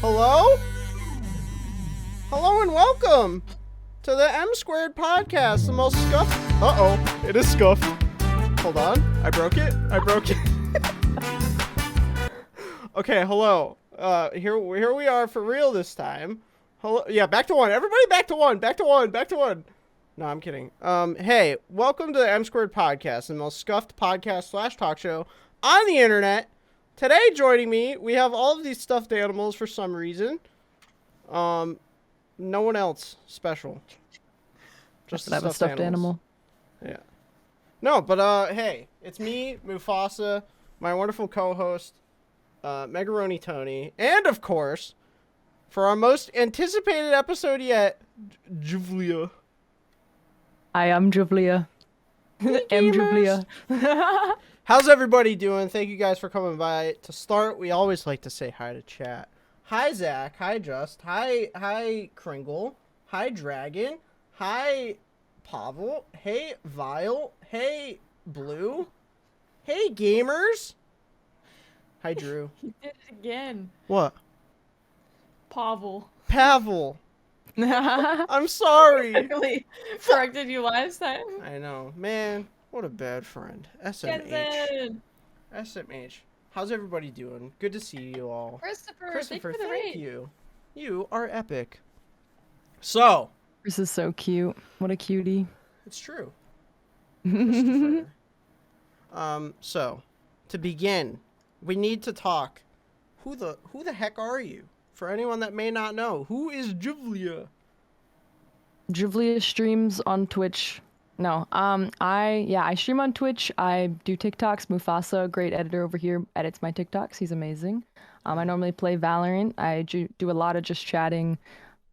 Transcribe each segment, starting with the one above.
Hello? Hello and welcome to the M Squared podcast, the most scuffed... Uh-oh, it is scuffed. Hold on, I broke it. Okay, hello. Here we are for real this time. Hello, yeah, back to one. Everybody back to one. No, I'm kidding. Hey, welcome to the M Squared podcast, the most scuffed podcast / talk show on the internet. Today, joining me, we have all of these stuffed animals for some reason. No one else special. Just the stuffed animal. Yeah. No, but hey, it's me, Mufussy, my wonderful co-host, Megaroni Tony, and of course, for our most anticipated episode yet, JVLIA. Hi, I'm JVLIA. I'm JVLIA. How's everybody doing? Thank you guys for coming by. To start, we always like to say hi to chat. Hi, Zach. Hi, Just. Hi, Kringle. Hi, Dragon. Hi, Pavel. Hey, Vile. Hey, Blue. Hey, gamers. Hi, Drew. You did it again. What? Pavel. I'm sorry. Corrected you last time. I know. Man, what a bad friend. SMH. Kevin. SMH. How's everybody doing? Good to see you all. Christopher, Thank you. You are epic. So. This is so cute. What a cutie. It's true. Christopher. So, to begin, we need to talk. Who the heck are you? For anyone that may not know, who is JVLIA? JVLIA streams on Twitch. No, I stream on Twitch. I do TikToks. Mufussy, great editor over here, edits my TikToks. He's amazing. I normally play Valorant. I do a lot of just chatting,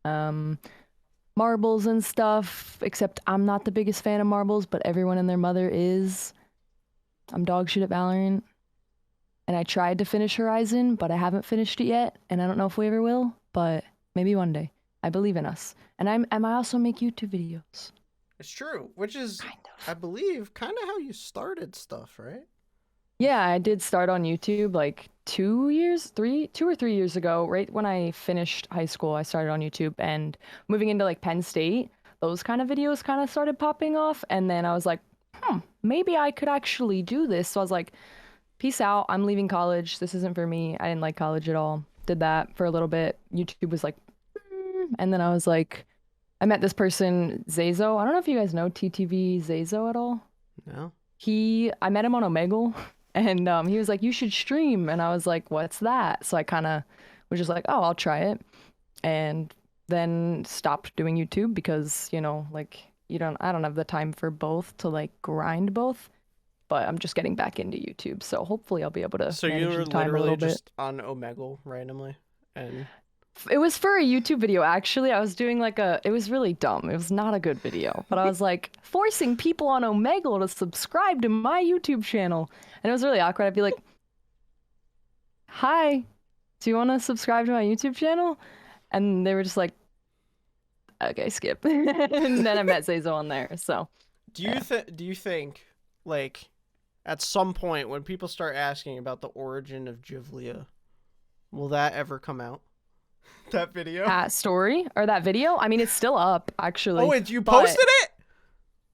marbles and stuff, except I'm not the biggest fan of marbles, but everyone and their mother is. I'm dog shit at Valorant. And I tried to finish Horizon, but I haven't finished it yet, and I don't know if we ever will, but maybe one day. I believe in us. And I also make YouTube videos. It's true, which is, I believe, kind of how you started stuff, right? Yeah, I did start on YouTube like 2 or 3 years ago. Right when I finished high school, I started on YouTube, and moving into like Penn State, those kind of videos kind of started popping off, and then I was like, maybe I could actually do this. So I was like, peace out, I'm leaving college. This isn't for me. I didn't like college at all. Did that for a little bit. YouTube was like, and then I was like, I met this person, Zazo. I don't know if you guys know TTV Zazo at all. No. I met him on Omegle, and he was like, you should stream. And I was like, what's that? So I kind of was just like, oh, I'll try it. And then stopped doing YouTube because, like, I don't have the time for both to like grind both. But I'm just getting back into YouTube, so hopefully I'll be able to. So you were literally just on Omegle randomly, and it was for a YouTube video. Actually, I was doing it was really dumb. It was not a good video, but I was like forcing people on Omegle to subscribe to my YouTube channel, and it was really awkward. I'd be like, "Hi, do you want to subscribe to my YouTube channel?" And they were just like, "Okay, skip." And then I met Zazo on there. So, do you think like, at some point when people start asking about the origin of JVLIA, will that ever come out? That video? That story or that video? I mean, it's still up, actually. Oh, you posted it?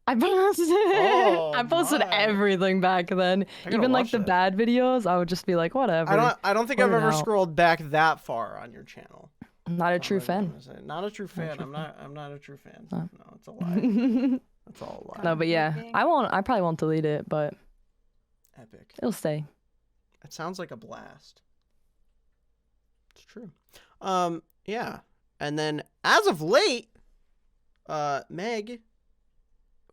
I posted it. Oh, I posted everything back then. Even like the bad videos, I would just be like, whatever. I don't think I've ever scrolled back that far on your channel. I'm not a true fan. Not a true fan. I'm not a true fan. No, it's a lie. That's all a lie. No, but yeah, I probably won't delete it, but epic. It'll stay. It sounds like a blast. It's true. Yeah. And then as of late, Meg,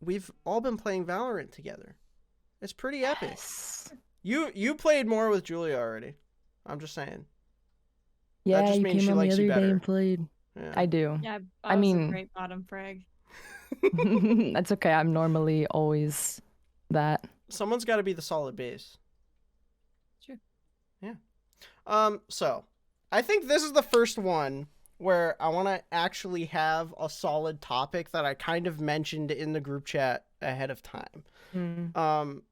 we've all been playing Valorant together. It's pretty epic. Yes. You played more with Julia already. I'm just saying. Yeah, that just you means came she on the likes you other day better. and played. Yeah. I do. Yeah, I mean, a great bottom frag. That's okay. I'm normally always that. Someone's got to be the solid base. Sure. Yeah. So I think this is the first one where I want to actually have a solid topic that I kind of mentioned in the group chat ahead of time.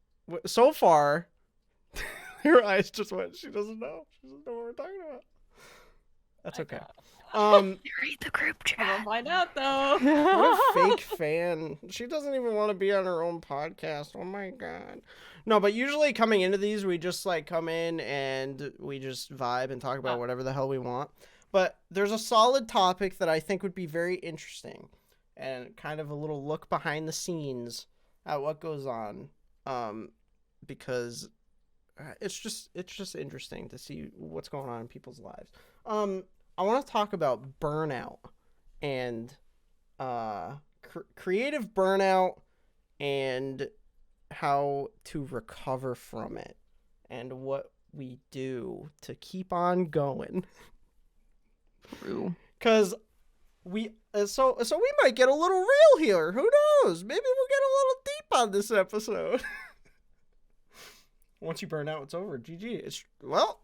So far, her eyes just went, she doesn't know. She doesn't know what we're talking about. That's I okay. know. You read the group I'm gonna chat. find out though. What a fake fan. She doesn't even want to be on her own podcast. Oh my god. No, but usually coming into these, we just like come in and we just vibe and talk about whatever the hell we want. But there's a solid topic that I think would be very interesting and kind of a little look behind the scenes at what goes on. Because it's just interesting to see what's going on in people's lives. I want to talk about burnout and creative burnout and how to recover from it and what we do to keep on going. True. Because we so we might get a little real here. Who knows? Maybe we'll get a little deep on this episode. Once you burn out, it's over. GG. It's not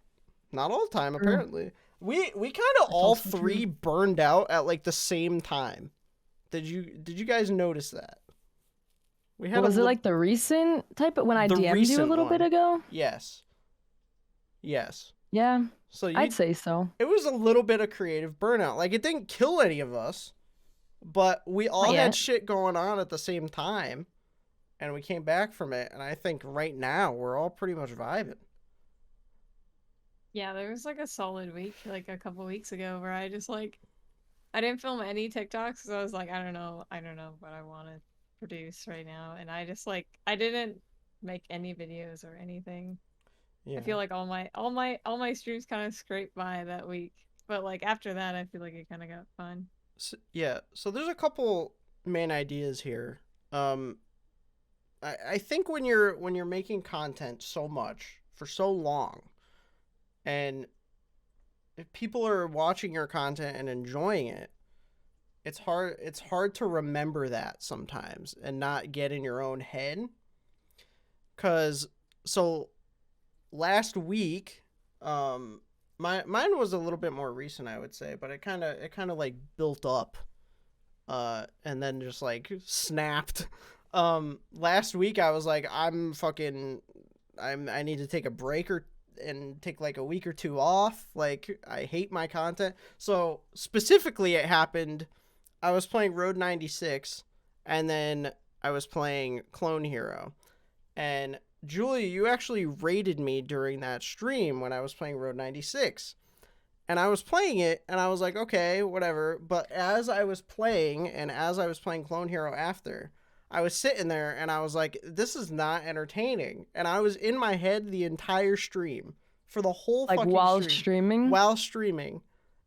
all the time apparently. We kind of all three burned out at like the same time. Did you guys notice that? We had Was it like the recent type of when I The DM'd you a recent little bit one. ago? Yes. Yeah, So I'd say so. it was a little bit of creative burnout. Like it didn't kill any of us, but we all Not had yet. shit going on at the same time, and we came back from it. And I think right now we're all pretty much vibing. Yeah, there was like a solid week, like a couple weeks ago, where I just like I didn't film any TikToks because I was like, I don't know what I want to produce right now, and I just like I didn't make any videos or anything. Yeah. I feel like all my streams kind of scraped by that week, but like after that, I feel like it kind of got fun. So there's a couple main ideas here. I think when you're making content so much for so long, and if people are watching your content and enjoying it, it's hard to remember that sometimes and not get in your own head. So last week, mine was a little bit more recent, I would say, but it kind of like built up, and then just like snapped. Last week I was like, I need to take a break and take like a week or two off. Like I hate my content. So specifically, it happened. I was playing Road 96, and then I was playing Clone Hero, and Julia, you actually rated me during that stream when I was playing Road 96. And I was playing it, and I was like, okay, whatever. But as I was playing, and as I was playing Clone Hero after, I was sitting there, and I was like, this is not entertaining. And I was in my head the entire stream, for the whole Like fucking while stream. streaming? While streaming.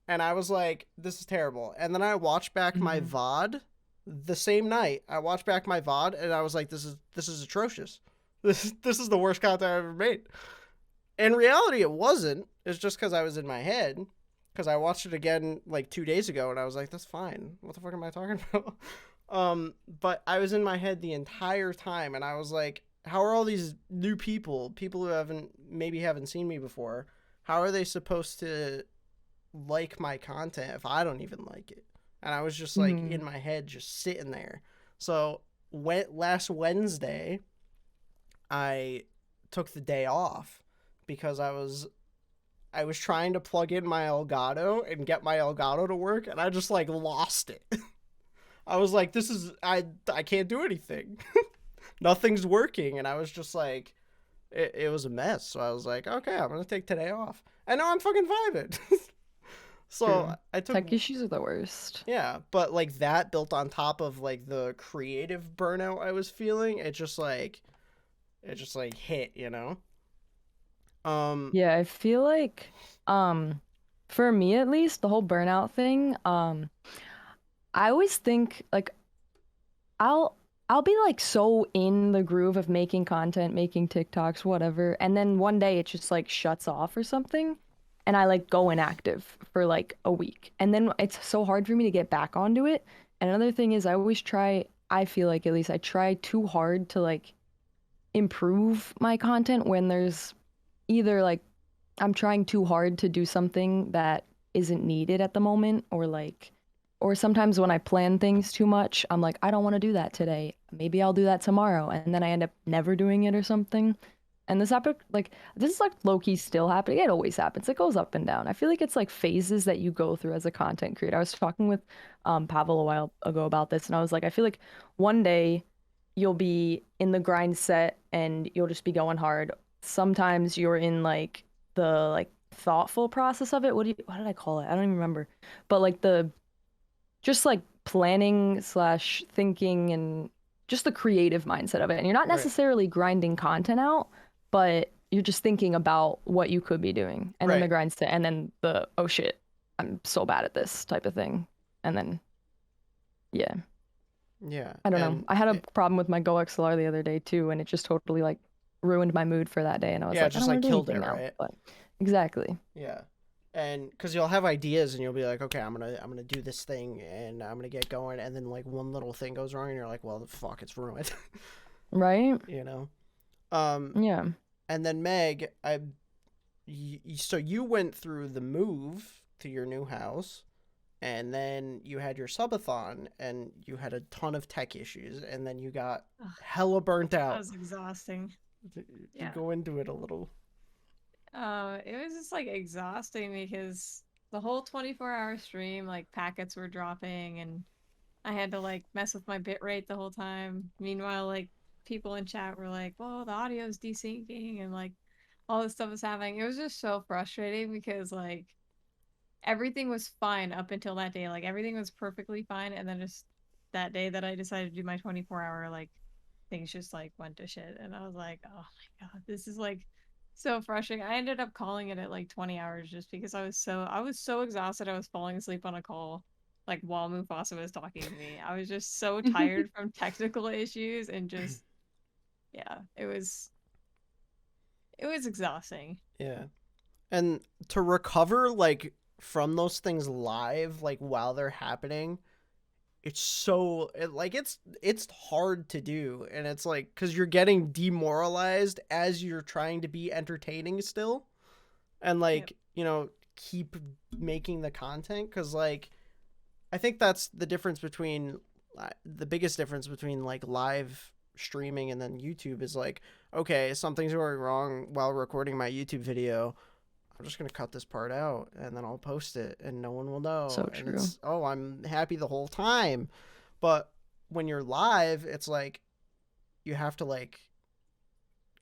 And I was like, this is terrible. And then I watched back my Mhm. VOD the same night. I watched back my VOD, and I was like, this is atrocious. This is the worst content I've ever made. In reality, it wasn't. It's just because I was in my head. Because I watched it again like 2 days ago, and I was like, that's fine. What the fuck am I talking about? But I was in my head the entire time, and I was like, how are all these new people who haven't seen me before, how are they supposed to like my content if I don't even like it? And I was just like in my head, just sitting there. So last Wednesday, I took the day off because I was trying to plug in my Elgato and get my Elgato to work, and I just like lost it. I was like, I can't do anything. Nothing's working. And I was just like, it was a mess. So I was like, okay, I'm going to take today off. And now I'm fucking vibing. So True. I took Tech issues are the worst. Yeah, but like that built on top of like the creative burnout I was feeling, it just like hit, you know? Yeah, I feel like for me at least, the whole burnout thing, I always think like I'll be like so in the groove of making content, making TikToks, whatever, and then one day it just like shuts off or something, and I like go inactive for like a week. And then it's so hard for me to get back onto it. And another thing is I feel like at least I try too hard to like improve my content when there's either like I'm trying too hard to do something that isn't needed at the moment, or sometimes when I plan things too much, I'm like, I don't want to do that today. Maybe I'll do that tomorrow, and then I end up never doing it or something. And this is like low-key still happening. It always happens. It goes up and down. I feel like it's like phases that you go through as a content creator. I was talking with Pavel a while ago about this, and I was like, I feel like one day you'll be in the grind set and you'll just be going hard. Sometimes you're in like the like thoughtful process of it. What did I call it? I don't even remember. But like the just like planning slash thinking and just the creative mindset of it. And you're not Right. necessarily grinding content out, but you're just thinking about what you could be doing. And then the Right. grind set, and then the, oh shit, I'm so bad at this type of thing. And then, yeah, Yeah. I don't know. And I had a problem with my Go XLR the other day too, and it just totally like ruined my mood for that day. And I was yeah, like, I just don't like want to do killed anything it, now. right? But exactly. Yeah. And because you'll have ideas and you'll be like, okay, I'm gonna do this thing and I'm gonna get going, and then like one little thing goes wrong and you're like, well, the fuck, it's ruined. Right? You know. Um, Yeah. and then Meg, so you went through the move to your new house, and then you had your subathon, and you had a ton of tech issues, and then you got Ugh, hella burnt that out. was exhausting. You Yeah. go into it a little. It was just like exhausting because the whole 24-hour stream, like packets were dropping and I had to like mess with my bitrate the whole time. Meanwhile, like people in chat were like, "Well, the audio's desyncing," and like all this stuff was happening. It was just so frustrating because like everything was fine up until that day. Like everything was perfectly fine, and then just that day that I decided to do my 24-hour, like things just like went to shit, and I was like, "Oh my god, this is like so frustrating." I ended up calling it at like 20 hours just because I was so exhausted. I was falling asleep on a call like while Mufasa was talking to me. I was just so tired from technical issues and just yeah, it was exhausting. Yeah. And to recover like from those things live, like while they're happening, it's hard to do, and it's like because you're getting demoralized as you're trying to be entertaining still, and Yep. like keep making the content, because like I think that's the difference between the biggest difference between like live streaming and then YouTube is like, okay, something's going wrong while recording my YouTube video. I'm just gonna cut this part out and then I'll post it and no one will know. So And true. it's, oh, I'm happy the whole time. But when you're live, it's like you have to like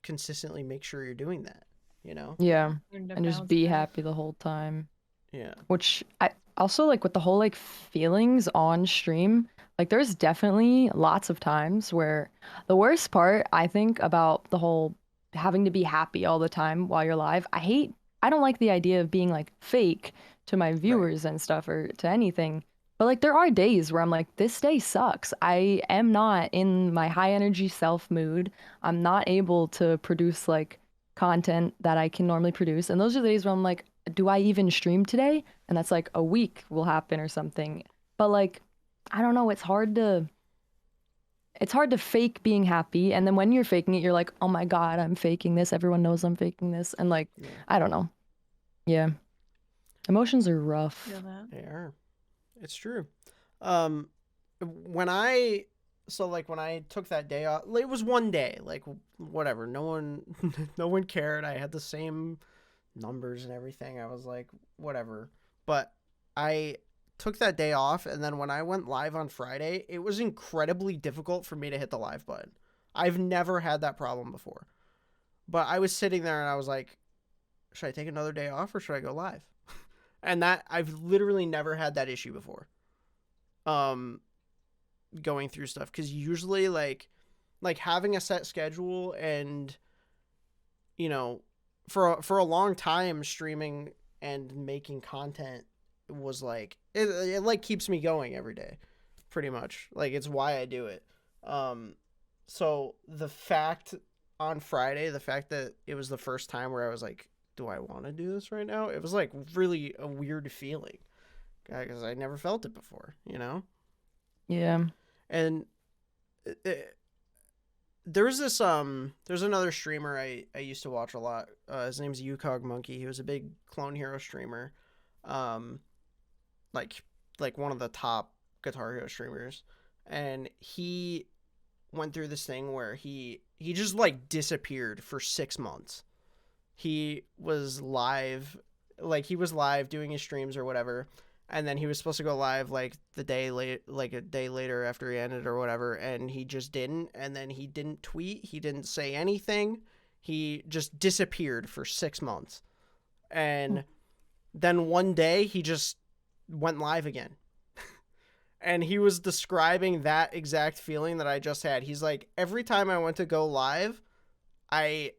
consistently make sure you're doing that, you know? Yeah. Learned to And just balance be it out. happy the whole time. Yeah. Which I also like with the whole like feelings on stream, like there's definitely lots of times where the worst part I think about the whole having to be happy all the time while you're live, I don't like the idea of being like fake to my Right. viewers and stuff or to anything. But like there are days where I'm like, this day sucks. I am not in my high energy self mood. I'm not able to produce like content that I can normally produce. And those are the days where I'm like, do I even stream today? And that's like a week will happen or something. But like, I don't know, it's hard to fake being happy. And then when you're faking it, you're like, oh my God, I'm faking this. Everyone knows I'm faking this. And like, Yeah. I don't know. Yeah. Emotions are rough. Feel that. They are. It's true. Um, when I when I took that day off, it was one day, like whatever. No one, no one cared. I had the same numbers and everything. I was like, whatever. But I took that day off, and then when I went live on Friday, it was incredibly difficult for me to hit the live button. I've never had that problem before. But I was sitting there and I was like, should I take another day off or should I go live? And that I've literally never had that issue before. Um, going through stuff, because usually like having a set schedule and you know for a long time streaming and making content was like it like keeps me going every day, pretty much. Like it's why I do it. So the fact on Friday, the fact that it was the first time where I was like, do I want to do this right now? It was like really a weird feeling because I never felt it before, you know? Yeah. And there's another streamer I used to watch a lot. His name's yukonmonkey. He was a big Clone Hero streamer. Um like one of the top Guitar Hero streamers. And he went through this thing where he he just like disappeared for 6 months. He was live, like he was live doing his streams or whatever, and then he was supposed to go live like a day later after he ended or whatever, and he just didn't. And then he didn't tweet, he didn't say anything, he just disappeared for 6 months. And then one day he just went live again. And he was describing that exact feeling that I just had. He's like, every time I went to go live, I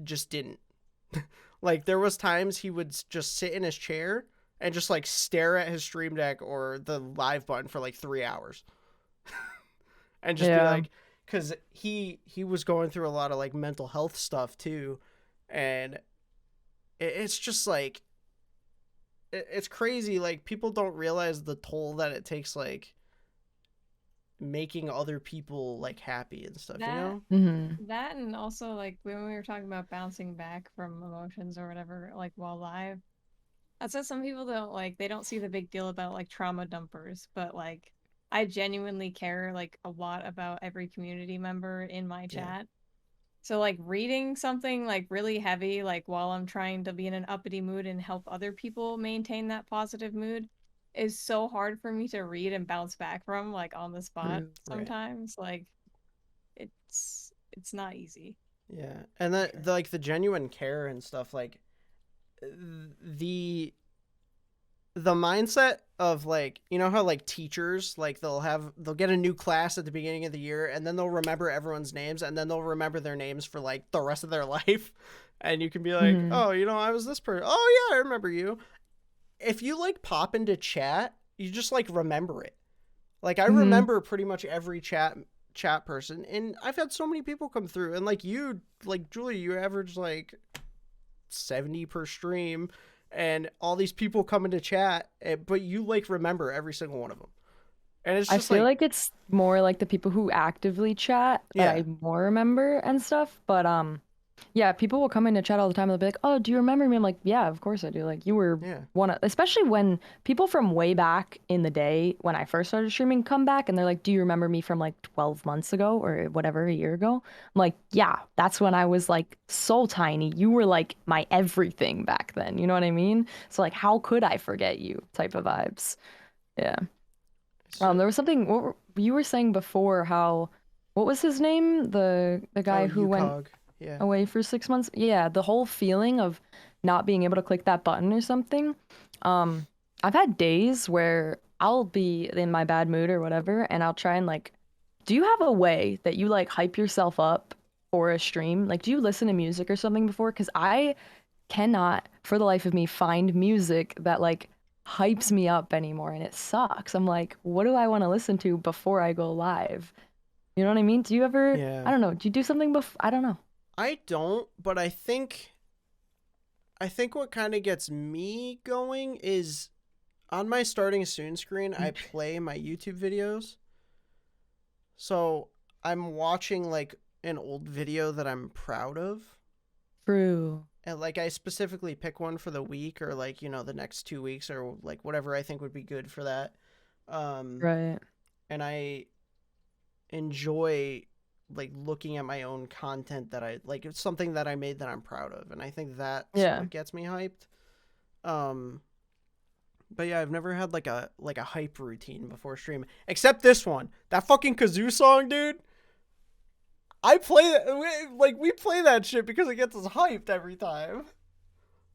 just didn't. Like, there was times he would just sit in his chair and just, like, stare at his stream deck or the live button for, like, 3 hours. And just be like, because he was going through a lot of, like, mental health stuff, too. And it's just, like, it's crazy. Like, people don't realize the toll that it takes, like, making other people, like, happy and stuff, you know? Mm-hmm. That, and also, like, when we were talking about bouncing back from emotions or whatever, like, while live, that's what some people don't, like, they don't see the big deal about, like, trauma dumpers, but, like, I genuinely care, like, a lot about every community member in my chat. So, like, reading something, like, really heavy, like, while I'm trying to be in an uppity mood and help other people maintain that positive mood is so hard for me to read and bounce back from, like, on the spot sometimes. Like, it's not easy. Yeah. And that, like, the genuine care and stuff, like, the mindset of, like, you know how, like, teachers, like, they'll get a new class at the beginning of the year, and then they'll remember everyone's names, and then they'll remember their names for, like, the rest of their life. And you can be like, oh, you know, I was this person. Oh, yeah, I remember you. If you, like, pop into chat, you just, like, remember it. Like, I remember pretty much every chat person, and I've had so many people come through, and, like, you, like, Julie, you average, like, 70 per stream, and all these people come into chat, but you, like, remember every single one of them. And it's just, I feel like it's more like the people who actively chat that I more remember and stuff. But yeah, people will come into chat all the time and they'll be like, oh, do you remember me? I'm like, yeah, of course I do. Like, you were one of, especially when people from way back in the day when I first started streaming come back and they're like, do you remember me from like 12 months ago or whatever, a year ago? I'm like, yeah, that's when I was like so tiny. You were like my everything back then. You know what I mean? So like, how could I forget you type of vibes? Yeah. There was something what you were saying before, how, what was his name? The guy who went away for 6 months. Yeah, the whole feeling of not being able to click that button or something. I've had days where I'll be in my bad mood or whatever, and I'll try and like, do you have a way that you like hype yourself up for a stream? Like, do you listen to music or something before? Because I cannot, for the life of me, find music that like hypes me up anymore, and it sucks. I'm like, what do I want to listen to before I go live? You know what I mean? Do you ever, I don't know, do you do something before? I don't know. I don't, but I think what kind of gets me going is on my starting soon screen, I play my YouTube videos. So I'm watching like an old video that I'm proud of. True. And like I specifically pick one for the week or like, you know, the next 2 weeks or like whatever I think would be good for that. Right. And I enjoy like looking at my own content that I like. It's something that I made that I'm proud of, and I think that's what gets me hyped. But yeah, I've never had like a hype routine before stream, except this one. That fucking kazoo song, dude. I play that, we play that shit because it gets us hyped every time.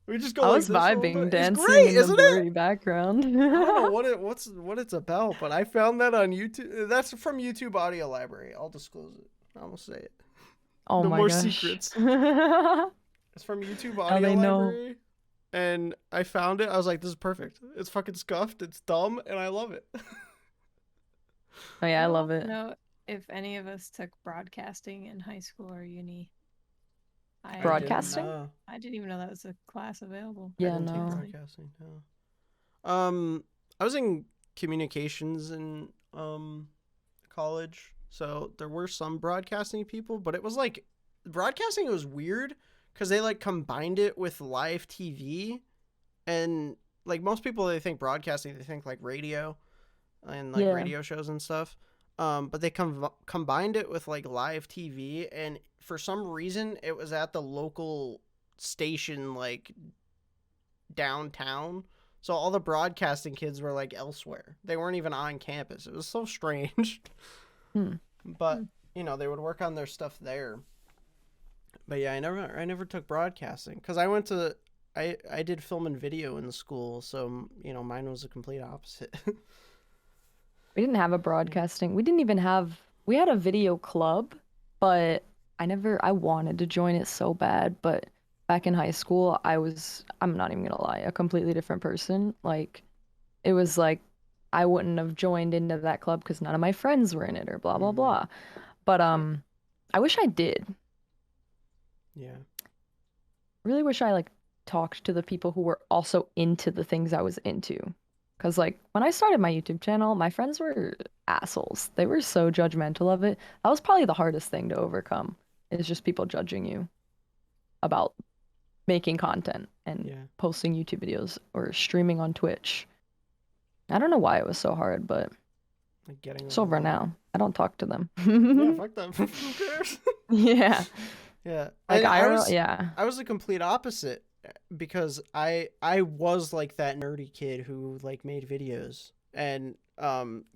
We just go. I was vibing, dancing great, in the blurry background. I don't know what it's about, but I found that on YouTube. That's from YouTube Audio Library. I'll disclose it. I will say it. Oh no my more gosh. secrets. It's from YouTube Audio Library, and I found it. I was like, "This is perfect. It's fucking scuffed. It's dumb, and I love it." Oh yeah, I love it. I don't know if any of us took broadcasting in high school or uni. Broadcasting? I didn't even know that was a class available. Yeah, I didn't take broadcasting. No. I was in communications in college. So there were some broadcasting people, but it was like broadcasting was weird because they like combined it with live TV, and like most people, they think broadcasting, they think like radio and like radio shows and stuff. but they combined it with like live TV, and for some reason it was at the local station like downtown. So all the broadcasting kids were like elsewhere. They weren't even on campus. It was so strange. Hmm. But, you know, they would work on their stuff there. But yeah, I never took broadcasting cuz I did film and video in school, so you know, mine was a complete opposite. We didn't have a broadcasting. We didn't even have, we had a video club, but I wanted to join it so bad, but back in high school, I'm not even gonna lie, a completely different person. Like, it was like, I wouldn't have joined into that club because none of my friends were in it or blah, blah, blah. But, I wish I did. Yeah. Really wish I, like, talked to the people who were also into the things I was into. Because, like, when I started my YouTube channel, my friends were assholes. They were so judgmental of it. That was probably the hardest thing to overcome, is just people judging you about making content and posting YouTube videos or streaming on Twitch. I don't know why it was so hard, but Like getting it's over now. I don't talk to them. Yeah, fuck them. Who cares? Yeah. Yeah. Like, And yeah. I was the complete opposite because I was like that nerdy kid who like made videos, and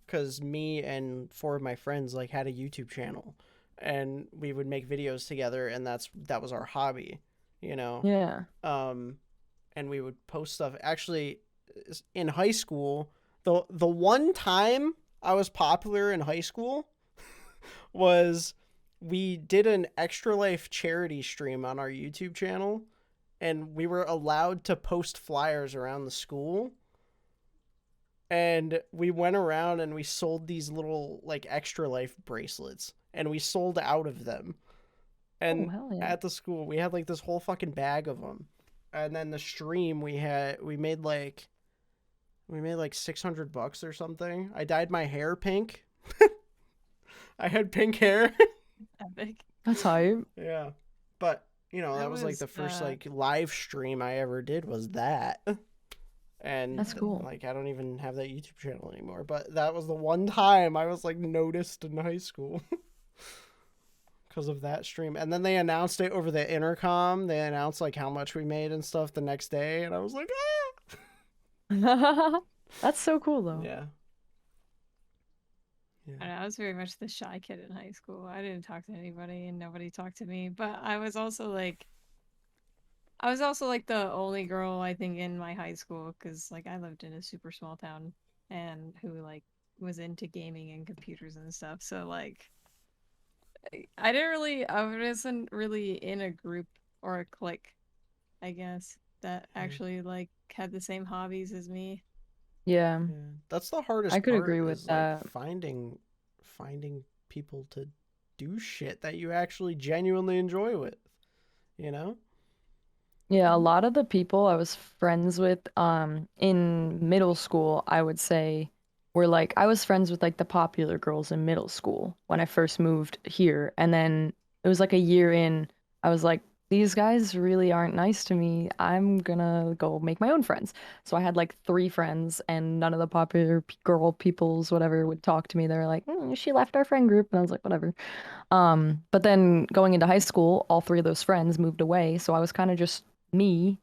cuz me and four of my friends like had a YouTube channel, and we would make videos together, and that was our hobby, you know. Yeah. And we would post stuff. Actually, in high school, the one time I was popular in high school was we did an Extra Life charity stream on our YouTube channel, and we were allowed to post flyers around the school. And we went around and we sold these little like Extra Life bracelets, and we sold out of them. And hell yeah. at the school, we had like this whole fucking bag of them. And then the stream we made like $600 or something. I dyed my hair pink. I had pink hair. Epic. That's hype. Yeah. But, you know, that was like the first like live stream I ever did was that. And that's cool. Like, I don't even have that YouTube channel anymore, but that was the one time I was like noticed in high school because of that stream. And then they announced it over the intercom. They announced like how much we made and stuff the next day, and I was like, ah! That's so cool though. Yeah. I was very much the shy kid in high school. I didn't talk to anybody and nobody talked to me, but I was also like the only girl I think in my high school, because like I lived in a super small town and who like was into gaming and computers and stuff. So like I wasn't really in a group or a clique, I guess, that actually like had the same hobbies as me. Yeah. That's the hardest I could part, agree with is, that. like, finding people to do shit that you actually genuinely enjoy with, you know? Yeah, a lot of the people I was friends with in middle school, I would say, were like, I was friends with like the popular girls in middle school when I first moved here. And then it was like a year in, I was like, these guys really aren't nice to me. I'm gonna go make my own friends. So I had like 3 friends, and none of the popular girl peoples, whatever, would talk to me. They were like, she left our friend group. And I was like, whatever. But then going into high school, all 3 of those friends moved away. So I was kind of just me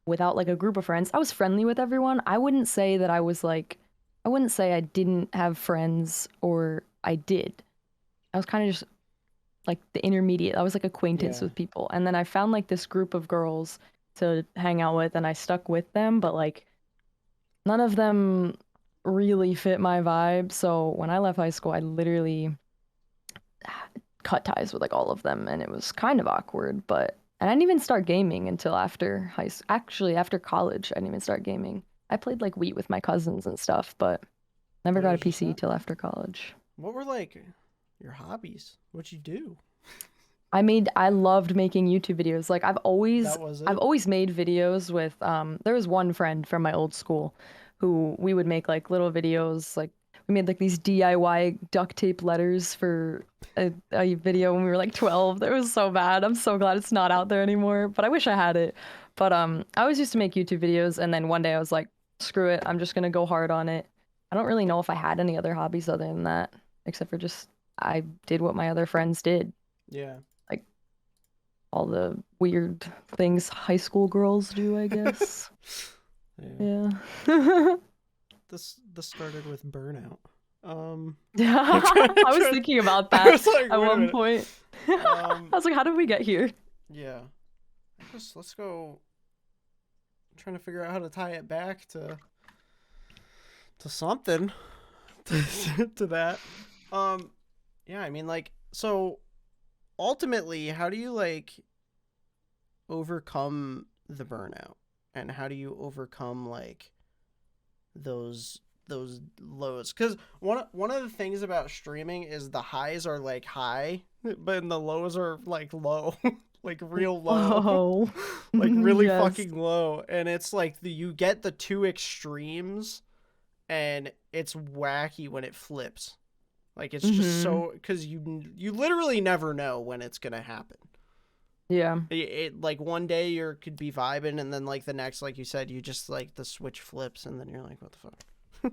without like a group of friends. I was friendly with everyone. I wouldn't say that I wouldn't say I didn't have friends, or I did. I was kind of just like the intermediate. I was like acquaintance with people. And then I found like this group of girls to hang out with, and I stuck with them, but like none of them really fit my vibe. So when I left high school, I literally cut ties with like all of them, and it was kind of awkward. But and I didn't even start gaming until after actually after college. I didn't even start gaming. I played like Wii with my cousins and stuff, but never got a PC till after college. What were like your hobbies? What'd you do? I loved making YouTube videos. Like I've always made videos with there was one friend from my old school who we would make like little videos. Like we made like these DIY duct tape letters for a video when we were like 12. That was so bad. I'm so glad it's not out there anymore, but I wish I had it. But I always used to make YouTube videos, and then one day I was like, screw it, I'm just gonna go hard on it. I don't really know if I had any other hobbies other than that. except for just I did what my other friends did, Yeah. like all the weird things high school girls do, I guess. Yeah. Yeah. This started with burnout. I was trying- thinking about I that was like, at wait a one minute. point. I was like, how did we get here? Yeah. Let's go. I'm trying to figure out how to tie it back to something to that. Yeah, I mean, like, so ultimately, how do you like overcome the burnout, and how do you overcome like those lows? Because one of the things about streaming is the highs are like high, but the lows are like low, like real low, Oh, like really yes. fucking low, and it's like you get the two extremes, and it's wacky when it flips. Like it's just so, because you literally never know when it's gonna happen. Yeah. Like one day you could be vibing, and then like the next, like you said, you just like the switch flips, and then you're like, what the fuck?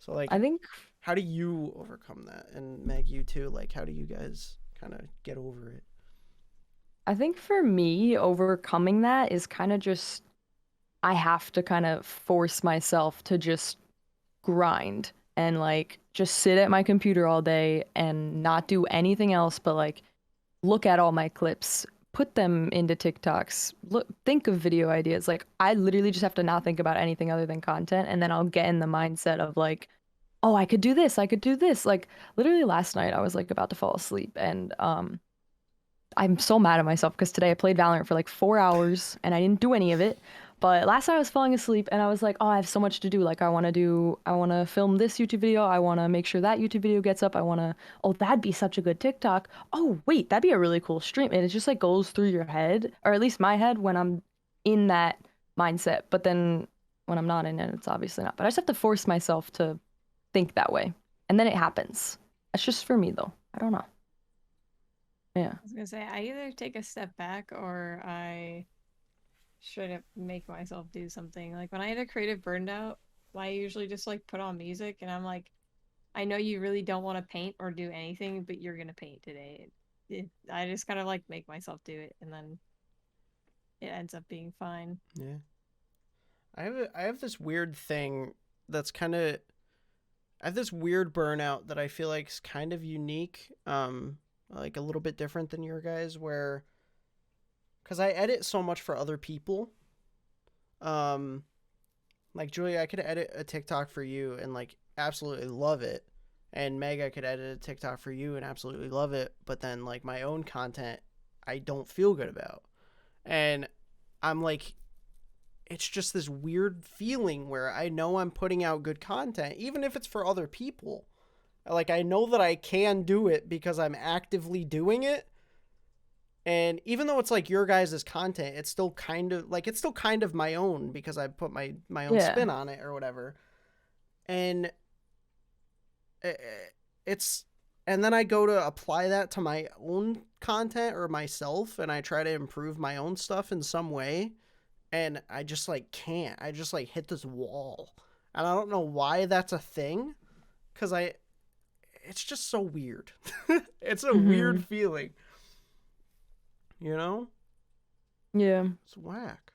So like, I think how do you overcome that? And Meg, you too. Like, how do you guys kind of get over it? for me, overcoming that is kind of just I have to kind of force myself to just grind and like just sit at my computer all day and not do anything else but like look at all my clips, put them into TikToks, think of video ideas. Like I literally just have to not think about anything other than content, and then I'll get in the mindset of like, oh, I could do this, I could do this. Like literally last night I was like about to fall asleep, and I'm so mad at myself because today I played Valorant for like 4 hours and I didn't do any of it. But last night I was falling asleep and I was like, oh, I have so much to do. Like I want to film this YouTube video. I want to make sure that YouTube video gets up. Oh, that'd be such a good TikTok. Oh, wait, that'd be a really cool stream. And it just like goes through your head, or at least my head when I'm in that mindset. But then when I'm not in it, it's obviously not. But I just have to force myself to think that way. And then it happens. That's just for me though. I don't know. Yeah. I was gonna say I either take a step back or I straight up make myself do something. Like when I had a creative burnout, I usually just like put on music and I'm like, I know you really don't want to paint or do anything, but you're gonna paint today. I just kind of like make myself do it, and then it ends up being fine. Yeah. I have this weird thing that's kind of, I have this weird burnout that I feel like is kind of unique, like a little bit different than your guys, where, because I edit so much for other people, um, like Julia, I could edit a TikTok for you and like absolutely love it, and Meg, I could edit a TikTok for you and absolutely love it, but then like my own content, I don't feel good about, and I'm like, it's just this weird feeling where I know I'm putting out good content, even if it's for other people. Like, I know that I can do it because I'm actively doing it. And even though it's like your guys' content, it's still kind of my own because I put my own Yeah. spin on it or whatever. And it's, and then I go to apply that to my own content or myself, and I try to improve my own stuff in some way, and I just like can't. I just like hit this wall, and I don't know why that's a thing, because it's just so weird. It's a weird feeling, you know? Yeah. It's whack.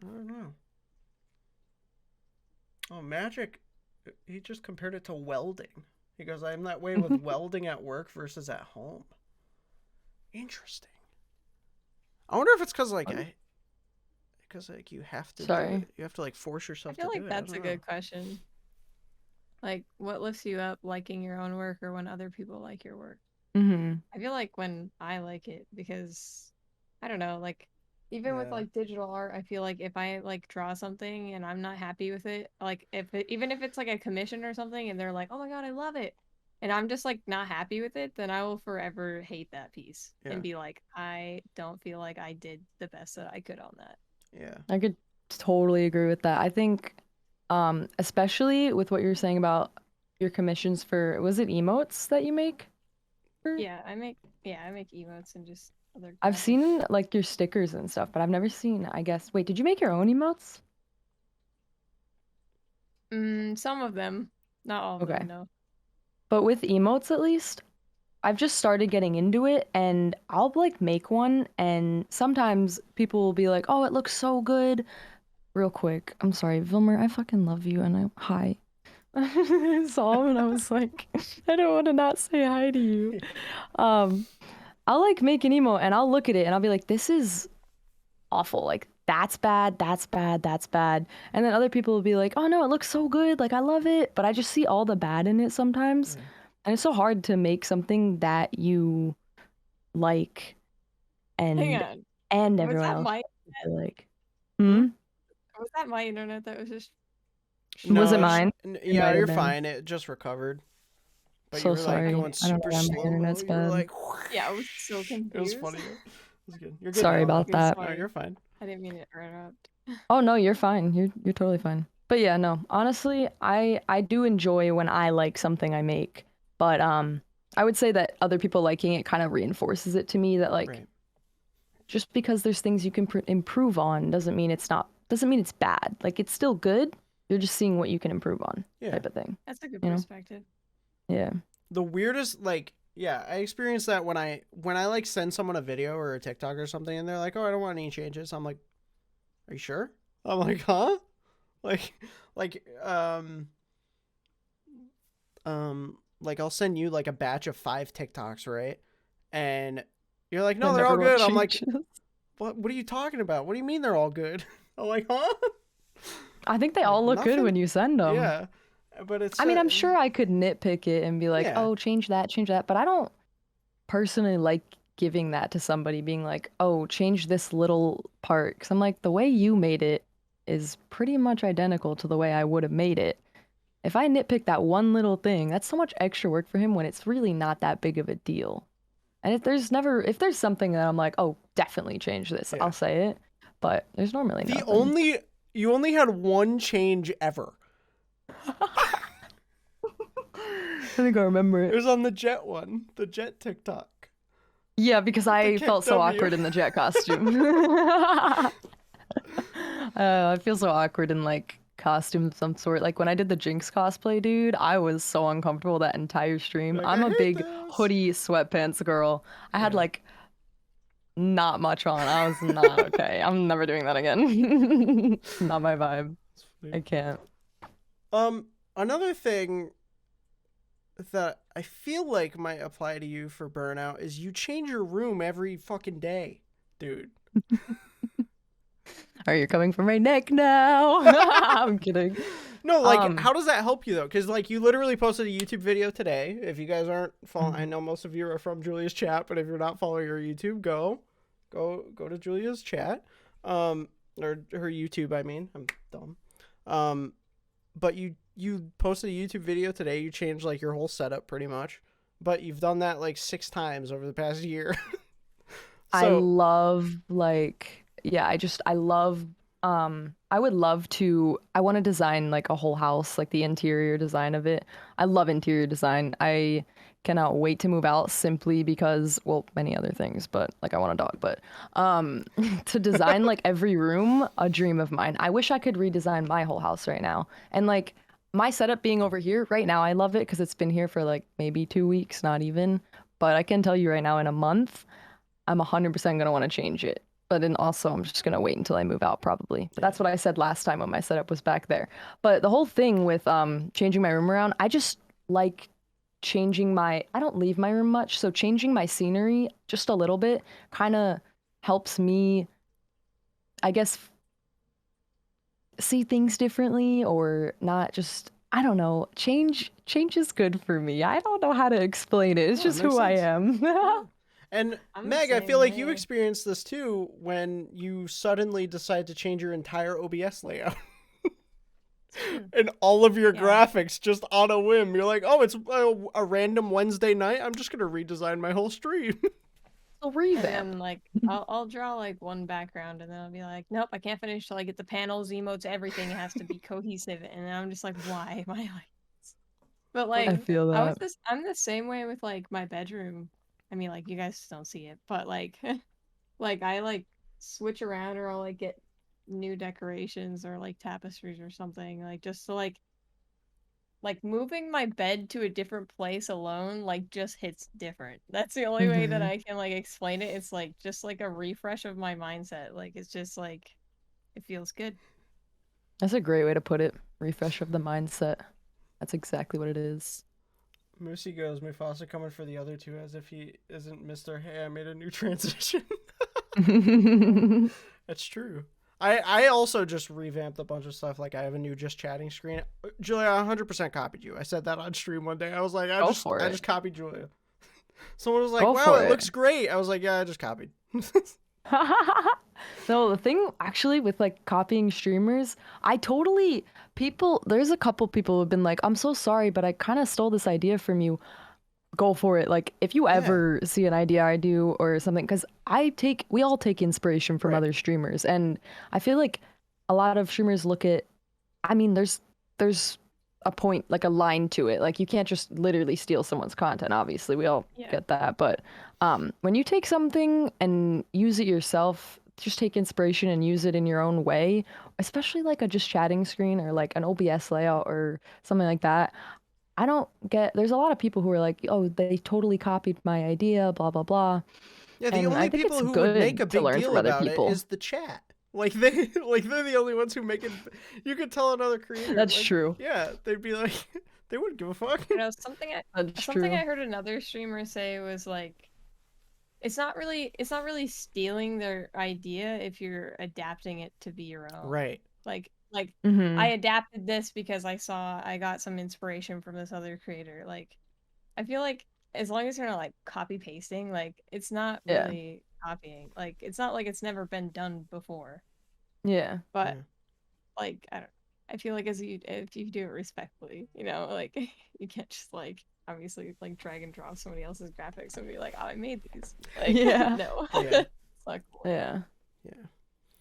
I don't know. Oh, Magic, he just compared it to welding. He goes, I'm that way with welding at work versus at home. Interesting. I wonder if it's because like you have to do it. You have to like force I yourself feel to like do it. that's a good question. Like, what lifts you up, liking your own work or when other people like your work? I feel like when I like it, because I don't know, like even with Yeah. like digital art, I feel like if I like draw something and I'm not happy with it, like even if it's like a commission or something and they're like, "Oh my God, I love it." And I'm just like not happy with it, then I will forever hate that piece Yeah. and be like, I don't feel like I did the best that I could on that. Yeah. I could totally agree with that. I think, especially with what you're saying about your commissions for, was it emotes that you make? Yeah, I make emotes and just other I've graphics. seen like your stickers and stuff, but I've never seen, I guess. Wait, did you make your own emotes? Some of them, not all of Okay. them, no. But with emotes at least, I've just started getting into it and I'll like make one and sometimes people will be like, "Oh, it looks so good." Real quick, I'm sorry, Vilmer, I fucking love you and hi. I saw him and I was like, I don't want to not say hi to you. Um, I'll like make an emote and I'll look at it and I'll be like, this is awful. Like, that's bad, that's bad, that's bad. And then other people will be like, oh no, it looks so good. Like, I love it. But I just see all the bad in it sometimes. Yeah. And it's so hard to make something that you like Hang and on. Was everyone that else my like. Hmm? Hmm? was that my internet that was just Was it No, mine? It yeah, might have you're been. fine. It just recovered. But you So were like sorry. going I don't know super why my slow mo. internet's You were bad. like, yeah, I was so it was confused. funny though. It was good. You're good Sorry now though. about Okay, that. No, sorry. you're fine. I didn't mean to interrupt. Oh no, you're fine. You're totally fine. But yeah, no. Honestly, I do enjoy when I like something I make. But I would say that other people liking it kind of reinforces it to me that like Right. just because there's things you can improve on doesn't mean it's bad. Like it's still good. You're just seeing what you can improve on Yeah. type of thing. That's a good You know? perspective. Yeah. The weirdest, like, yeah, I experienced that when I like send someone a video or a TikTok or something, and they're like, "Oh, I don't want any changes." I'm like, "Are you sure?" I'm like, "Huh?" Like, like, like I'll send you like a batch of 5 TikToks, right? And you're like, I "No, they're all never want good." I'm like, changes. "What? What are you talking about? What do you mean they're all good?" I'm like, "Huh?" I think they Like all look good nothing. when you send them. Yeah, but it's I mean, I'm sure I could nitpick it and be like, yeah, "Oh, change that," but I don't personally like giving that to somebody being like, "Oh, change this little part." Because I'm like, the way you made it is pretty much identical to the way I would have made it. If I nitpick that one little thing, that's so much extra work for him when it's really not that big of a deal. And if there's something that I'm like, "Oh, definitely change this," yeah. I'll say it. But there's normally The nothing. only you only had one change ever. I think I remember It it. was on the Jet one, the Jet TikTok. Yeah, because The I kick felt so W. awkward in the jet costume. I feel so awkward in like costume of some sort. Like when I did the Jinx cosplay, dude, I was so uncomfortable that entire stream. Like, I'm I a hate big this. hoodie sweatpants girl. I had Yeah. like not much on. I was not okay. I'm never doing that again. Not my vibe. It's funny. I can't. Another thing that I feel like might apply to you for burnout is you change your room every fucking day, dude. Are you coming for my neck now? I'm kidding. No, like, Um, how does that help you though? Because like, you literally posted a YouTube video today. If you guys aren't following, I know most of you are from Julia's chat, but if you're not following her YouTube, go to Julia's chat, or her YouTube. I mean, I'm dumb. But you posted a YouTube video today. You changed like your whole setup pretty much, but you've done that like 6 times over the past year. I So love like yeah, I love I would love to I want to design like a whole house, like the interior design of it. I love interior design. I cannot wait to move out simply because well, many other things, but like I want a dog, but to design like every room, a dream of mine. I wish I could redesign my whole house right now. And like my setup being over here right now, I love it because it's been here for like maybe 2 weeks, not even. But I can tell you right now in a month I'm 100% going to want to change it. But then also, I'm just going to wait until I move out probably. But that's what I said last time when my setup was back there. But the whole thing with changing my room around, I just like changing my I don't leave my room much, so changing my scenery just a little bit kind of helps me I guess see things differently or not just I don't know. Change is good for me. I don't know how to explain it. It's no, it just makes who I sense. am. Yeah. And I'm the Meg, I feel same like you way. experienced this too when you suddenly decide to change your entire OBS layout. And all of your Yeah. graphics just on a whim. You're like, oh, it's a random Wednesday night. I'm just gonna redesign my whole stream. A And revamp. then like I'll draw like one background and then I'll be like, nope, I can't finish till I get the panels, emotes, everything. It has to be cohesive. And then I'm just like, why am I like this? But I like feel that. I'm the same way with like my bedroom. I mean like you guys don't see it, but like like I like switch around or I'll like get new decorations or like tapestries or something, like just to like like moving my bed to a different place alone like just hits different. That's the only way that I can like explain it. It's like just like a refresh of my mindset. Like it's just like it feels good. That's a great way to put it. Refresh of the mindset. That's exactly what it is. Mufussy goes, Mufussy coming for the other two as if he isn't Mr. Hey, I made a new transition. That's true. I also just revamped a bunch of stuff. Like, I have a new just chatting screen. Julia, I 100% copied you. I said that on stream one day. I was like, I just copied Julia. Someone was like, wow, it looks great. I was like, yeah, I just copied. So the thing actually with like copying streamers, there's a couple people who've been like, I'm so sorry, but I kind of stole this idea from you. Go for it. Like if you ever see an idea I do or something, because we all take inspiration from other streamers, and I feel like a lot of streamers look at, I mean, there's a point, like a line to it. Like you can't just literally steal someone's content. Obviously, we all get that. But when you take something and use it yourself, just take inspiration and use it in your own way, especially like a just chatting screen or like an OBS layout or something like that. There's a lot of people who are like, oh, they totally copied my idea, blah, blah, blah. Yeah, the only people who would make a big deal about it is the chat. Like they're the only ones who make it. You could tell another creator. That's true. Yeah, they'd be like, they wouldn't give a fuck. You know, something I heard another streamer say was like, it's not really stealing their idea if you're adapting it to be your own. Right. Like I adapted this because I got some inspiration from this other creator. Like I feel like as long as you're not like copy pasting, like it's not really copying. Like it's not like it's never been done before. Yeah. But like I feel like if you do it respectfully, you know, like you can't just like obviously like drag and drop somebody else's graphics and be like, oh, I made these. Like no. It's not cool. Yeah. Yeah.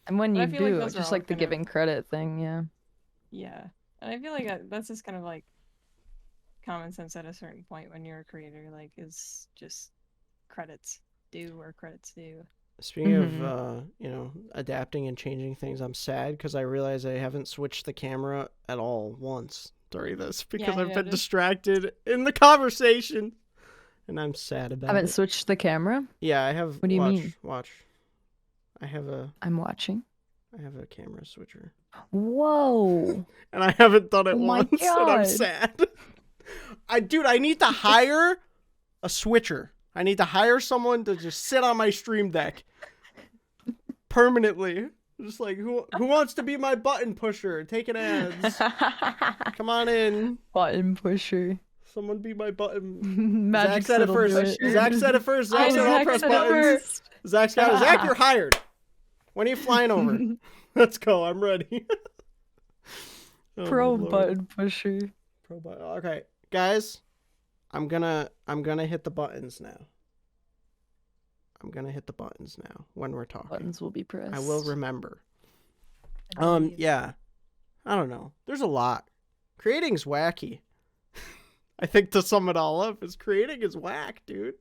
And when you do, it's just like the giving credit thing, Yeah. And I feel like that's just kind of like common sense at a certain point when you're a creator, like is just credits due where credits due. Speaking of, adapting and changing things, I'm sad because I realize I haven't switched the camera at all once during this because I've been distracted in the conversation, and I'm sad about it. Haven't switched the camera? Yeah, I have. What do you mean? Watch. I'm watching. I have a camera switcher. Whoa. And I haven't done it once, God. and I'm sad. I need to hire a switcher. I need to hire someone to just sit on my stream deck permanently. Just like, who wants to be my button pusher? Taking ads. Come on in. Button pusher. Someone be my button. Magic Zach said it first. Zach said it first. Zach said I'll press buttons. Zach, you're hired. When are you flying over? Let's go. I'm ready. Pro button pusher. Pro button. Okay, guys, I'm gonna hit the buttons now. I'm gonna hit the buttons now when we're talking. Buttons will be pressed. I will remember. Yeah. I don't know. There's a lot. Creating's wacky. I think to sum it all up, creating is whack, dude.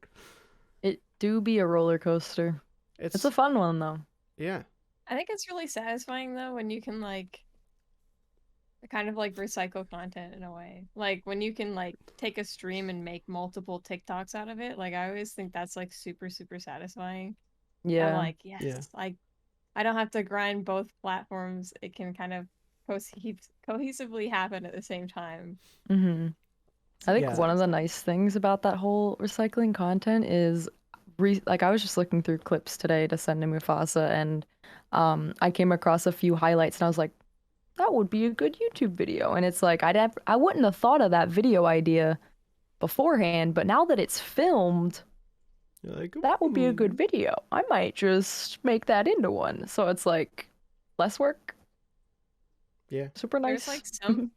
It do be a roller coaster. It's a fun one though. Yeah. I think it's really satisfying though when you can like kind of like recycle content in a way. Like when you can like take a stream and make multiple TikToks out of it. Like I always think that's like super, super satisfying. Yeah. I'm like, yes, like I don't have to grind both platforms. It can kind of cohesively happen at the same time. I think one of the nice things about that whole recycling content is like I was just looking through clips today to send to Mufasa, and I came across a few highlights and I was like, that would be a good YouTube video. And it's like I wouldn't have thought of that video idea beforehand, but now that it's filmed, like, that would be a good video. I might just make that into one. So it's like less work. Yeah. Super nice.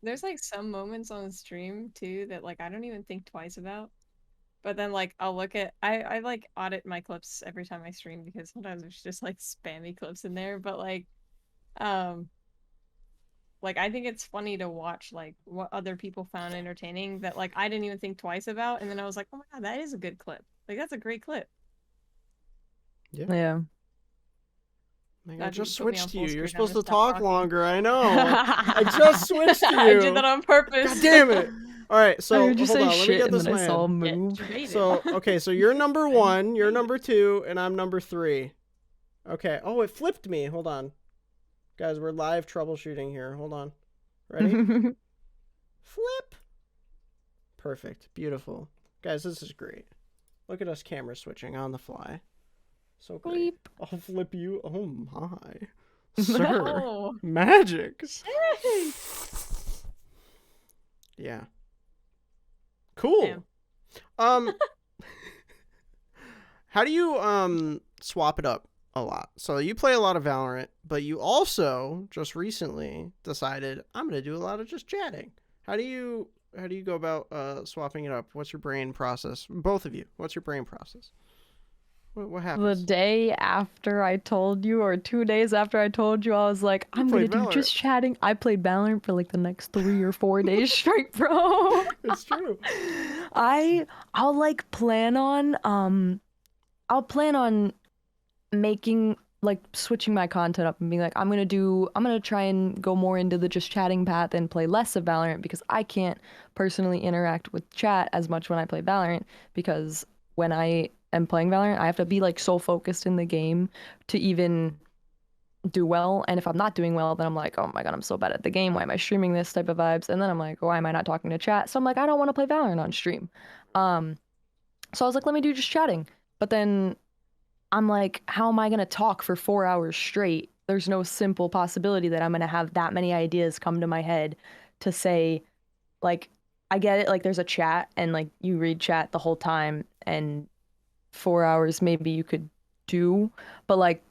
There's like some moments on the stream too that like I don't even think twice about. But then like I'll look at I like audit my clips every time I stream because sometimes there's just like spammy clips in there. But like I think it's funny to watch like what other people found entertaining that like I didn't even think twice about, and then I was like, oh my god, that is a good clip. Like that's a great clip. Yeah. I just switched to you. You're supposed to talk longer. I know. I just switched to you. I did that on purpose. God damn it. All right, I so heard you hold say on. Let me shit get and this then in I my saw a head. move. So, okay, so you're number 1, you're number 2, and I'm number 3. Okay. Oh, it flipped me. Hold on. Guys, we're live troubleshooting here. Hold on. Ready? Flip. Perfect. Beautiful. Guys, this is great. Look at us camera switching on the fly. So great. Bleep. I'll flip you. Oh my. Sir. Oh. Magic. Yeah. Cool. Damn. How do you swap it up a lot? So you play a lot of Valorant, but you also just recently decided I'm going to do a lot of just chatting. How do you go about swapping it up? What's your brain process? Both of you. What's your brain process? What The happens? day after I told you, or 2 days after I told you, I was like, I'm gonna played do Valorant. just chatting. I played Valorant for like the next 3 or 4 days straight, bro. It's true. I'll like plan on I'll plan on making like switching my content up and being like I'm gonna try and go more into the just chatting path and play less of Valorant because I can't personally interact with chat as much when I play Valorant because when I am playing Valorant I have to be like so focused in the game to even do well, and if I'm not doing well then I'm like, oh my god, I'm so bad at the game, why am I streaming this type of vibes, and then I'm like, why am I not talking to chat, so I'm like, I don't want to play Valorant on stream. So I was like, let me do just chatting. But then I'm like, how am I going to talk for 4 hours straight? There's no simple possibility that I'm going to have that many ideas come to my head to say, like, I get it. Like, there's a chat and, like, you read chat the whole time and 4 hours maybe you could do. But, like,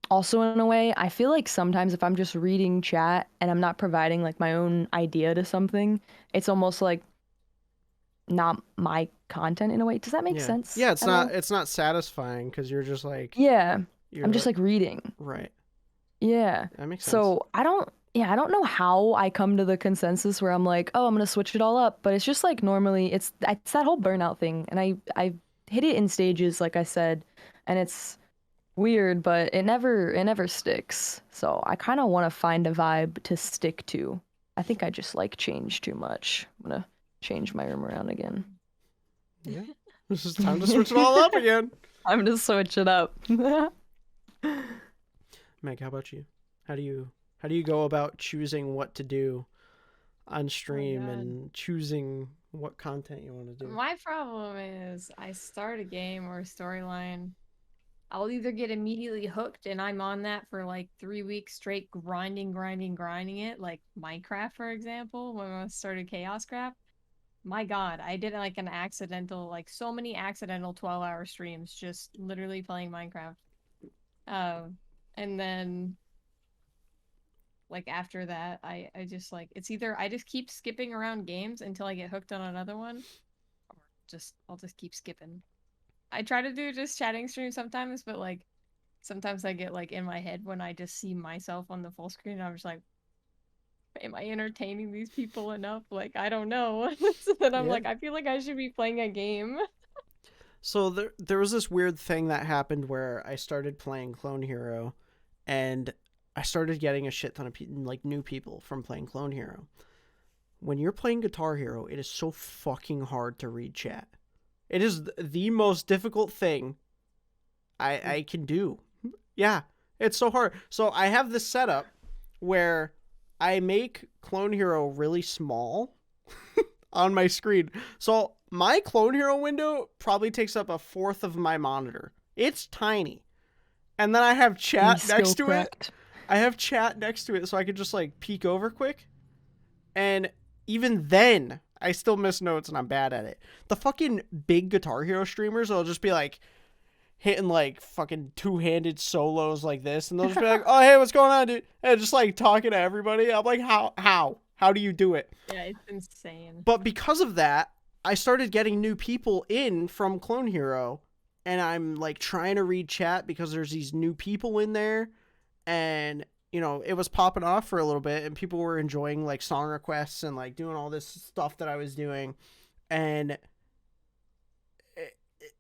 also in a way, I feel like sometimes if I'm just reading chat and I'm not providing, like, my own idea to something, it's almost like not my content in a way. Does that make sense? Yeah, at all? it's not satisfying because you're just like Yeah, you're I'm just like reading. right. Yeah. That makes sense. So I don't know how I come to the consensus where I'm like, oh, I'm gonna switch it all up. But it's just like normally it's that whole burnout thing, and I hit it in stages, like I said, and it's weird, but it never sticks. So I kind of want to find a vibe to stick to. I think I just like change too much. I'm gonna change my room around again. Yeah. This is time to switch it all up again. I'm gonna switch it up. Meg, how about you? How do you go about choosing what to do on stream God. and choosing what content you want to do? My problem is I start a game or a storyline. I'll either get immediately hooked and I'm on that for like 3 weeks straight grinding it, like Minecraft, for example, when I started Chaos Craft. My God, I did like an accidental, like so many accidental 12-hour streams just literally playing Minecraft. And then like after that, I just like it's either I just keep skipping around games until I get hooked on another one, or I'll just keep skipping. I try to do just chatting streams sometimes, but like sometimes I get like in my head when I just see myself on the full screen and I'm just like, am I entertaining these people enough? Like, I don't know. So then I'm like, I feel like I should be playing a game. So there was this weird thing that happened where I started playing Clone Hero, and I started getting a shit ton of like new people from playing Clone Hero. When you're playing Guitar Hero, it is so fucking hard to read chat. It is the most difficult thing I can do. Yeah, it's so hard. So I have this setup where I make Clone Hero really small on my screen. So my Clone Hero window probably takes up a fourth of my monitor. It's tiny. And then I have chat next to it. I have chat next to it so I could just like peek over quick. And even then, I still miss notes and I'm bad at it. The fucking big Guitar Hero streamers will just be like hitting like fucking two-handed solos like this, and they'll just be like, oh, hey, what's going on, dude? And just like talking to everybody. I'm like, how do you do it? Yeah, it's insane. But because of that, I started getting new people in from Clone Hero, and I'm like trying to read chat because there's these new people in there, and you know, it was popping off for a little bit, and people were enjoying like song requests and like doing all this stuff that I was doing, and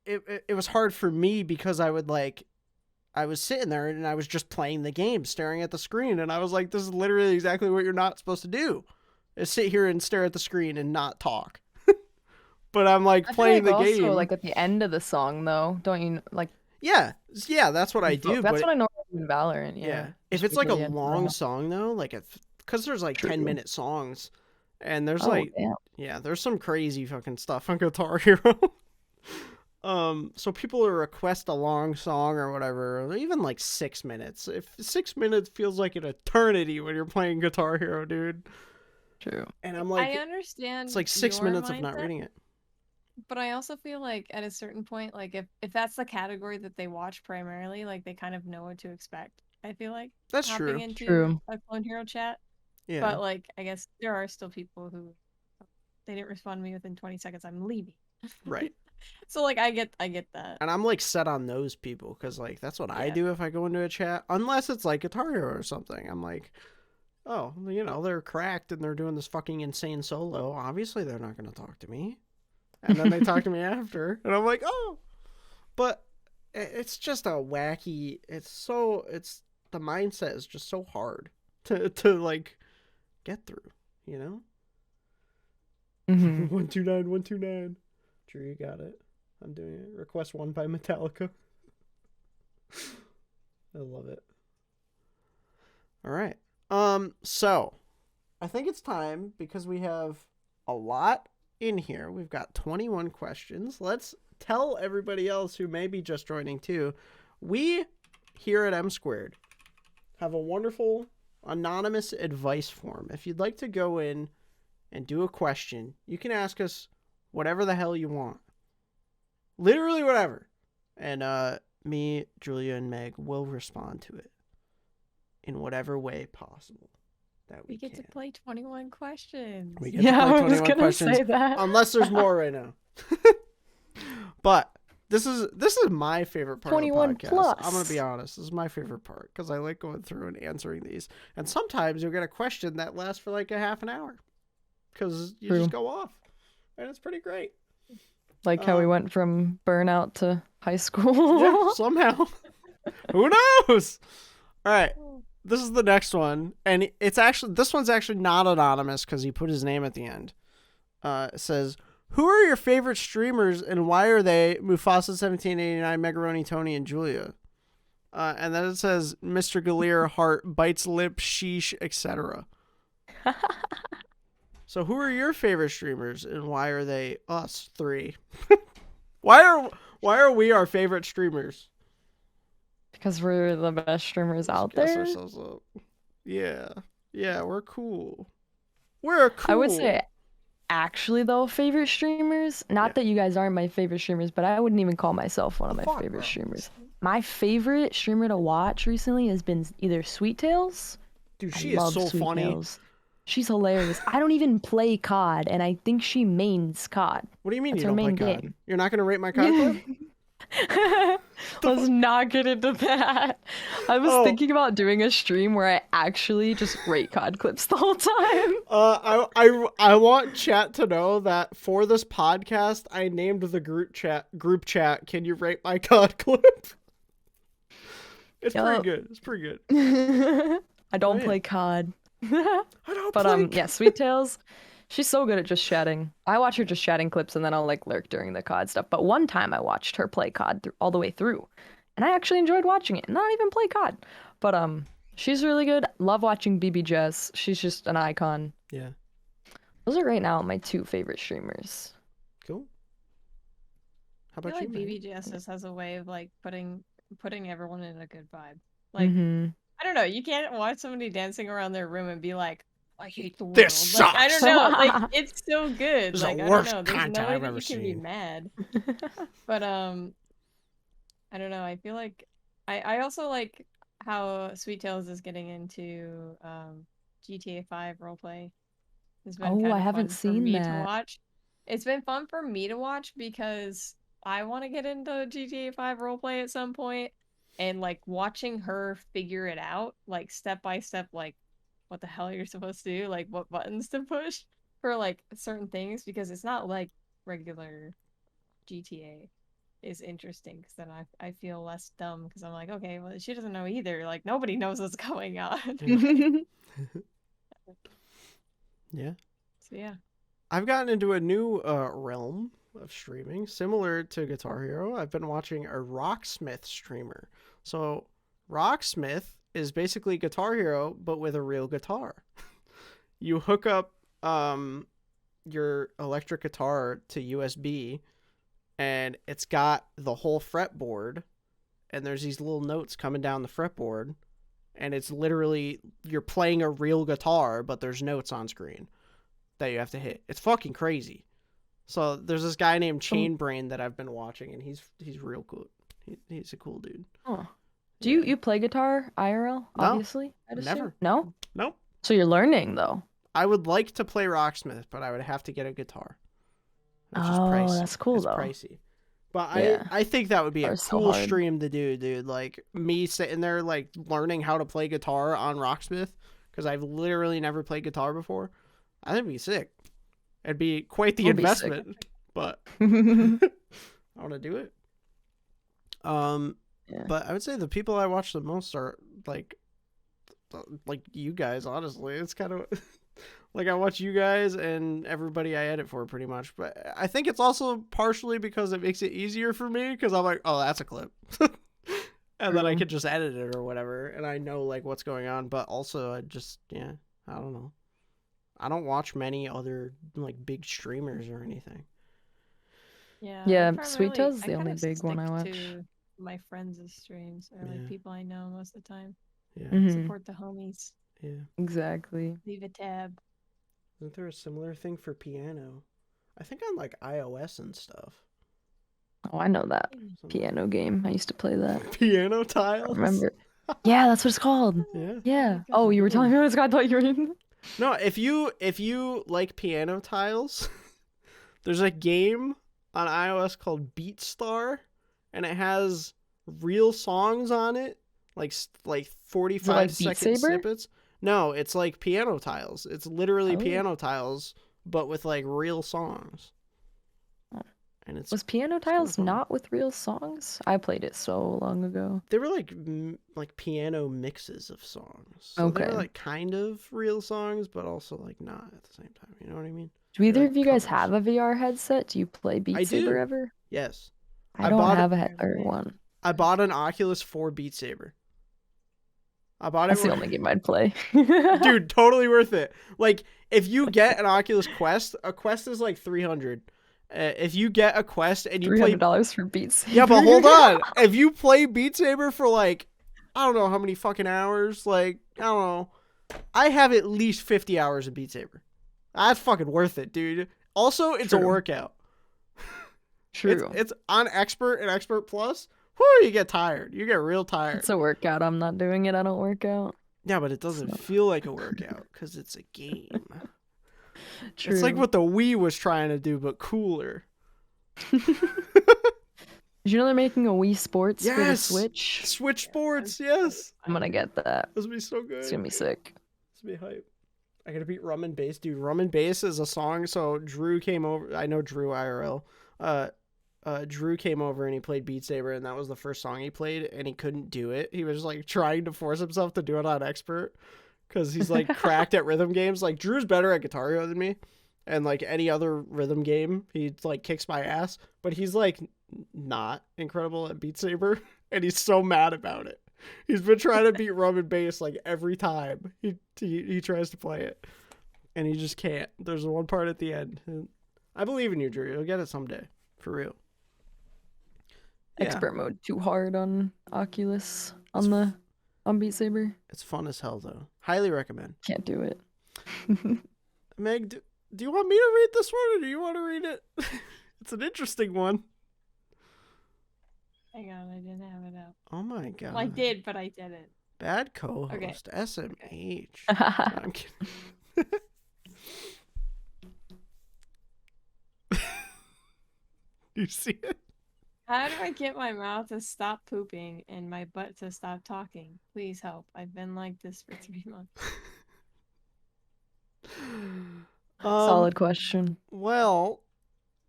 it was hard for me because I was sitting there and I was just playing the game, staring at the screen, and I was like, this is literally exactly what you're not supposed to do, is sit here and stare at the screen and not talk. but I'm like I feel playing like the also game. like at the end of the song though, don't you like? Yeah, that's what I do. That's But what I normally do in Valorant. yeah, Yeah. if Just it's like a usually end long round. song though, like because there's like True. 10-minute songs, and there's Oh like damn. yeah, there's some crazy fucking stuff on Guitar Hero. So people will request a long song or whatever, or even like 6 minutes. If 6 minutes feels like an eternity when you're playing Guitar Hero, dude. True. And I'm I like, understand it's like 6 your minutes of not mindset, reading it. but I also feel like at a certain point, like if that's the category that they watch primarily, like they kind of know what to expect. I feel like That's hopping true. into True. a Clone Hero chat, Yeah, but like I guess there are still people who they didn't respond to me within 20 seconds. I'm leaving. right. So like I get that. And I'm like set on those people because like that's what I Yeah. do if I go into a chat, unless it's like Guitar Hero or something. I'm like, oh, you know, they're cracked and they're doing this fucking insane solo. Obviously, they're not going to talk to me. And then they talk to me after, and I'm like, oh. But it's just a wacky. It's the mindset is just so hard to like get through. You know. Mhm. 129 129. Drew, you got it. I'm doing it. Request one by Metallica. I love it. All right. So I think it's time because we have a lot in here. We've got 21 questions. Let's tell everybody else who may be just joining too. We here at M Squared have a wonderful anonymous advice form. If you'd like to go in and do a question, you can ask us whatever the hell you want. Literally whatever. And me, Julia, and Meg will respond to it in whatever way possible that we get can. to play 21 questions. We get Yeah, to play I was 21 gonna questions say that. unless there's more right now. But this is my favorite part of the 21 podcast. plus. I'm gonna be honest. This is my favorite part because I like going through and answering these. And sometimes you'll get a question that lasts for like a half an hour because you True. just go off, and it's pretty great. Like how we went from burnout to high school. Yeah, somehow. Who knows? All right. This is the next one, and this one's actually not anonymous because he put his name at the end. It says, "Who are your favorite streamers and why are they Mufussy 1789, Megaroni, Tony, and Julia?" And then it says, "Mr. Galir, Heart, Bites Lip, Sheesh, etc." So who are your favorite streamers and why are they us three? Why are we our favorite streamers? Because we're the best streamers out Gas there. ourselves up. Yeah, we're cool. We're cool. I would say, actually, though, favorite streamers. Not that you guys aren't my favorite streamers, but I wouldn't even call myself one of my favorite streamers. My favorite streamer to watch recently has been either Sweet Tails. Dude, she is so funny. Tails. She's hilarious. I don't even play COD, and I think she mains COD. What do you mean That's you her don't play main COD? game. You're not gonna rate my COD clip? Let's not get into that. I was thinking about doing a stream where I actually just rate COD clips the whole time. I want chat to know that for this podcast, I named the group chat. Can you rate my COD clip? It's pretty good. It's pretty good. I don't play COD. I don't But play yeah, Sweet Tails. She's so good at just chatting. I watch her just chatting clips and then I'll like lurk during the COD stuff. But one time I watched her play COD all the way through. And I actually enjoyed watching it. And I don't even play COD. But she's really good. Love watching BB Jess. She's just an icon. Yeah. Those are right now my two favorite streamers. Cool. How I about feel you? like BBGS has a way of like putting everyone in a good vibe. Like Mm-hmm. I don't know, you can't watch somebody dancing around their room and be like, I hate the world. This Like, I sucks. don't know. Like it's so good. This is like the I worst don't know. There's content no way I've that ever you can be seen. mad. But I don't know. I feel like I also like how Sweet Tails is getting into GTA 5 roleplay. It's been kind I of haven't fun for seen me to that. watch. It's been fun for me to watch because I want to get into GTA 5 roleplay at some point, and like watching her figure it out, like step by step, like what the hell you're supposed to do, like what buttons to push for like certain things, because it's not like regular GTA is interesting, because then I feel less dumb because I'm like, okay, well she doesn't know either. Like nobody knows what's going on. Yeah. So yeah. I've gotten into a new realm of streaming, similar to Guitar Hero. I've been watching a Rocksmith streamer. So Rocksmith is basically Guitar Hero, but with a real guitar. You hook up your electric guitar to USB, and it's got the whole fretboard, and there's these little notes coming down the fretboard, and it's literally you're playing a real guitar, but there's notes on screen that you have to hit. It's fucking crazy. So there's this guy named Chainbrain that I've been watching, and he's real cool. He's a cool dude. Oh. Do you play guitar IRL? No, Obviously, I'd assume? never. No. Nope. So you're learning though. I would like to play Rocksmith, but I would have to get a guitar. Which is Oh, pricey. that's cool, It's though. pricey. But Yeah. I think that would be a Guitar's so cool hard. stream to do, dude. Like me sitting there like learning how to play guitar on Rocksmith, because I've literally never played guitar before. I think it'd be sick. It'd be quite the It'll be sick. investment, but I want to do it. Yeah. But I would say the people I watch the most are like you guys. Honestly, it's kind of like I watch you guys and everybody I edit for pretty much. But I think it's also partially because it makes it easier for me because I'm like, oh, that's a clip, and then I True. can just edit it or whatever, and I know like what's going on. But also, I just I don't know. I don't watch many other like big streamers or anything. Yeah. Yeah, I Sweet primarily- Toes is I the only kinda big one I stick watch. to my friends' streams or Yeah. like people I know most of the time. Yeah, Mhm. Support the homies. yeah. Exactly. Leave a tab. Isn't there a similar thing for piano? I think on like iOS and stuff. Oh, I know that Something- piano game. I used to play that. Piano I tiles. remember. Yeah, that's what it's called. Yeah. Yeah. God. Oh, you were telling me what it's called. I thought you were in. No, if you like piano tiles, there's a game on iOS called Beatstar, and it has real songs on it, like 45 like Beat second Saber? snippets. No, it's like piano tiles. It's literally Oh. piano tiles, but with like real songs. Oh. And it's Was Piano kinda Tiles fun. not with real songs? I played it so long ago. they were like piano mixes of songs. So they were Okay. like kind of real songs, but also like not at the same time. You know what I mean? Do either like of you guys covers. have a VR headset? Do you play Beat I Saber do. ever? Yes. I I don't bought it- have a Never did. one. I bought an Oculus for Beat Saber. I bought it. That's the only game I'd play. Dude, totally worth it. Like, if you get an Oculus Quest, a Quest is like 300. If you get a Quest and you play, $300 for Beat Saber. yeah, but hold on. If you play Beat Saber for like, I don't know how many fucking hours. Like, I don't know. I have at least 50 hours of Beat Saber. That's fucking worth it, dude. Also, it's a True. workout. True. It's on Expert and Expert Plus. Whoo, you get tired. You get real tired. It's a workout. I'm not doing it. I don't work out. Yeah, but it doesn't So- feel like a workout because it's a game. True. It's like what the Wii was trying to do, but cooler. Did you know they're making a Wii Sports for the Yes! Switch? Switch Sports, yes. I'm gonna get that. This would be so good. It's gonna be sick. This would be hype. I gotta beat Rum and Bass, dude. Rum and Bass is a song. So Drew came over. I know Drew IRL. Drew came over and he played Beat Saber, and that was the first song he played, and he couldn't do it. He was like trying to force himself to do it on Expert because he's like cracked at rhythm games. Like Drew's better at Guitar Hero than me, and like any other rhythm game, he like kicks my ass. But he's like not incredible at Beat Saber, and he's so mad about it. He's been trying to beat Rum and Bass like every time he tries to play it, and he just can't. There's one part at the end. I believe in you, Drew. You'll get it someday, for real. Yeah, Expert mode too hard on Oculus on Beat Saber. it's fun as hell though. Highly recommend. Can't do it. Meg, do you want me to read this one, or do you want to read it? It's an interesting one. Hang on, I didn't have it out. Oh my god. Well, I did, but I didn't. Bad co-host. Okay. SMH. No, I'm kidding. You see it? How do I get my mouth to stop pooping and my butt to stop talking? Please help. I've been like this for 3 months. Solid question. Well,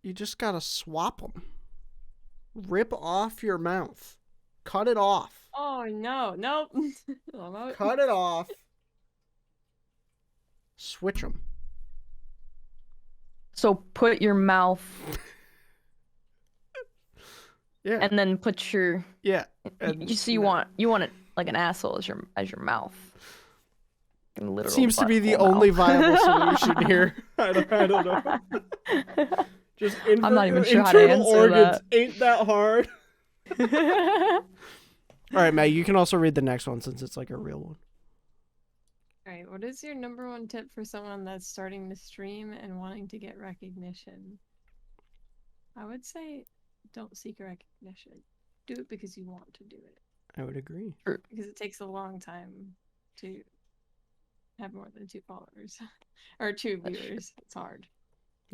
you just gotta swap them. Rip off your mouth. Cut it off. Oh no, nope. I'm out. Cut it off. Switch them. So put your mouth Yeah. and then put your Yeah. you want it like an asshole as your mouth. Literal seems to be the butthole only mouth. viable solution here. I don't know. Just I'm not even sure how to internal answer organs that. ain't that hard. All right, Meg, you can also read the next one since it's like a real one. Alright, what is your number one tip for someone that's starting to stream and wanting to get recognition? I would say don't seek recognition. Do it because you want to do it. I would agree. Because it takes a long time to have more than 2 followers. Or 2 viewers. It's hard.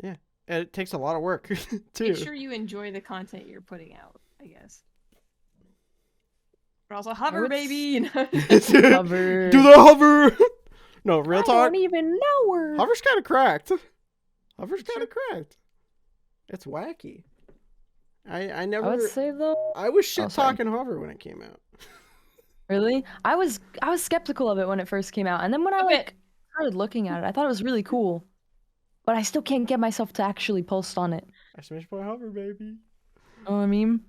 Yeah. And it takes a lot of work, too. Make sure you enjoy the content you're putting out, I guess. But also hover, baby! Hover. Do the hover! No, real talk. I don't even know her. Hover's kind of cracked. Hover's kind of cracked. It's wacky. I never. I would say though. I was shit sorry. talking Hover when it came out. Really? I was skeptical of it when it first came out, and then when I like started looking at it, I thought it was really cool. But I still can't get myself to actually post on it. I smashed my Hover, baby. You know what I mean?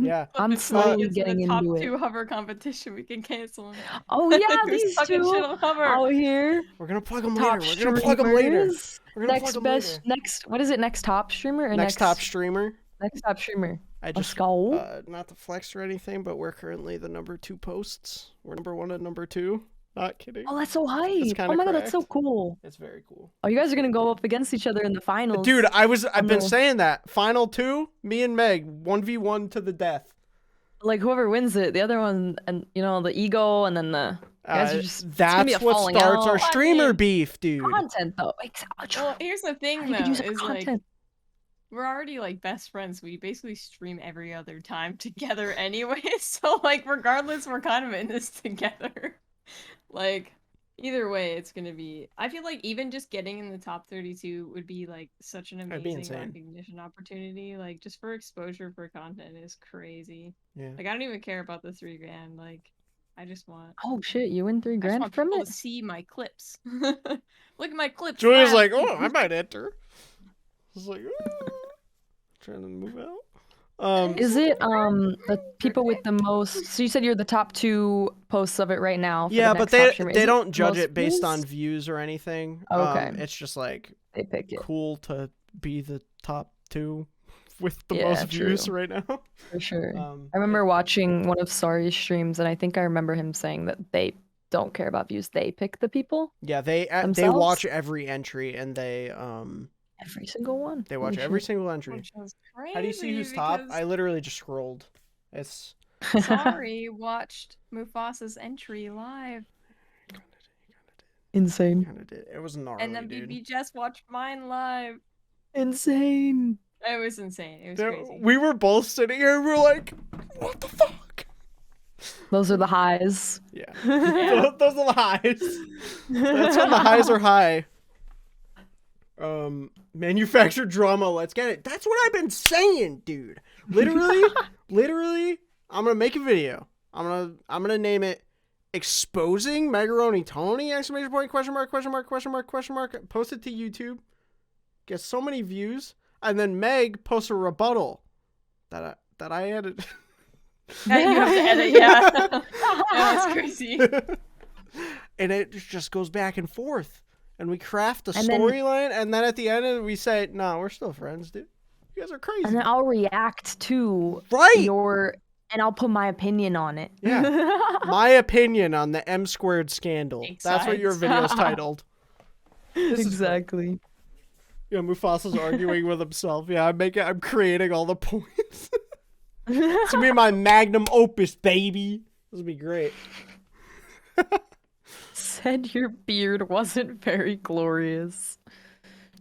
Yeah. I'm If someone slowly gets getting the top into 2 it. hover competition, we can cancel them. Oh yeah, We're these stuck in shit two on hover. out here. We're gonna plug them Top later. We're gonna plug them later. streamers. We're gonna plug Next them best, later. next, what is it? Next top streamer or Next top streamer. next top streamer? I Let's just go. not to flex or anything, but we're currently the number 2 posts. We're number 1 and number 2. Not kidding. Oh, that's so hype. kinda Oh my god, that's so cracked. cool. It's very cool. Oh, you guys are gonna go up against each other in the finals. Dude, I've been no. saying that. Final 2, me and Meg, 1v1 to the death. Like whoever wins it, the other one, and you know the ego, and then the guys are just. It's gonna be That's a what falling starts out. our streamer beef, dude. Content though. Well, here's the thing you though, could use is like content. we're already like best friends. We basically stream every other time together anyway. So like regardless, we're kind of in this together. Like either way, it's gonna be. I feel like even just getting in the top 32 would be like such an That'd be amazing insane. recognition opportunity. Like just for exposure for content is crazy. Yeah. Like I don't even care about the 3 grand. Like I just want. Oh shit, you win 3 I just grand want from people it? to see my clips. Look at my clips. Julia's laugh. like, oh, I might enter. I was like, trying to move out. Is it the people with the most? So you said you're the top 2 posts of it right now. For Yeah, the but next top streamer. Is they it don't the judge most it based on views? views or anything. Okay. It's just like They pick it cool to be the top 2 with the Yeah, most views true. right now. for sure. Um, I remember watching one of Sari's streams, and I think I remember him saying that they don't care about views. They pick the people. Yeah, they Themselves? watch every entry and they Every single one. watch Holy every shit. single entry. Which was How do you see crazy who's top? because I literally just scrolled. It's Sorry watched Mufasa's entry live, Insane. kind of did. It was gnarly, and then dude. BB just watched mine live. Insane. It was insane. It was Dude, crazy. we were both sitting here and we were like, what the fuck? Those are the highs. Yeah. Those are the highs. That's when the highs are high. Manufactured drama, let's get it. That's what I've been saying, dude. Literally, I'm gonna make a video. I'm gonna name it Exposing Macaroni Tony, exclamation point, question mark, question mark, question mark, question mark. Post it to YouTube. Get so many views. And then Meg posts a rebuttal that I edited. Yeah, you have to edit, yeah. That's crazy. And it just goes back and forth. And we craft a And then- storyline, and then at the end we say, no, we're still friends, dude. You guys are crazy. And then I'll react to Right! and I'll put my opinion on it. Yeah. My opinion on the M squared scandal. Take That's what your sides. video's titled. This is fun. Exactly. Yeah, Mufasa's arguing with himself. Yeah, I'm creating all the points. It's gonna be my magnum opus, baby. This will be great. Said your beard wasn't very glorious.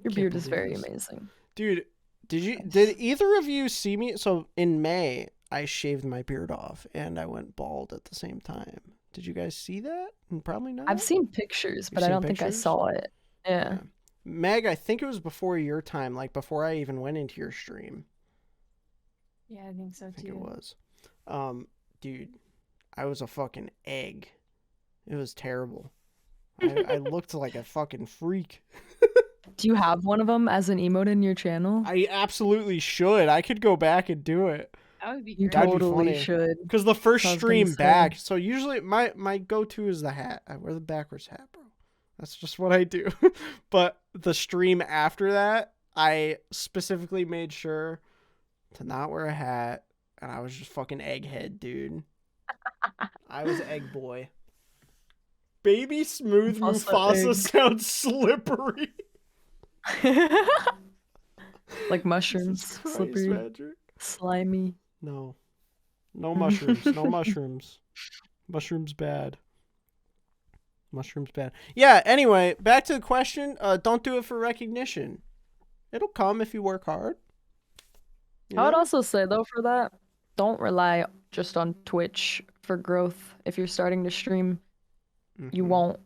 Your Can't beard is believe very this. amazing. Dude, did either of you see me? So in May, I shaved my beard off and I went bald at the same time. Did you guys see that? Probably not. I've seen pictures, but I seen don't think I pictures? saw it. Yeah. Meg, I think it was before your time, like before I even went into your stream. Yeah, I think so I think too. it was. Dude, I was a fucking egg. It was terrible. I looked like a fucking freak. Do you have one of them as an emote in your channel? I absolutely should. I could go back and do it. That would be You great. That'd be totally funny. should. Because the first I was gonna stream say. back, so usually my go-to is the hat. I wear the backwards hat, bro. That's just what I do. But the stream after that, I specifically made sure to not wear a hat, and I was just fucking egghead, dude. I was egg boy. Baby smooth Also Mufasa egg. sounds slippery. Like mushrooms, Jesus Christ, slippery, Magic. slimy. No. No mushrooms. No mushrooms. Mushrooms bad. Mushrooms bad. Yeah, anyway, back to the question. Don't do it for recognition. It'll come if you work hard. You I would know? also say though for that, don't rely just on Twitch for growth. If you're starting to stream, you Mhm.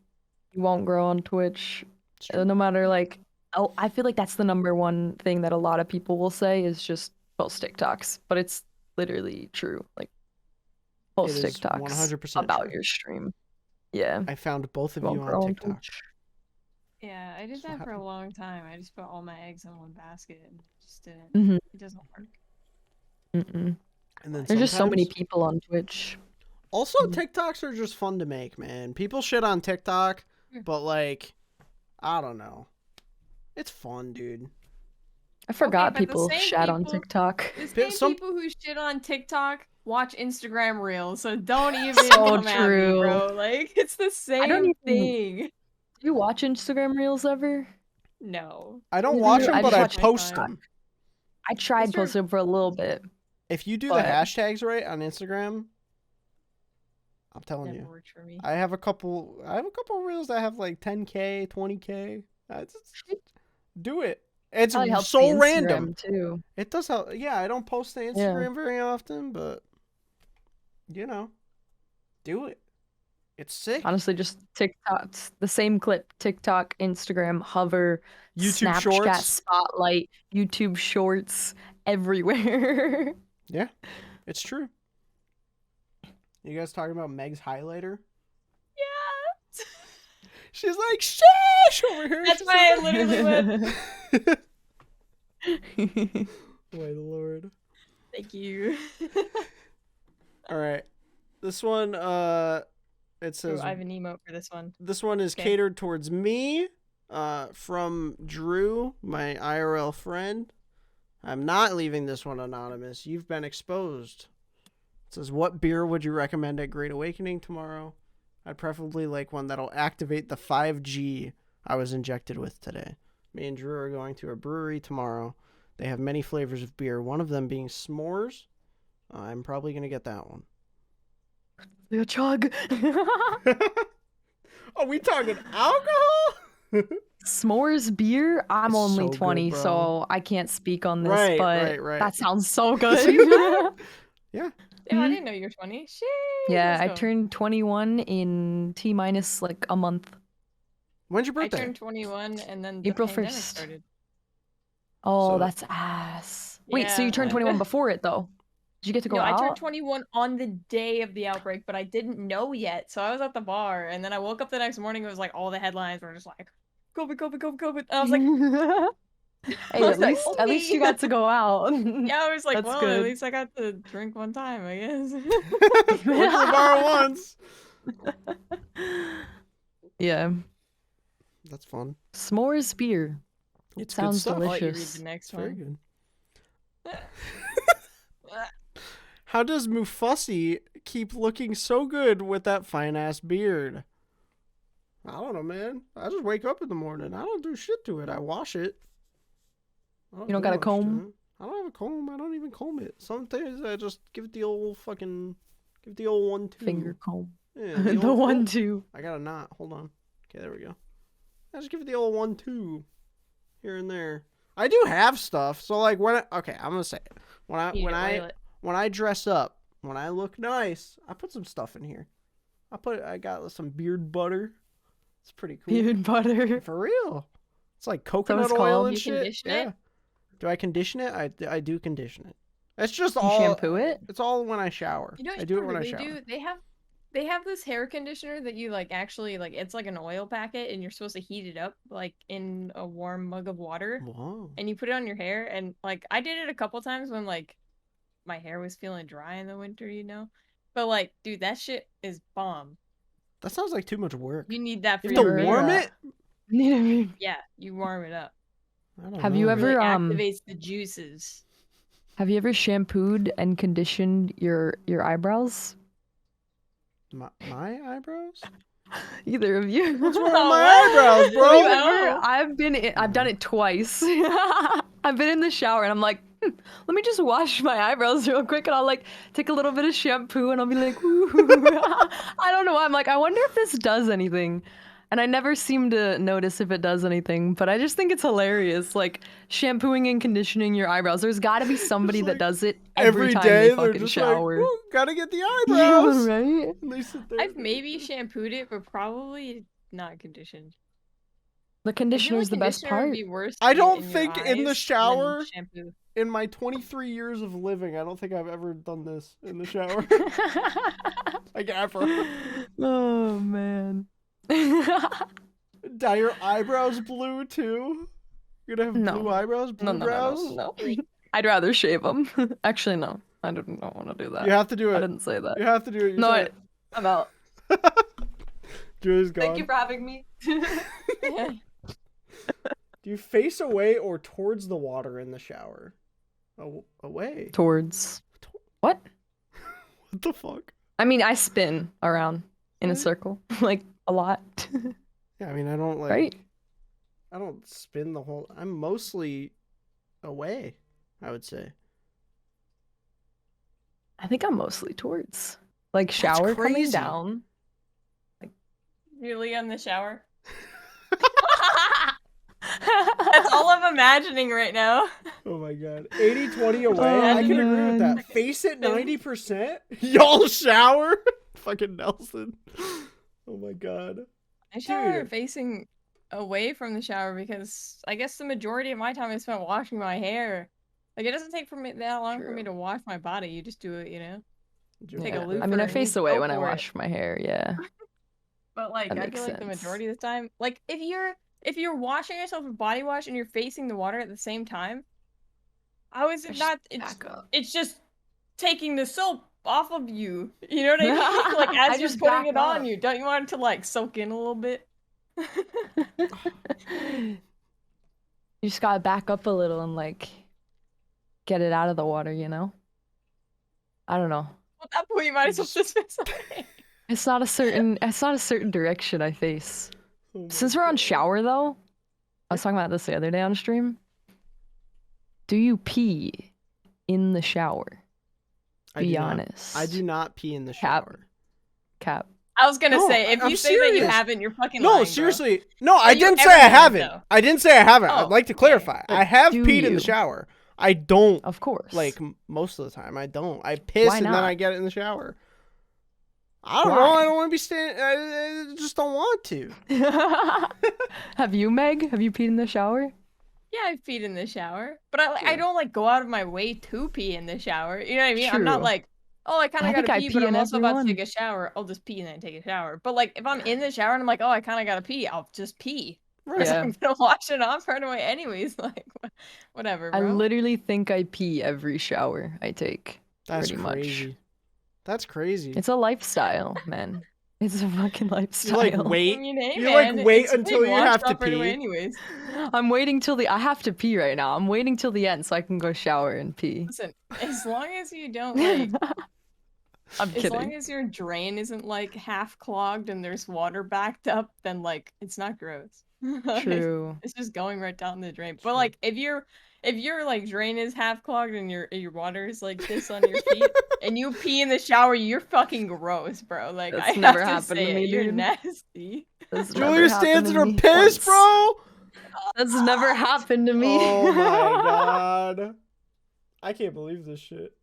won't grow on Twitch. It's true. No matter like, oh, I feel like that's the number one thing that a lot of people will say is just post TikToks, but it's literally true. Like post It is TikToks 100% about true. your stream. Yeah, I found both of won't you on grow on TikTok. Twitch. Yeah, I did So that for a happy. long time. I just put all my eggs in one basket and just didn't. Mhm. It doesn't work. Mm-mm. And then There's just so many sometimes- people on Twitch. Also, Mhm. TikToks are just fun to make, man. People shit on TikTok, but like, I don't know. It's fun, dude. I forgot but the people same shat on people- TikTok. The Pe- same some- people who shit on TikTok watch Instagram Reels, so don't even So come at me, true. bro. Like it's the I don't same even- thing. Do you watch Instagram Reels ever? No. I don't Neither watch do them, I. but just I watch post TikTok. them. I tried Mr. posting for a little bit. If you do But- the hashtags right on Instagram, I'm telling Never you. worked for me. I have a couple reels that have like 10K, 20K. Do it. It's Probably helps so the random. Instagram, too. It does help. Yeah, I don't post to Instagram very often, but you know, do it. It's sick. Honestly, just TikToks, the same clip. TikTok, Instagram, Hover, YouTube Snapchat Shorts. Spotlight, YouTube Shorts, everywhere. Yeah, it's true. You guys talking about Meg's highlighter? Yeah. She's like, shush over here. That's She's why I like- literally went. My lord. Thank you. All right. This one, it Ooh, says, I have an emote for this one. this one is Okay. catered towards me, from Drew, my IRL friend. I'm not leaving this one anonymous. You've been exposed. It says, what beer would you recommend at Great Awakening tomorrow? I'd preferably like one that'll activate the 5G I was injected with today. Me and Drew are going to a brewery tomorrow. They have many flavors of beer, one of them being s'mores. I'm probably going to get that one. A chug. Are we talking alcohol? S'mores beer? I'm It's only so good, 20, bro. so I can't speak on this, Right, but right. that sounds so good. Yeah. Yeah, I Mhm. didn't know you were 20. Shit. Yeah, I let's go. turned 21 in T minus like a month. When's your I birthday? turned 21 and then the April pandemic 1st. started. Oh, So- that's ass. Wait, so Yeah. you turned 21 before it though? Did you get to go No, I out? turned 21 on the day of the outbreak, but I didn't know yet. So I was at the bar, and then I woke up the next morning. It was like all the headlines were just like, "COVID, COVID, COVID, COVID." And I was like, Hey, was like, at least you got to go out. "Yeah." I was like, That's "Well, good. at least I got to drink one time, I guess." Went to the bar once. Yeah. That's fun. S'mores beer. It's Sounds good stuff. I'll let you read delicious. the next It's very one. good. How does Mufussy keep looking so good with that fine ass beard? I don't know, man. I just wake up in the morning. I don't do shit to it. I wash it. I You don't do got a much to comb? it. I don't have a comb. I don't even comb it. Sometimes I just give it the old fucking, give it the old 1-2. Finger comb. Yeah, The old- 1-2. I got a knot. Hold on. Okay, there we go. I just give it the old 1-2 here and there. I do have stuff. So like when okay, I'm gonna say it. When I dress up, when I look nice, I put some stuff in here. I got some beard butter. It's pretty cool. Beard butter. For real. It's like coconut it's oil called? and You shit. condition it? Yeah. Do I condition it? I do condition it. It's just You all shampoo it? It's all when I shower. You know what I do it when I they shower. do? They have They have this hair conditioner that you like actually like it's like an oil packet and you're supposed to heat it up like in a warm mug of water Whoa. and you put it on your hair and like I did it a couple times when like my hair was feeling dry in the winter, you know? But like, dude, that shit is bomb. That sounds like too much work. You need that for You have your to hair. warm it? Yeah, you warm it up. I don't Have know. you It ever really activates the juices. have you ever shampooed and conditioned your eyebrows? My eyebrows? Either of you? What's wrong with Oh, my what? eyebrows, bro? Have you No. ever? I've done it twice. I've been in the shower and I'm like, let me just wash my eyebrows real quick, and I'll like take a little bit of shampoo and I'll be like, ooh. I don't know why. I'm like, I wonder if this does anything. And I never seem to notice if it does anything, but I just think it's hilarious. Like shampooing and conditioning your eyebrows. There's got to be somebody that like, does it every time day they they're fucking just shower. like, "Ooh, gotta get the eyebrows. right? And they sit there. I've maybe shampooed it, but probably not conditioned. The I feel conditioner's like the best conditioner would part. be worse I to get don't in your think in the eyes than shower- shampoo. In my 23 years of living, I don't think I've ever done this in the shower. Like ever. Oh man. Dye your eyebrows blue too? You're gonna have No. blue eyebrows? Blue brows? No. I'd rather shave them. Actually, no. I don't want to do that. You have to do I it. didn't say that. You have to do it. You No, said I'm out. it. Julie's gone. Thank you for having me. Yeah. Do you face away or towards the water in the shower? Away. Towards. What? What the fuck? I mean, I spin around in a circle, like a lot. Yeah, I mean, I don't like. Right? I don't spin the whole. I'm mostly away, I would say. I think I'm mostly towards. Like shower coming crazy. down. Really in the shower? That's all I'm imagining right now. Oh my god. 80-20 away. Oh, I can agree with man. that. Face it 90%. Y'all shower. Fucking Nelson. Oh my god. I shower Dude. facing away from the shower because I guess the majority of my time is spent washing my hair. Like it doesn't take for me that long for me to wash my body. You just do it, you know. Take a Yeah. loofah I mean, I and face you away go when I for it. wash my hair. Yeah. But like That I makes feel like the sense. majority of the time, like if you're washing yourself with body wash and you're facing the water at the same time, how is it Just not? back up. It's just taking the soap off of you. You know what I mean? Like I as you're just putting back it on up. you, don't you want it to like soak in a little bit? You just gotta back up a little and like get it out of the water, you know? I don't know. At that point, you might as well just face away. It's not a certain direction I face. Oh my Since we're on God. shower though, I was talking about this the other day on stream. Do you pee in the shower? I Be do not. honest. I do not pee in the Cap. shower. Cap. I was gonna No, say if I'm you say that you serious. haven't, you're fucking No, lying, bro. seriously. No, I you didn't say ever I done it, haven't. though? I didn't say I haven't. Oh, I'd like to okay. clarify. I have do peed in you? the shower. I don't. Of course. Like most of the time, I don't. I piss Why and then not? I get it in the shower. I don't know. Why? I don't want to be standing. I just don't want to. Have you, Meg? Have you peed in the shower? Yeah, I peed in the shower, but I Yeah. don't like go out of my way to pee in the shower. You know what I mean? I'm not True. like, oh, I kind I of think gotta I pee, pee but I'm in also every about to one. take a shower. I'll just pee and then take a shower. But like, if I'm in the shower and I'm like, oh, I kind of gotta pee, I'll just pee. Right. Yeah. I'm gonna wash it off right away, anyways. Like, whatever, I bro. literally think I pee every shower I take. That's Pretty much. crazy. That's crazy. It's a lifestyle, man. It's a fucking You lifstyle. like I wait. mean, hey, You like man, wait it's until being you have washed to off right away pee. anyways. I'm waiting till I have to pee right now. I'm waiting till the end so I can go shower and pee. Listen, as long as you don't like, I'm as long kidding. as your drain isn't like half clogged and there's water backed up, then like it's not gross. Like, True. it's just going right down the drain. But like if your like drain is half clogged and your water is like this on your feet and you pee in the shower, you're fucking gross, bro. Like That's I never have to happened to say me, it, you're dude. nasty. That's never Julia happened stands to in her me piss, once. bro. That's never happened to me. Oh my god. I can't believe this shit.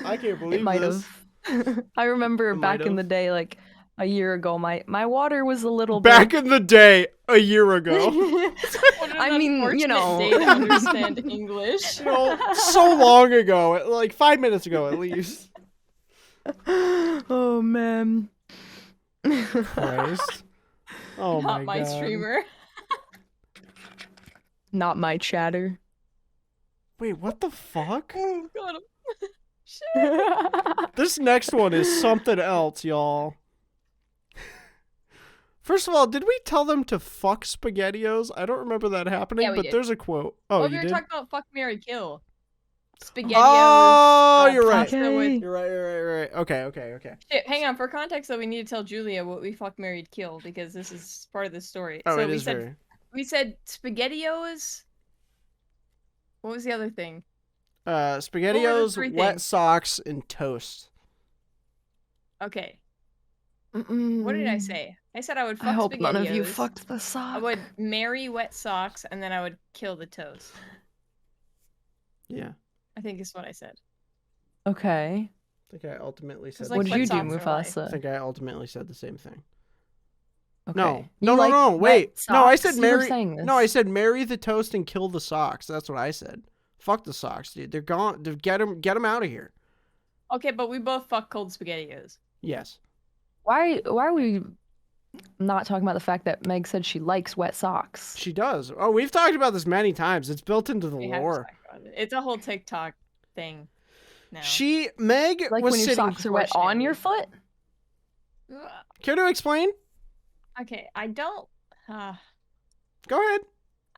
I can't believe It might this. have. I remember It might back in the have. day, like a year ago, my water was a little Back bit. in the day, a year ago. What an I mean, you unfortunate know. day to understand English. You know, so long ago, like 5 minutes ago at least. Oh man. Christ. Oh Not my my god. streamer. Not my chatter. Wait, what the fuck? Oh, got him. Shit. This next one is something else, y'all. First of all, did we tell them to fuck SpaghettiOs? I don't remember that happening, Yeah, we but did. there's a quote. Oh, Well, you we were did? talking about fuck, marry, kill. SpaghettiOs. Oh, you're right. pasta with- You're right. Okay. Shit, hang on. For context, though, we need to tell Julia what we fuck, married, kill because this is part of the story. Oh, so it we is said very... we said SpaghettiOs. What was the other thing? SpaghettiOs, three wet things? socks, and toast. Okay. What did I say? I said I would fuck I hope none of you SpaghettiOs, fucked the sock. I would marry wet socks, and then I would kill the toast. Yeah. I think is what I said. Okay. I think I ultimately said... like, What did wet you do, socks are life. I Mufasa? think I ultimately said the same thing. Okay. No. You No, like wet wait. No, I said socks? You were marry... saying this. No, I said marry the toast and kill the socks. That's what I said. Fuck the socks, dude. They're gone. Get them out of here. Okay, but we both fuck cold SpaghettiOs. Yes. Why are we not talking about the fact that Meg said she likes wet socks? She does. Oh, we've talked about this many times. It's built into the We have lore. talked about it. It's a whole TikTok thing now. Meg Like was when your sitting... socks are wet on your foot? Ugh. Care to explain? Okay, I don't. Go ahead.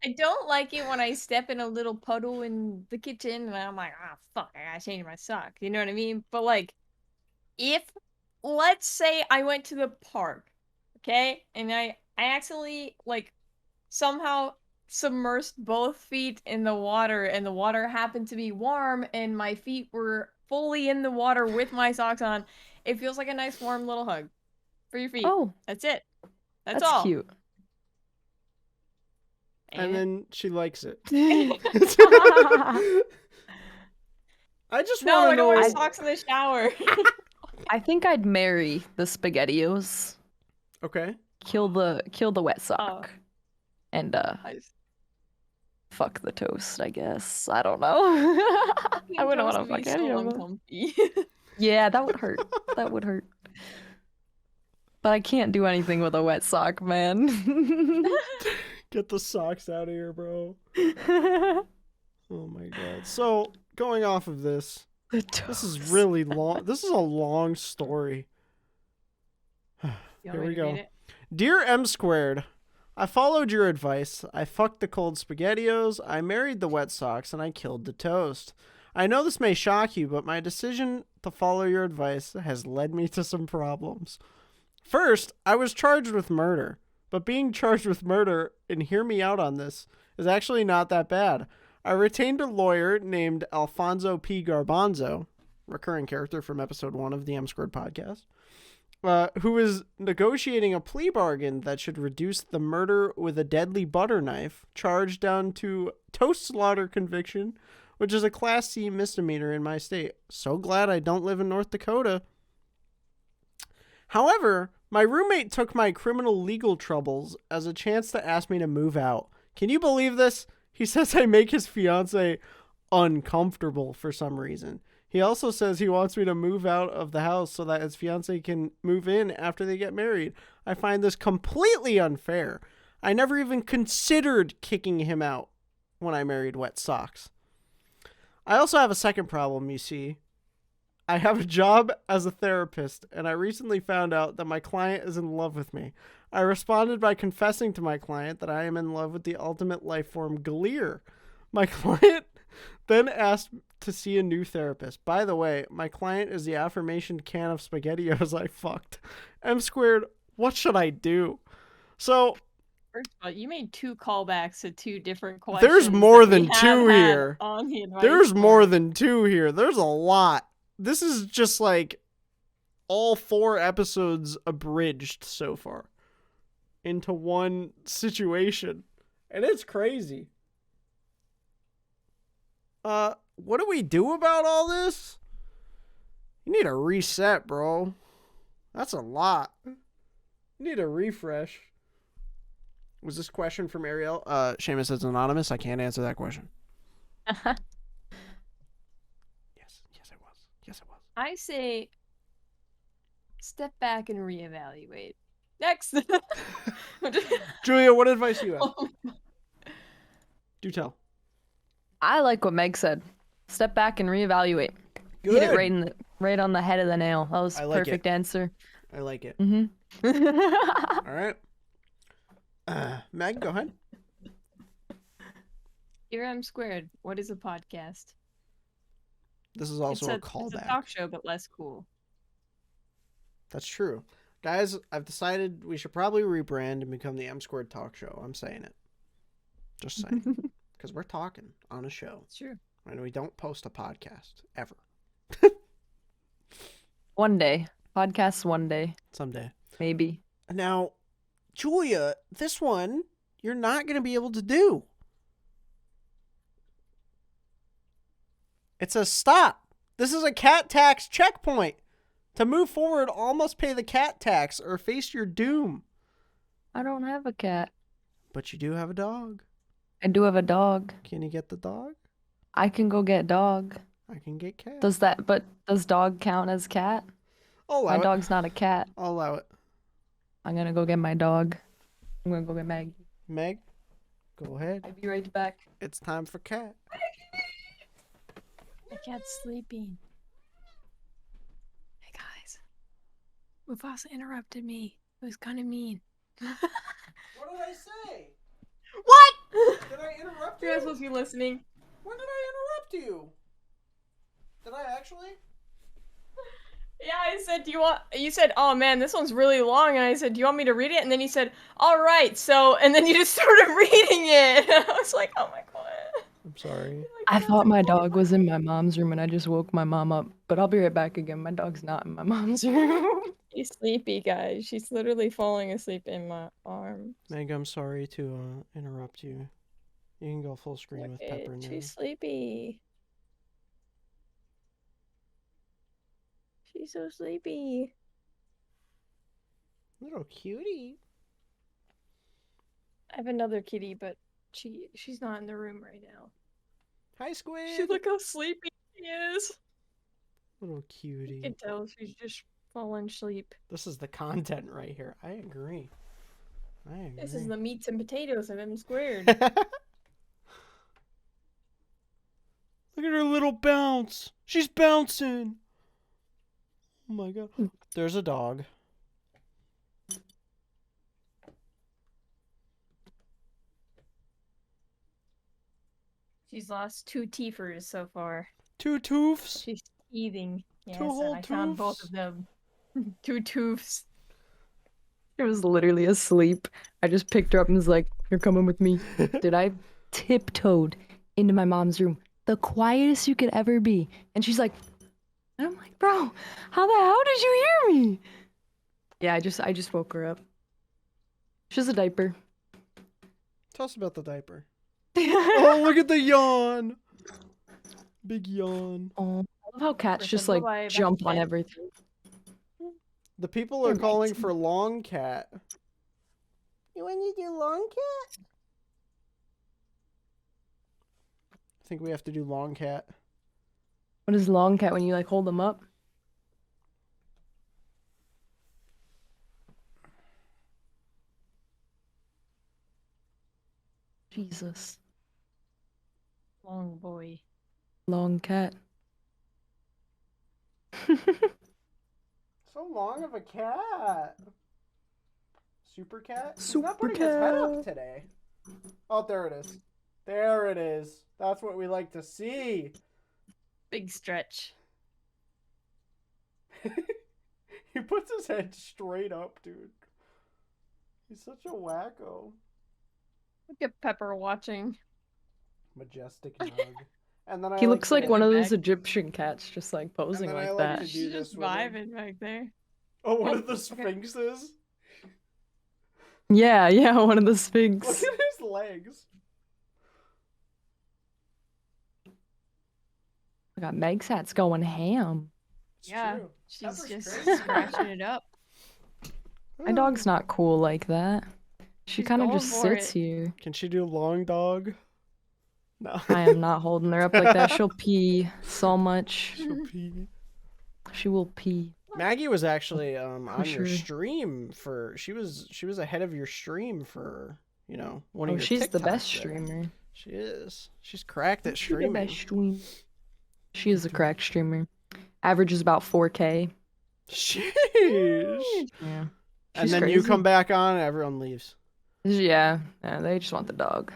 I don't like it when I step in a little puddle in the kitchen and I'm like, ah, fuck, I gotta change my sock. You know what I mean? But like, if let's say I went to the park, okay, and I accidentally like somehow submersed both feet in the water and the water happened to be warm and my feet were fully in the water with my socks on, it feels like a nice warm little hug for your feet. Oh, That's it. That's that's all. cute. And then she likes it. No, I just I want to don't wear know... socks in the shower. I think I'd marry the SpaghettiOs, Okay. kill the wet sock, and Nice. fuck the toast. I guess I don't know. I wouldn't want to fuck any of them. uncomfy. Yeah, that would hurt. That would hurt. But I can't do anything with a wet sock, man. Get the socks out of here, bro. Oh my god. So, going off of this, this is really long. This is a long story. Here we go. Dear M Squared, I followed your advice. I fucked the cold SpaghettiOs, I married the wet socks, and I killed the toast. I know this may shock you, but my decision to follow your advice has led me to some problems. First, I was charged with murder. But being charged with murder, and hear me out on this, is actually not that bad. I retained a lawyer named Alfonso P. Garbanzo, recurring character from episode 1 of the M Squared podcast, who was negotiating a plea bargain that should reduce the murder with a deadly butter knife charge down to toast slaughter conviction, which is a Class C misdemeanor in my state. So glad I don't live in North Dakota. However, my roommate took my criminal legal troubles as a chance to ask me to move out. Can you believe this? He says I make his fiance uncomfortable for some reason. He also says he wants me to move out of the house so that his fiance can move in after they get married. I find this completely unfair. I never even considered kicking him out when I married wet socks. I also have a second problem, you see. I have a job as a therapist, and I recently found out that my client is in love with me. I responded by confessing to my client that I am in love with the ultimate life form, Galeer. My client then asked to see a new therapist. By the way, my client is the aforementioned can of SpaghettiOs I fucked. M Squared, what should I do? So... First of all, you made 2 callbacks to 2 different questions. There's more that than we 2 have had here. on the advice There's more board. than 2 here. There's a lot. This is just like all 4 episodes abridged so far into one situation. And it's crazy. What do we do about all this? You need a reset, bro. That's a lot. You need a refresh. Was this question from Ariel? Seamus, it's anonymous. I can't answer that question. Yes, it was. I say Step back and reevaluate. Next. Julia, what advice do you have? Oh, Do tell. I like what Meg said. Step back and reevaluate. Good. Hit it right on the head of the nail. That was I like it. perfect answer. I like it. Mm-hmm. All right. Meg, go ahead. Here I'm squared. What is a podcast? This is also a It's a callback. talk show, but less cool. That's true. Guys, I've decided we should probably rebrand and become the M Squared Talk Show. I'm saying it. Just saying. Because we're talking on a show. It's true. And we don't post a podcast. Ever. One day. Podcasts one day. Someday. Maybe. Now, Julia, this one, you're not going to be able to do. It says stop. This is a cat tax checkpoint. To move forward, all must pay the cat tax or face your doom. I don't have a cat. But you do have a dog. I do have a dog. Can you get the dog? I can go get dog. I can get cat. Does dog count as cat? I'll allow My it. dog's not a cat. I'll allow it. I'm gonna go get my dog. I'm gonna go get Meg. Meg, go ahead. I'll be right back. It's time for cat. My cat's sleeping. Hey guys. Mufussy interrupted me. It was kind of mean. What did I say? What? Did I interrupt You guys supposed to be listening. When did I interrupt you? Did I actually? Yeah, I said, you said, oh man, this one's really long, and I said, do you want me to read it? And then you said, all right, so, and then you just started reading it. And I was like, oh my god. I'm sorry. I thought my dog was in my mom's room and I just woke my mom up. But I'll be right back again. My dog's not in my mom's room. She's sleepy, guys. She's literally falling asleep in my arm. Meg, I'm sorry to interrupt you. You can go full screen with Pepper now. She's sleepy. She's so sleepy. Little cutie. I have another kitty, but she's not in the room right now. Hi, Squid. She look how sleepy she is. Little cutie. You can tell she's just fallen asleep. This is the content right here. I agree. This is the meats and potatoes of M squared. Look at her little bounce. She's bouncing. Oh my god. There's a dog. She's lost 2 teethers so far. 2 toofs. She's teething. Yes, 2 whole and I found both toofs. of them. 2 tooths. She was literally asleep. I just picked her up and was like, you're coming with me. Dude, I tiptoed into my mom's room. The quietest you could ever be. And she's like, and I'm like, bro, how the hell did you hear me? Yeah, I just woke her up. She's a diaper. Tell us about the diaper. Oh, look at the yawn. Big yawn. Oh, I love how cats Listen, just like bye-bye, jump on bye. everything. The people are calling for long cat. You want to do long cat? I think we have to do long cat. What is long cat when you like hold them up? Jesus. Long boy. Long cat. So long of a cat. Super cat? He's Super not putting his head up cat. today. Oh, there it is. There it is. That's what we like to see. Big stretch. He puts his head straight up, dude. He's such a wacko. Look at Pepper watching. Majestic mug. And then He looks like to- one of Back. those Egyptian cats, just like posing then I like like that. to do She's this just with him. vibing back there. Oh, one Oh, of the okay. sphinxes? Yeah, one of the Look Sphinx. at his legs. I got Meg's hat's going ham. It's Yeah, true. she's Pepper's just crazy. scratching it up. My dog's not cool like that. She She's kind of going just for sits it. here. Can she do long dog? No. I am not holding her up like that. She'll pee so much. She'll pee. She will pee. Maggie was actually on your sure. stream for she was ahead of your stream for, you know, one of Oh, your she's the best TikToks there. streamer. She is. She's cracked at She's the best streaming. streamer. She is a crack streamer. Averages about 4K. Sheesh. Yeah. And She's then you crazy. come back on, everyone leaves. Yeah, they just want the dog.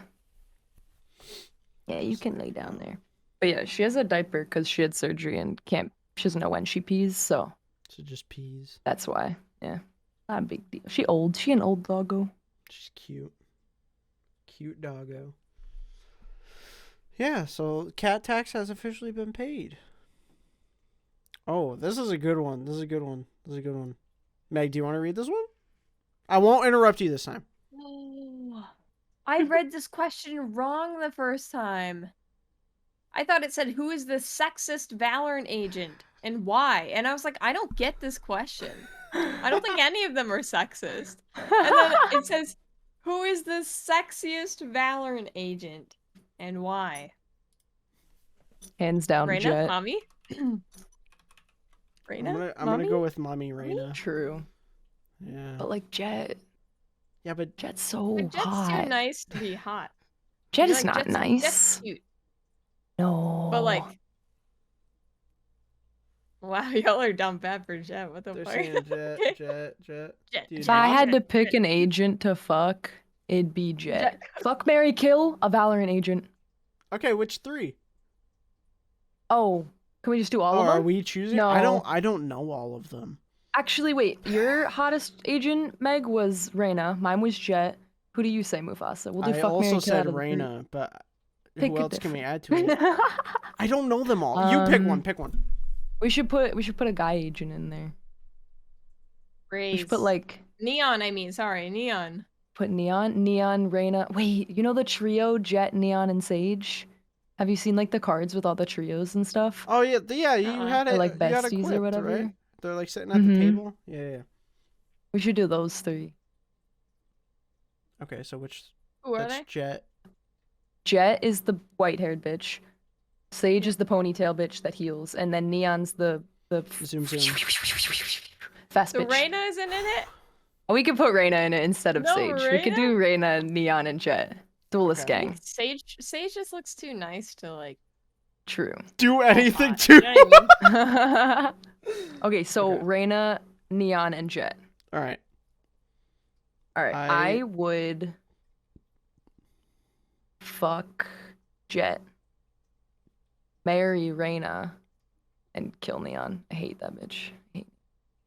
Yeah, you can lay down there. But yeah, she has a diaper because she had surgery and she doesn't know when she pees, so So just peas. that's why. Yeah, not a big deal. She old. She an old doggo. She's cute. Cute doggo. Yeah, so cat tax has officially been paid. Oh, this is a good one. This is a good one. This is a good one. Meg, do you want to read this one? I won't interrupt you this time. Oh, I read this question wrong the first time. I thought it said, who is the sexist Valorant agent and why? And I was like, I don't get this question. I don't think any of them are sexist. And then it says, who is the sexiest Valorant agent and why? Hands down, Reina, Jet. mommy? Reina? I'm gonna go with Mommy Reina. True. Yeah. But like Jet. Yeah, but Jet's so But Jet's hot. too nice to be hot. Jet You're is like, not Jet's nice. cute. No. But like, wow, y'all are dumb bad for Jet. What the they're fuck? saying Jet. Jet. Dude, If I had to Jet. pick an agent to fuck, it'd be Jet. Jet. Fuck, marry, kill a Valorant agent. Okay, which 3? Oh, can we just do all Oh, of are them? we choosing? No. I don't know all of them. Actually, wait. Your hottest agent, Meg, was Reina. Mine was Jet. Who do you say, Mufasa? We'll do I fuck, marry, also kill out said of the three. Reina, but Pick who a else can we different- add to it? I don't know them all. You pick one. Pick one. We should put a guy agent in there. We should put like Neon, I mean, sorry, Neon. put Neon, Reina. Wait, you know the trio, Jet, Neon, and Sage? Have you seen like the cards with all the trios and stuff? Oh yeah, yeah. You had Or, it. like You had it besties or equipped, whatever. right? They're like sitting at the Mhm. table. Yeah. We should do those 3. Okay, so which? Who are That's they? Jet. Jet is the white-haired bitch. Sage is the ponytail bitch that heals, and then Neon's the Zoom. fast So bitch. Reina isn't in it? We could put Reina in it instead of No, Sage. We could do Reina, Neon, and Jet. Duelist Okay. gang. Sage just looks too nice to like. Do True. anything hot, to. you know what I mean? Okay, so Okay. Reina, Neon, and Jet. All right. All right, I- I would fuck Jet, marry Reina, and kill Neon. I hate that bitch.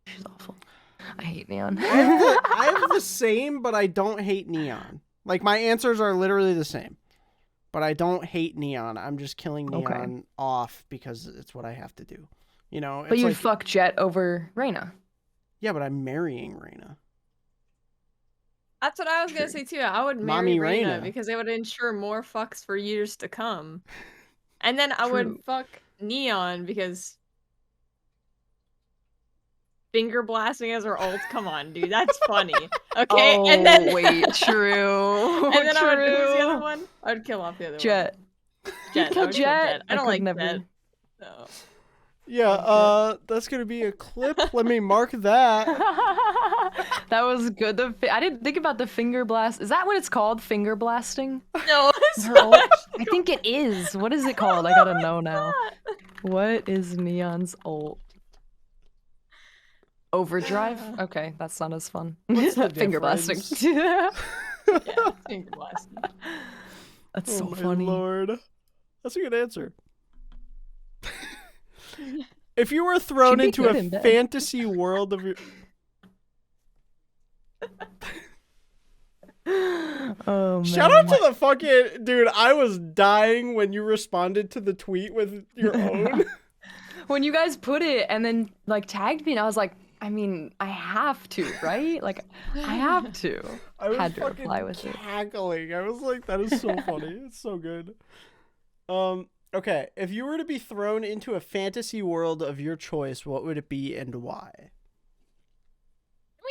She's awful. I hate Neon. I have the same, but I don't hate Neon. Like my answers are literally the same, but I don't hate Neon. I'm just killing Neon off because it's what I have to do. You know. But It's you'd like, fuck Jet over Reina. yeah, but I'm marrying Reina. That's what I was gonna True. say too. I would Mommy marry Reina Reina. because it would ensure more fucks for years to come. And then I would True. fuck Neon because finger blasting as her ult. Come on, dude, that's funny. Okay, Oh, and then wait, true. and then true. I would. Who's the other one? I would kill off the other Jet. one. You Jet. I kill would kill Jet? Jet. I don't could like never. Jet. No. Yeah. That's gonna be a clip. Let me mark that. That was good. I didn't think about the finger blast. Is that what it's called? Finger blasting? No, it's Her not. ult? I think it is. What is it called? I gotta know now. What is Neon's ult? Overdrive? Okay, that's not as fun. What's the Finger blasting. difference? Yeah, finger blasting. That's Oh so my funny. lord. That's a good answer. If you were thrown She'd be into good a in bed. fantasy world of your Oh man. Shout out to the fucking dude, I was dying when you responded to the tweet with your own. When you guys put it and then like tagged me, and I was like, I mean, I have to, right? Like, I have to. I was Had to fucking reply with it. cackling. I was like, that is so funny. It's so good. Okay, if you were to be thrown into a fantasy world of your choice, what would it be and why? Did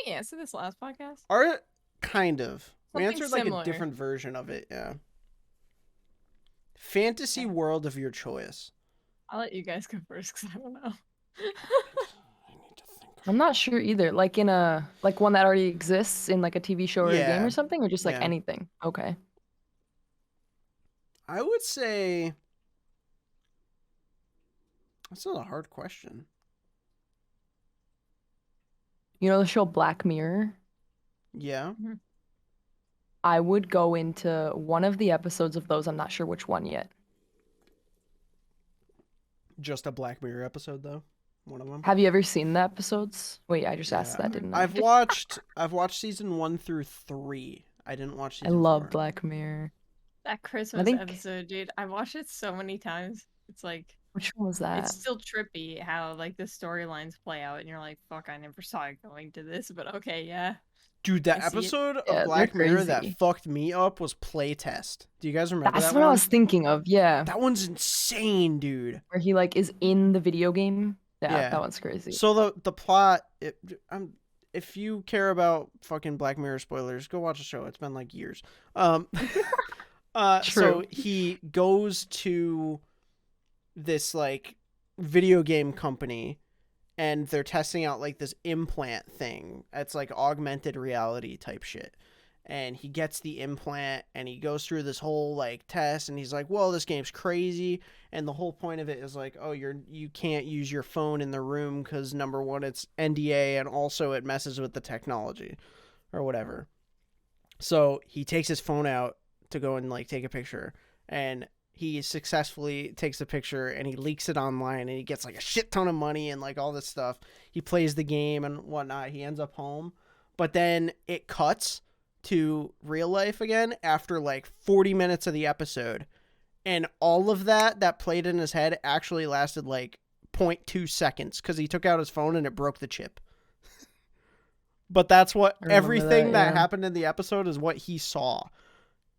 we answer this last podcast? Or kind of. We Something answered like similar. a different version of it, yeah. Fantasy world of your choice. I'll let you guys go first because I don't know. I need to think I'm not sure either. Like in a like one that already exists in like a TV show or a game Yeah. or something, or just like Yeah. anything. Okay. I would say that's not a hard question. You know the show Black Mirror? Yeah. I would go into one of the episodes of those. I'm not sure which one yet. Just a Black Mirror episode though. One of them. Have you ever seen the episodes? Wait, I just asked Yeah. that, didn't I? I've watched season 1 through 3. I didn't watch I season 4. love Black Mirror. That Christmas think- episode, dude. I watched it so many times. It's like Which one was that? it's still trippy how like the storylines play out, and you're like, "Fuck, I never saw it going to this." But okay, yeah. Dude, that I see it. episode Yeah, of Black they're Mirror that crazy. fucked me up was Playtest. Do you guys remember That's that what one? I was thinking of. Yeah, That one's insane, dude. where he like is in the video game. Yeah, Yeah. that one's crazy. So the plot, if you care about fucking Black Mirror spoilers, go watch the show. It's been like years. So True. he goes to this like video game company, and they're testing out like this implant thing. It's like augmented reality type shit. And he gets the implant and he goes through this whole like test, and he's like, well, this game's crazy. And the whole point of it is like, oh, you can't use your phone in the room because number one, it's NDA, and also it messes with the technology or whatever. So he takes his phone out to go and like take a picture, and he successfully takes the picture and he leaks it online, and he gets like a shit ton of money and like all this stuff. He plays the game and whatnot. He ends up home, but then it cuts to real life again after like 40 minutes of the episode, and all of that played in his head actually lasted like 0.2 seconds because he took out his phone and it broke the chip. But that's what I remember everything that yeah. happened in the episode is what he saw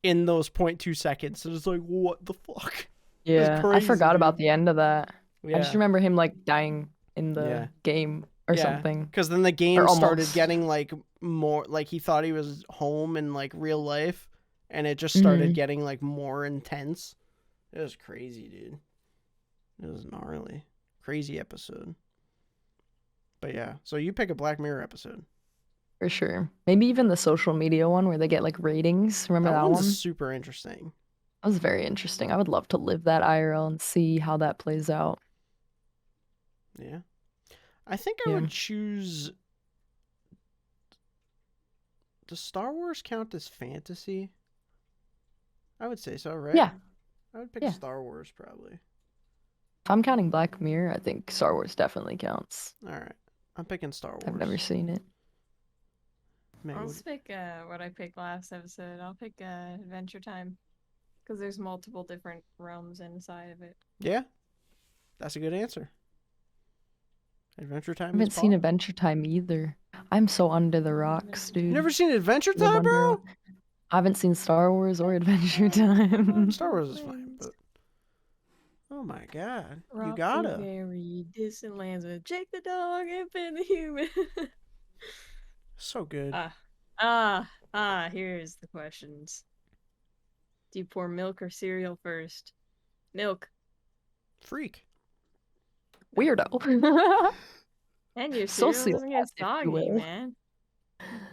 in those 0.2 seconds. And it's like, what the fuck? Yeah, I crazy, forgot about dude. the end of that. Yeah. I just remember him like dying in the Yeah. game or something. Because then the game Or started almost. getting like more, like he thought he was home in like real life, and it just started Mhm. getting like more intense. It was crazy, dude. It was gnarly. Crazy episode. But yeah, so you pick a Black Mirror episode. For sure. Maybe even the social media one where they get like ratings. Remember that one's one? super interesting. That was very interesting. I would love to live that IRL and see how that plays out. Yeah. I think I Yeah. would choose. Does Star Wars count as fantasy? I would say so, right? Yeah. I would pick Yeah. Star Wars probably. If I'm counting Black Mirror, I think Star Wars definitely counts. All right. I'm picking Star Wars. I've never seen it. Man, I'll would- just pick what I picked last episode. I'll pick Adventure Time, because there's multiple different realms inside of it. Yeah. That's a good answer. Adventure I Time. haven't is seen Paul? Adventure Time either. I'm so under the rocks, dude. You never seen Adventure Live Time, under a bro? rock. I haven't seen Star Wars or Adventure Time. Star Wars is fine, but oh my god, you Rock gotta. through very distant lands with Jake the dog and Finn the human. So good. Here's the questions. Do you pour milk or cereal first? Milk. Freak. Weirdo. And your cereal doesn't Sociopath, get if you soggy, will. man.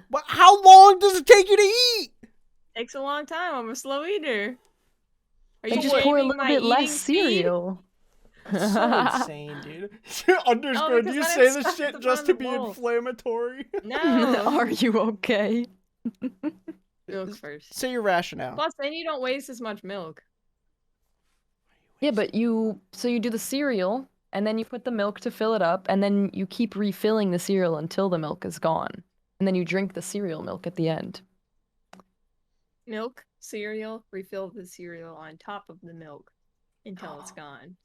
But how long does it take you to eat? Takes a long time. I'm a slow eater. Are Then you just pour a shaming little my bit eating less speed? cereal. So insane, dude. Underscore, do because you then say it's this stuck shit at the just bottom to of be the bowl. inflammatory? No. Are you okay? Milk first. Say your rationale. Plus, then you don't waste as much milk. Yeah, but you do the cereal and then you put the milk to fill it up and then you keep refilling the cereal until the milk is gone. And then you drink the cereal milk at the end. Milk, cereal, refill the cereal on top of the milk until it's gone.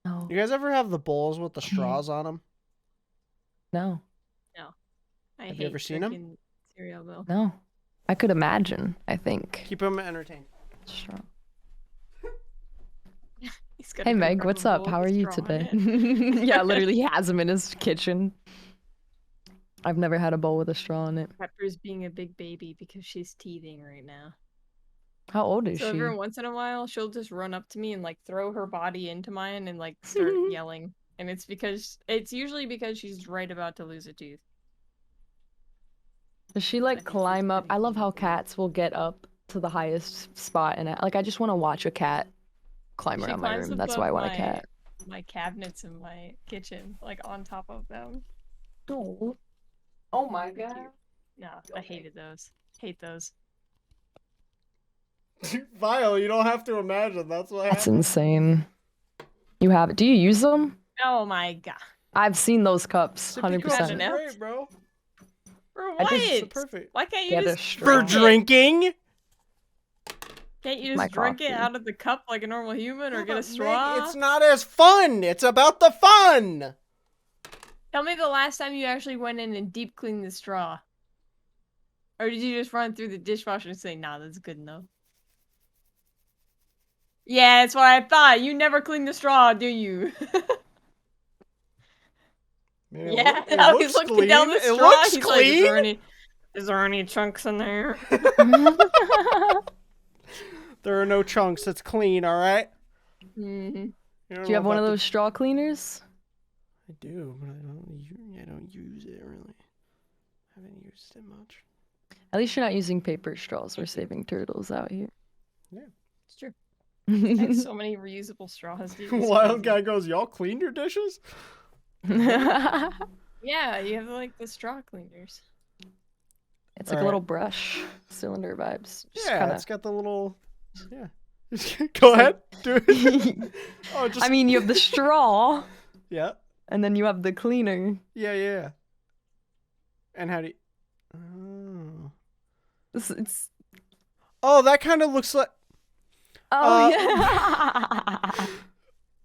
No. You guys ever have the bowls with the straws on them? No. I Have hate you ever seen 'em? drinking cereal milk. No. I could imagine, I think. Keep them entertained. Strong. He's got a Hey big Meg, rubber what's up? bowl How with are you straw in today? it. Yeah, literally he has him in his kitchen. I've never had a bowl with a straw in it. Pepper's being a big baby because she's teething right now. How old is So she? every once in a while, she'll just run up to me and like throw her body into mine and like start yelling. and it's usually because she's right about to lose a tooth. Does she I like think she's climb up? pretty I love how cute. cats will get up to the highest spot, and I just want to watch a cat climb She around my climbs room. That's above why I want a cat. my cabinets in my kitchen, like on top of them. Oh, oh my Cute. god. No, I hated those. Hate those. Vile, you don't have to imagine. That's what That's happened. insane. You have it. Do you use them? Oh my god. I've seen those cups, Sippy cups 100%. are great, bro. For I what? just- It's the perfect. Why can't you Get a just straw. For drink it? drinking? Can't you My just drink it coffee. out of the cup like a normal human, or Yeah, get a but Meg, straw? it's not as fun. It's about the fun. Tell me the last time you actually went in and deep cleaned the straw. Or did you just run through the dishwasher and say, nah, that's good enough? Yeah, that's what I thought. You never clean the straw, do you? Man, Yeah, it now looks he's looking clean. down the It straw. looks He's like, clean. is there any chunks in there? There are no chunks. It's clean, all right? Mhm. Do you have one of those straw cleaners? I do, but I don't use it really. I haven't used it much. At least you're not using paper straws. We're saving turtles out here. It's true. I have so many reusable straws, dude. It's Wild crazy. guy goes, y'all cleaned your dishes? Yeah, you have like the straw cleaners. It's like a little brush, cylinder vibes. Just Yeah, kinda... it's got the little. Yeah. Go ahead, do it. Oh, just. I mean, you have the straw, Yeah. and then you have the cleaner. Yeah. And how do you? Oh. It's Oh, that kind of looks like. oh yeah.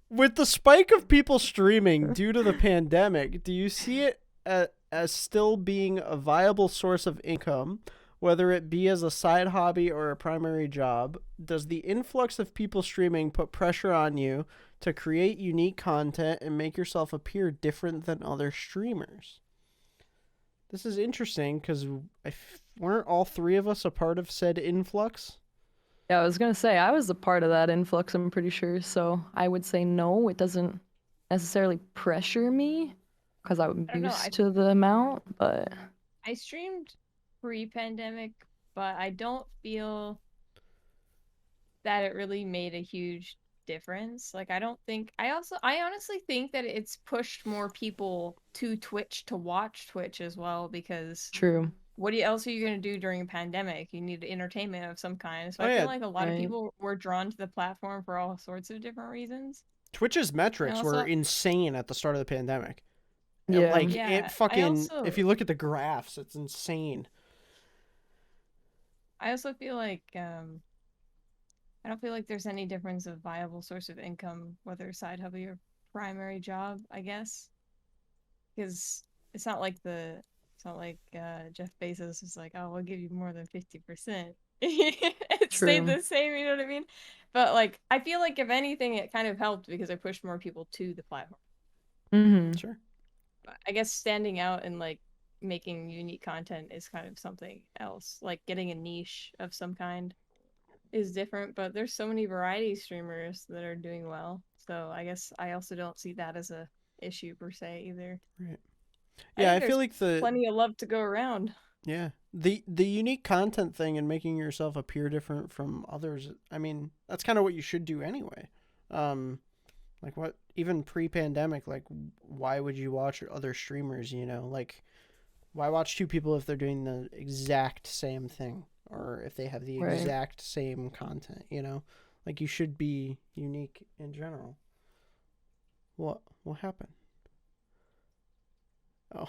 With the spike of people streaming due to the pandemic, do you see it as still being a viable source of income, whether it be as a side hobby or a primary job? Does the influx of people streaming put pressure on you to create unique content and make yourself appear different than other streamers? This is interesting because weren't all three of us a part of said influx? Yeah, I was gonna say I was a part of that influx. I'm pretty sure. So I would say no. It doesn't necessarily pressure me because I'm I don't know, used to the amount. But I streamed pre-pandemic, but I don't feel that it really made a huge difference. Like, I honestly think that it's pushed more people to Twitch to watch Twitch as well, because true. what else are you going to do during a pandemic? You need entertainment of some kind. So Oh, I yeah. feel like a lot of Right. people were drawn to the platform for all sorts of different reasons. Twitch's metrics And were also- insane at the start of the pandemic. Yeah. Like, Yeah, it I fucking, also- if you look at the graphs, it's insane. I also feel like I don't feel like there's any difference of viable source of income, whether side hobby or primary job, I guess. Because it's not like Jeff Bezos is like, oh, we'll give you more than 50%. It stayed True. the same, you know what I mean? But like, I feel like if anything, it kind of helped because I pushed more people to the platform. Mm-hmm. Sure. But I guess standing out and like making unique content is kind of something else. Like getting a niche of some kind is different, but there's so many variety streamers that are doing well. So I guess I also don't see that as a issue per se either. Right. Yeah, I think feel there's like the plenty of love to go around. yeah the unique content thing and making yourself appear different from others. I mean, that's kind of what you should do anyway. Like what even pre-pandemic, like why would you watch other streamers? You know, like why watch two people if they're doing the exact same thing or if they have the Right. exact same content? You know, like you should be unique in general. What happened? Oh.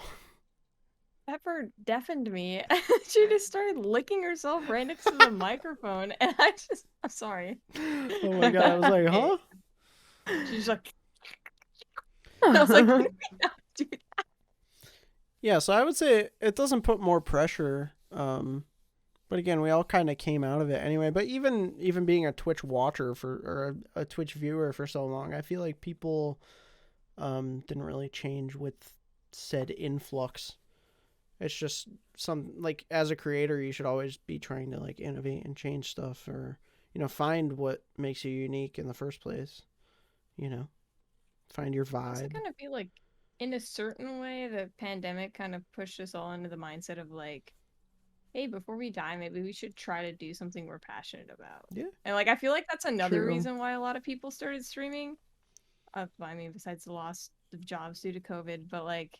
Pepper deafened me. She just started licking herself right next to the microphone, and I'm sorry. Oh my god, I was like, huh? She's like, I was like, can we not do that? Yeah, so I would say it doesn't put more pressure. But again, we all kind of came out of it anyway. But even being a Twitch watcher or a Twitch viewer for so long, I feel like people didn't really change with said influx. It's just like as a creator, you should always be trying to like innovate and change stuff, or find what makes you unique in the first place. find your I also vibe. kind of feel like, in a certain way, the pandemic kind of pushed us all into the mindset of like, hey, before we die, maybe we should try to do something we're passionate about. Yeah. And like, I feel like that's another True. reason why a lot of people started streaming. I mean, besides the loss of jobs due to COVID, but like,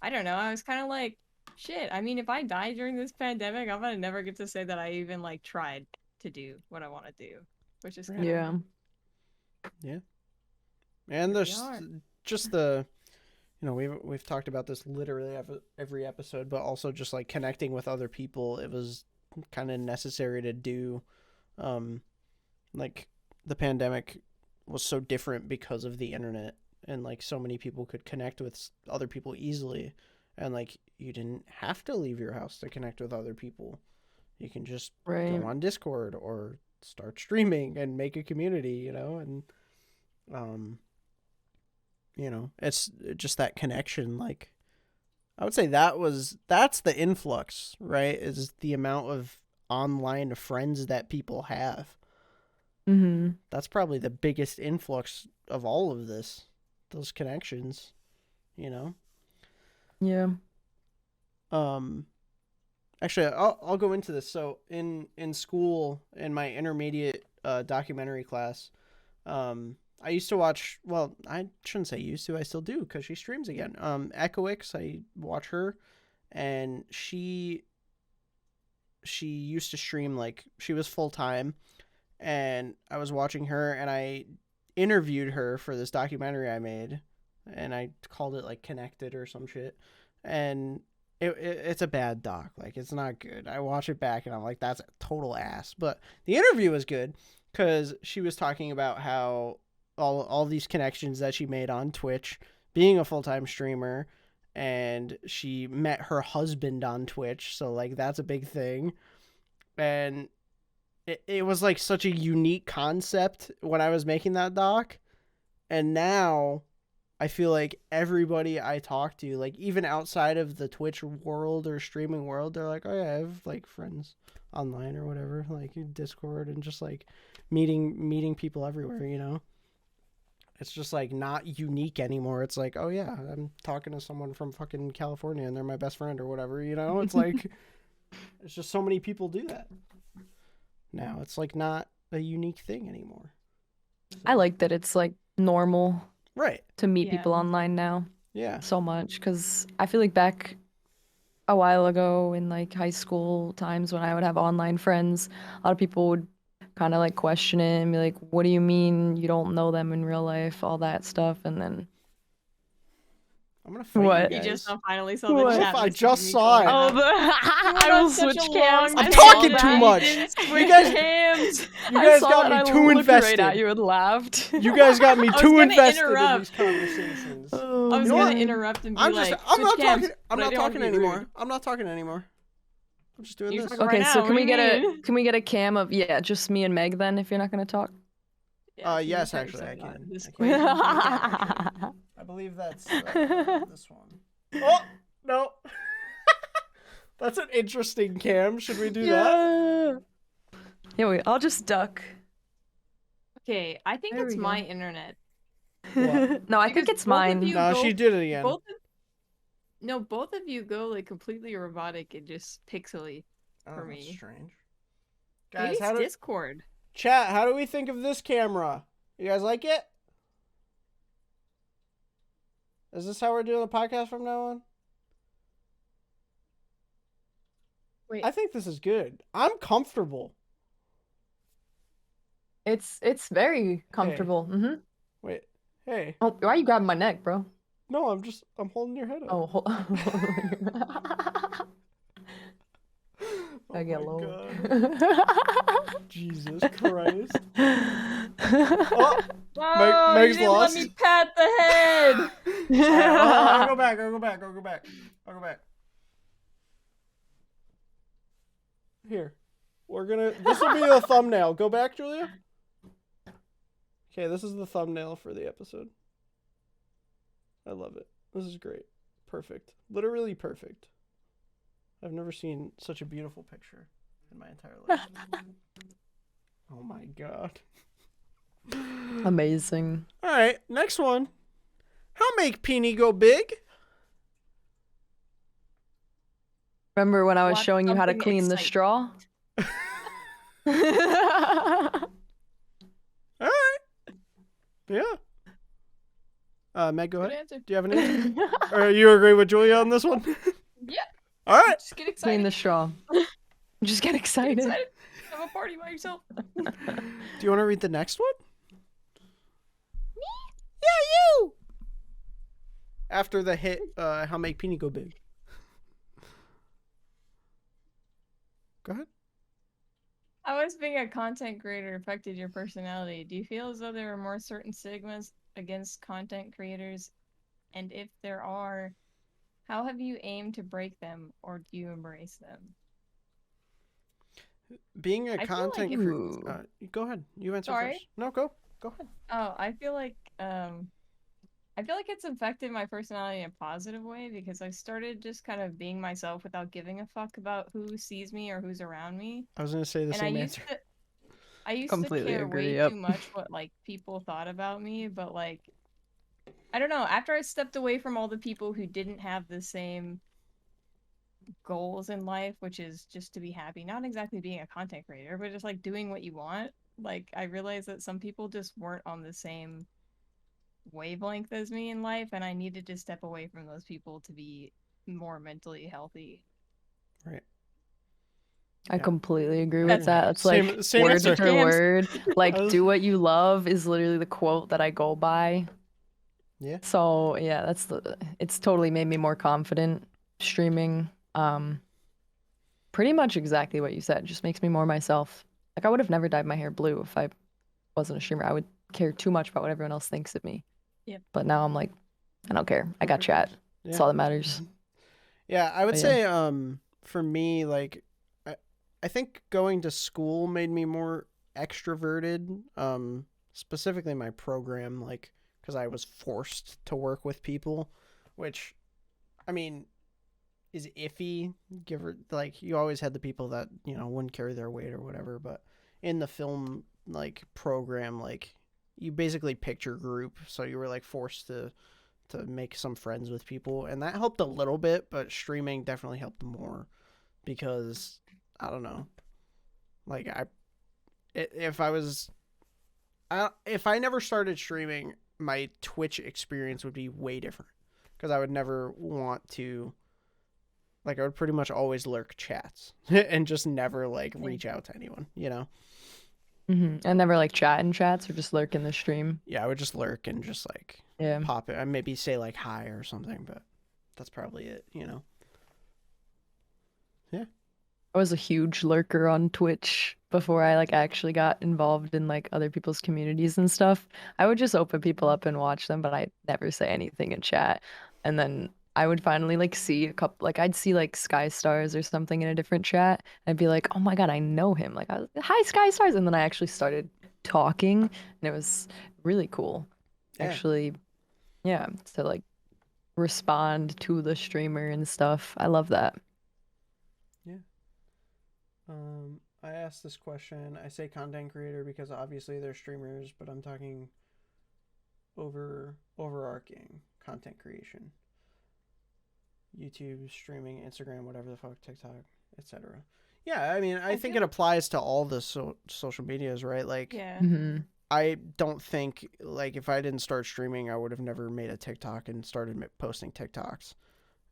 I don't know. I was kind of like, shit. I mean, if I die during this pandemic, I'm gonna never get to say that I even like tried to do what I want to do, which is kind of Yeah. Yeah. And Here we there's are. just the, you know, we've talked about this literally every episode, but also just like connecting with other people. It was kind of necessary to do. Like the pandemic was so different because of the internet, and like so many people could connect with other people easily, and like you didn't have to leave your house to connect with other people. You can just Right. go on Discord or start streaming and make a community, you know, and you know, it's just that connection. Like I would say that's the influx, right? Is the amount of online friends that people have. Mm-hmm. That's probably the biggest influx of all of this. Those connections, you know. Yeah. Actually, I'll go into this. So in school, in my intermediate documentary class, I used to watch. Well, I shouldn't say used to. I still do because she streams again. Echoix, I watch her, and she used to stream like she was full time, and I was watching her, and I interviewed her for this documentary I made, and I called it like Connected or some shit, and it's a bad doc. Like, it's not good. I watch it back and I'm like, that's a total ass. But the interview was good because she was talking about how all these connections that she made on Twitch, being a full-time streamer, and she met her husband on Twitch. So like, that's a big thing. And it was like such a unique concept when I was making that doc. And now I feel like everybody I talk to, like even outside of the Twitch world or streaming world, they're like, oh yeah, I have like friends online or whatever, like in Discord, and just like meeting people everywhere, you know? It's just like not unique anymore. It's like, oh yeah, I'm talking to someone from fucking California and they're my best friend or whatever, you know? It's like, it's just so many people do that. Now it's like not a unique thing anymore. So, I like that it's like normal right. to meet Yeah. people online now Yeah. so much, because I feel like back a while ago in like high school times when I would have online friends, a lot of people would kind of like question it and be like, what do you mean you don't know them in real life, all that stuff. And then I'm gonna fight What? you You guys. just now finally saw the What? chat. I message just me saw calling it. oh, out. the I on will such switch a cams. long I'm I talking saw too that. much. Switch guys- cams. You I guys saw got that, me I too looked invested. right at you and laughed. You guys got me I was too gonna invested in interrupt. these conversations. I Oh, was know gonna what? interrupt and be I'm like, I'm switch not cams, talking. I'm but I not didn't wanna talking be anymore. rude. I'm not talking anymore. I'm just doing You're this. talking Okay, right so now, can what we do get you a mean? can we get a cam of just me and Meg then if you're not gonna talk? Yeah, can you Yes, cut actually, I yourself out can. of this I equation? can. I believe that's this one. Oh no, that's an interesting cam. Should we do that? Yeah, wait, I'll just duck. Okay, I think There it's we go. my internet. What? No, I think Because it's both of mine. you No, go- she did it again. Both of you go like completely robotic and just pixely. Oh, for that's me. strange. Maybe Guys, it's how do Discord. chat? How do we think of this camera? You guys like it? Is this how we're doing the podcast from now on? Wait, I think this is good. I'm comfortable. It's very comfortable. Mm-hmm. Wait. Hey. Oh, why are you grabbing my neck, bro? No, I'm holding your head up. Oh, Oh I get my low. God. Jesus Christ. Oh, oh, Meg's you didn't lost. let me pat the head. I'll go back. I'll go back. Here. This will be the thumbnail. Go back, Julia. Okay, this is the thumbnail for the episode. I love it. This is great. Perfect. Literally perfect. I've never seen such a beautiful picture in my entire life. Oh my God. Amazing. All right, next one. How make Peony go big? Remember when I was Watch showing you how to something clean the exciting. straw? All right. Yeah. Meg, go Good ahead. answer. Do you have an answer? Or you agree with Julia on this one? Yeah. All right. Just get Clean excited. the straw. Just get Get excited. excited. Have a party by yourself. Do you want to read the next one? Me? Yeah, you. After the hit, how make Peony go big? Go ahead. How has being a content creator affected your personality? Do you feel as though there are more certain stigmas against content creators? And if there are, how have you aimed to break them, or do you embrace them? Being a I feel like content if- creator. Go ahead. You answer Sorry? first. No, go. Go ahead. Oh, I feel like it's affected my personality in a positive way because I started just kind of being myself without giving a fuck about who sees me or who's around me. I was gonna say the And same answer. I used Completely to care agree, way yep. too much what like people thought about me, but like I don't know, after I stepped away from all the people who didn't have the same goals in life, which is just to be happy, not exactly being a content creator, but just like doing what you want, like I realized that some people just weren't on the same wavelength as me in life, and I needed to step away from those people to be more mentally healthy. Right. I Yeah. completely agree That's with that. It's like Same word answer. for word. Like, I was- do what you love is literally the quote that I go by. Yeah. So yeah, it's totally made me more confident streaming. Pretty much exactly what you said. Just makes me more myself. Like I would have never dyed my hair blue if I wasn't a streamer. I would care too much about what everyone else thinks of me. Yep. But now I'm like, I don't care. I got chat. That's all that matters. Yeah, I would But say for me, like I think going to school made me more extroverted. Specifically my program, like because I was forced to work with people, which I mean is iffy. Like you always had the people that wouldn't carry their weight or whatever, but in the film like program, like you basically picked your group, so you were like forced to make some friends with people, and that helped a little bit, but streaming definitely helped more because I don't know, like if I never started streaming, my Twitch experience would be way different because I would never want to, like I would pretty much always lurk chats and just never like reach out to anyone, And never like chat in chats or just lurk in the stream. Yeah, I would just lurk and just like pop it. I maybe say like hi or something, but that's probably it, Yeah. I was a huge lurker on Twitch before I like actually got involved in like other people's communities and stuff. I would just open people up and watch them, but I'd never say anything in chat. And then I would finally like see a couple, like I'd see like Sky Stars or something in a different chat. And I'd be like, oh my God, I know him. Like, hi, Sky Stars. And then I actually started talking, and it was really cool. Yeah. Actually, yeah, to like respond to the streamer and stuff. I love that. I asked this question. I say content creator because obviously they're streamers, but I'm talking overarching content creation. YouTube, streaming, Instagram, whatever the fuck, TikTok, etc. Yeah, I mean, I think it applies to all the social medias, right? Like, Yeah. I don't think, like, if I didn't start streaming, I would have never made a TikTok and started posting TikToks.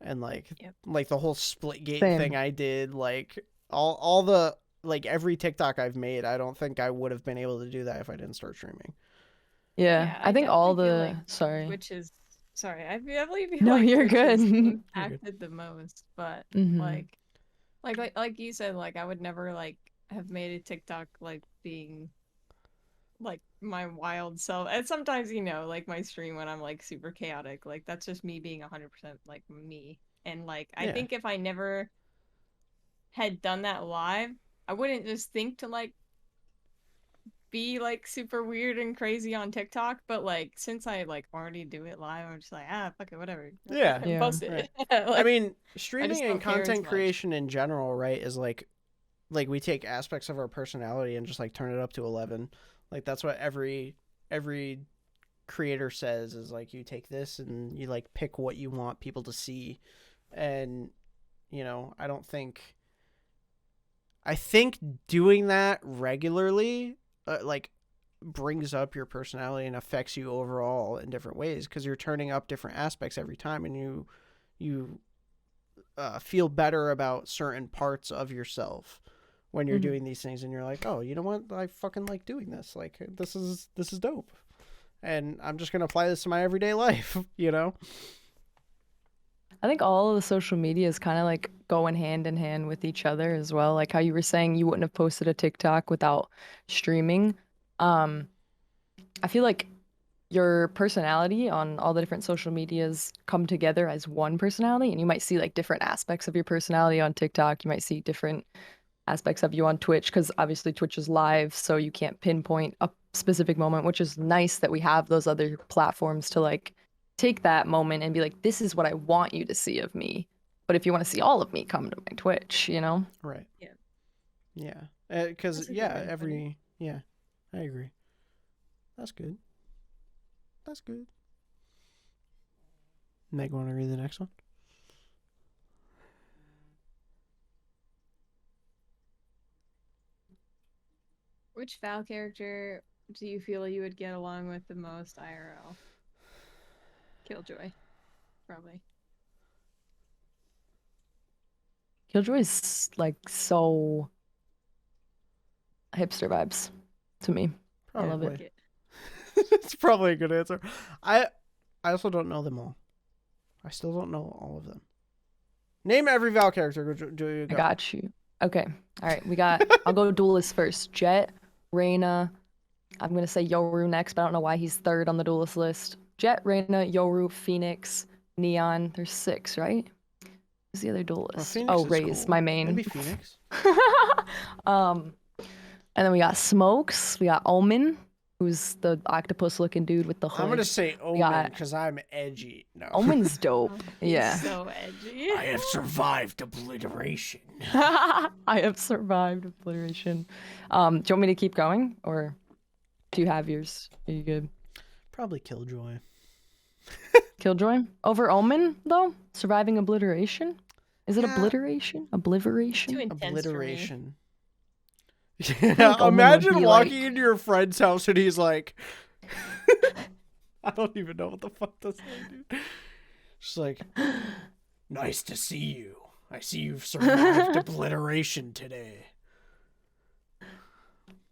And, like, like the whole Splitgate thing I did, like, all the, like, every TikTok I've made, I don't think I would have been able to do that if I didn't start streaming. Yeah, I think all the, like, which is, sorry, I definitely feel no, like you're Twitch good. is impacted the most, but, like you said, like, I would never, like, have made a TikTok, like, being like my wild self. And sometimes, like my stream when I'm like super chaotic, like that's just me being 100% like me. And like I think if I never had done that live, I wouldn't just think to like be like super weird and crazy on TikTok, but like since I like already do it live, I'm just like, fuck it, whatever. Post it. Right. I mean, streaming and content creation in general, right, is like we take aspects of our personality and just like turn it up to 11. Like that's what every creator says is like you take this and you like pick what you want people to see, and you know, I think doing that regularly like brings up your personality and affects you overall in different ways, because you're turning up different aspects every time, and you feel better about certain parts of yourself when you're doing these things, and you're like, oh, you know what, I fucking like doing this, like this is dope, and I'm just gonna apply this to my everyday life. You know, I think all of the social medias kind of like going hand in hand with each other as well. Like how you were saying you wouldn't have posted a TikTok without streaming. I feel like your personality on all the different social medias come together as one personality, and you might see like different aspects of your personality on TikTok. You might see different aspects of you on Twitch, because obviously Twitch is live, so you can't pinpoint a specific moment, which is nice that we have those other platforms to like take that moment and be like, this is what I want you to see of me. But if you want to see all of me, come to my Twitch, you know? right? Yeah. Yeah, because That's a good yeah, way to put it. yeah, I agree. That's good. That's good. Meg, want to read the next one? Which Val character do you feel you would get along with the most IRL? Killjoy, probably. Killjoy's like so hipster vibes to me. I love Probably. it. It's probably a good answer. I also don't know them all. I still don't know all of them. Name every Val character. Go. I got you. Okay. All right. I'll go duelist first. Jet, Reyna. I'm going to say Yoru next, but I don't know why he's third on the duelist list. Jet, Reyna, Yoru, Phoenix, Neon. There's 6, right? Who's the other duelist? Phoenix is Raze, cool. my main. Maybe Phoenix. And then we got Smokes. We got Omen, who's the octopus-looking dude with the hood. I'm gonna say Omen because I'm edgy. No. Omen's dope. He's Yeah. so edgy. I have survived obliteration. I have survived obliteration. Do you want me to keep going, or do you have yours? Are you good? Probably Killjoy. Killjoy over Omen though. Surviving obliteration. Is it Yeah. obliteration? Obliteration. Too intense Obliteration. think Yeah, Omen would imagine be walking like- into your friend's house and he's like, I don't even know what the fuck to say, dude. Just like, nice to see you. I see you've survived obliteration today.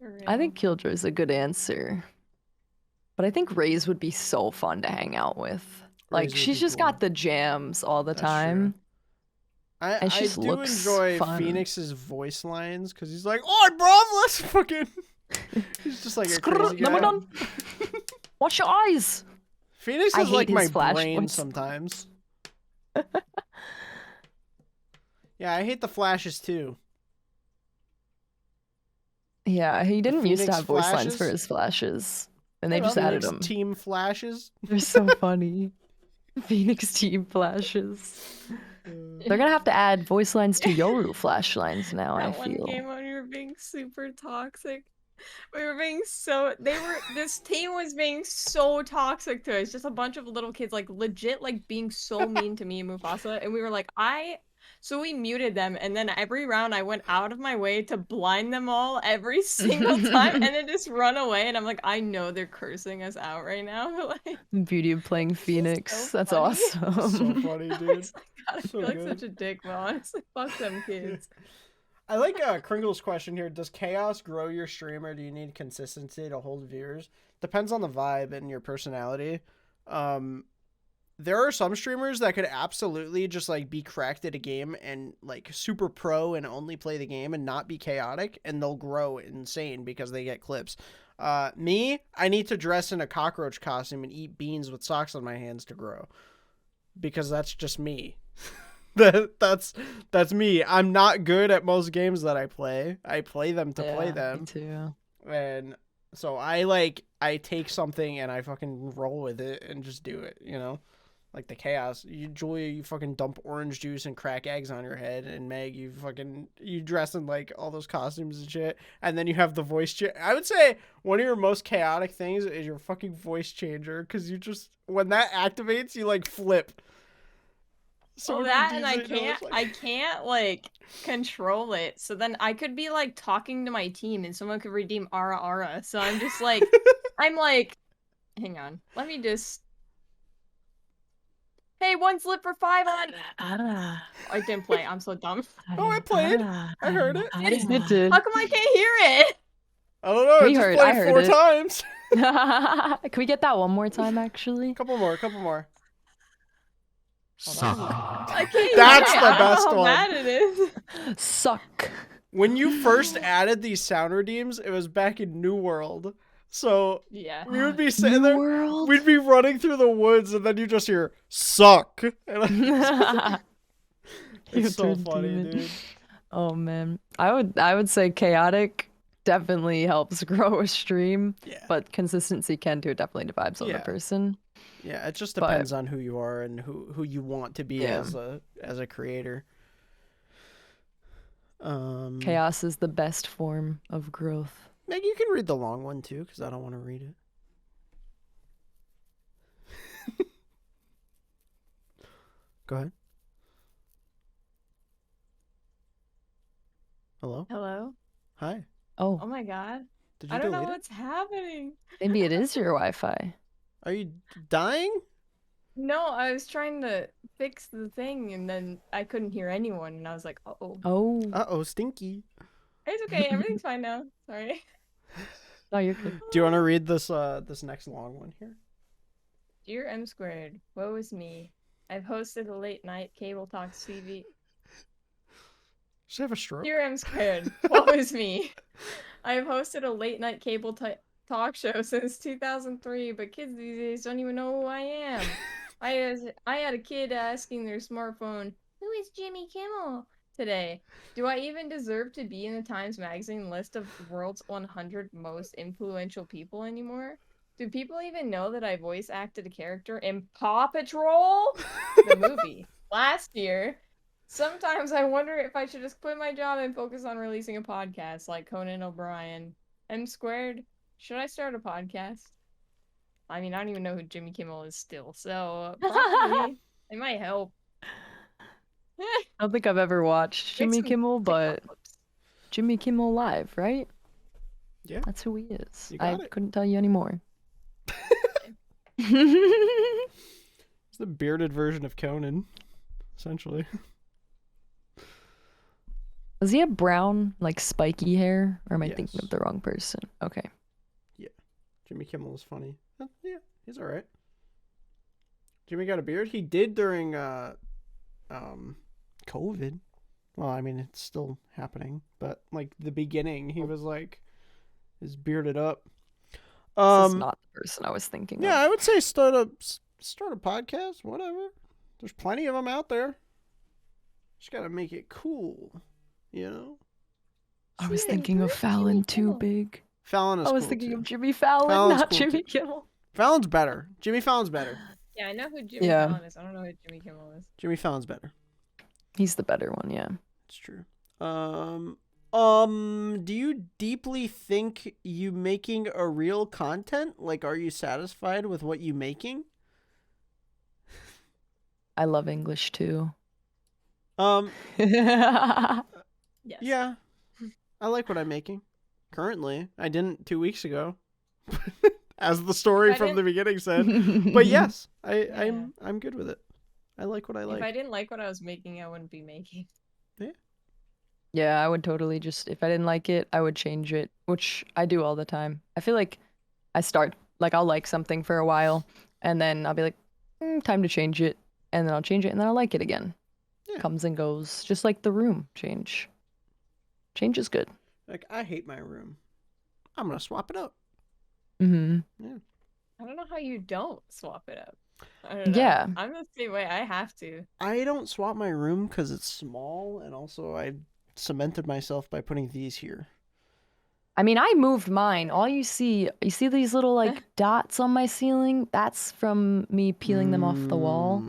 For real. I think Killjoy's a good answer. But I think Raze would be so fun to hang out with. Like Raze would she's be just cool. got the jams all the That's time. I And she do looks enjoy fun. Phoenix's voice lines because he's like, "Oh, bravo, let's fucking." He's just like a crazy guy. Ramadan. Watch your eyes. Phoenix I is hate like my his flash brain voice. sometimes. Yeah, I hate the flashes too. Yeah, he didn't used to Phoenix have voice lines flashes? for his flashes. And they I just love added Phoenix them. team flashes. They're so funny. Phoenix team flashes. They're gonna have to add voice lines to Yoru flash lines now, I That one feel. game when we were being super toxic. We were being this team was being so toxic to us. Just a bunch of little kids, like legit, like being so mean to me and Mufasa. And we were like, so we muted them, and then every round I went out of my way to blind them all every single time, and then just run away. And I'm like, I know they're cursing us out right now. Like, Beauty of playing Phoenix. so That's funny. awesome. So funny, I dude. was like, God, I So feel like good. such a dick, but honestly, fuck them kids. I like Kringle's question here. Does chaos grow your stream, or do you need consistency to hold viewers? Depends on the vibe and your personality. There are some streamers that could absolutely just like be cracked at a game and like super pro and only play the game and not be chaotic, and they'll grow insane because they get clips. Me, I need to dress in a cockroach costume and eat beans with socks on my hands to grow, because that's just me. That's me. I'm not good at most games that I play. I play them to play Yeah, them. Me too. And so I take something and I fucking roll with it and just do it, you know? like the chaos. Julia, you fucking dump orange juice and crack eggs on your head, and Meg, you dress in like all those costumes and shit, and then you have the voice change. I would say one of your most chaotic things is your fucking voice changer, because you just, when that activates, you like flip. So that, and I can't like control it. So then I could be like talking to my team, and someone could redeem Ara. So I'm just like, I'm like, hang on, let me just. Hey, 1 slip for 5 on. I didn't play. I'm so dumb. Oh, I played. I heard it. It did. How come I can't hear it? I don't know. I just played 4 times. Can we get that one more time, actually? Couple more. Suck. I can't That's hear the it. best I don't know how one. bad it is. Suck. When you first added these sound redeems, it was back in New World. So Yeah. we would be sitting there, World? we'd be running through the woods, and then you just hear "suck." And it's so funny, dude. Oh man, I would say chaotic definitely helps grow a stream, Yeah. but consistency can too. It definitely depends on the person. Yeah, it just depends on who you are and who you want to be as a creator. Chaos is the best form of growth. Meg, you can read the long one too, because I don't want to read it. Go ahead. Hello? Hello? Hi. Oh Oh, my god. Did you I don't know delete it? what's happening. maybe it is your Wi-Fi. Are you dying? No, I was trying to fix the thing and then I couldn't hear anyone and I was like, uh-oh. Oh, Uh-oh, stinky. It's okay, everything's fine now. Sorry. no, you're good. Do you want to read this this next long one here? Dear M Squared, woe is me. I've hosted a late night cable talk TV. Should I have a stroke? Dear M Squared, woe is me. I've hosted a late night cable talk show since 2003, but kids these days don't even know who I am. I had a kid asking their smartphone, "Who is Jimmy Kimmel?" today. Do I even deserve to be in the Times Magazine list of the world's 100 most influential people anymore? Do people even know that I voice acted a character in Paw Patrol, the movie, last year? Sometimes I wonder if I should just quit my job and focus on releasing a podcast like Conan O'Brien. M Squared, should I start a podcast? I mean, I don't even know who Jimmy Kimmel is still, so probably it might help. I don't think I've ever watched Jimmy Kimmel, but Jimmy Kimmel Live, right? Yeah. That's who he is. You I got it. couldn't tell you anymore. It's the bearded version of Conan, essentially. Does he have brown, like spiky hair? Or am I thinking Yes. of the wrong person? Okay. Jimmy Kimmel is funny. Yeah, he's alright. Jimmy got a beard? He did during COVID. Well, I mean, it's still happening, but like the beginning, he was like is bearded up. This is not the person I was thinking Yeah, of. I would say start a podcast, whatever. There's plenty of them out there. Just got to make it cool, you know? I was thinking of Fallon too big. Fallon is I was cool, thinking too. of Jimmy Fallon, Fallon's not cool, Jimmy too. Kimmel. Fallon's better. Jimmy Fallon's better. Yeah, I know who Jimmy Yeah. Fallon is. I don't know who Jimmy Kimmel is. Jimmy Fallon's better. He's the better one, yeah. It's true. Do you deeply think you making a real content? Like, are you satisfied with what you making? I love English too. Yes. Yeah. I like what I'm making. Currently. I didn't 2 weeks ago. As the story from the beginning said. But yes, I'm good with it. I like what I like. If I didn't like what I was making, I wouldn't be making. Yeah, I would totally just, if I didn't like it, I would change it, which I do all the time. I feel like I'll like something for a while, and then I'll be like, time to change it, and then I'll change it, and then I'll like it again. Yeah. Comes and goes, just like the room change. Change is good. Like, I hate my room. I'm gonna swap it up. Mm-hmm. I don't know how you don't swap it up. I don't know. Yeah. I'm the same way. I have to. I don't swap my room because it's small, and also I cemented myself by putting these here. I mean, I moved mine. All you see these little like dots on my ceiling? That's from me peeling them off the wall.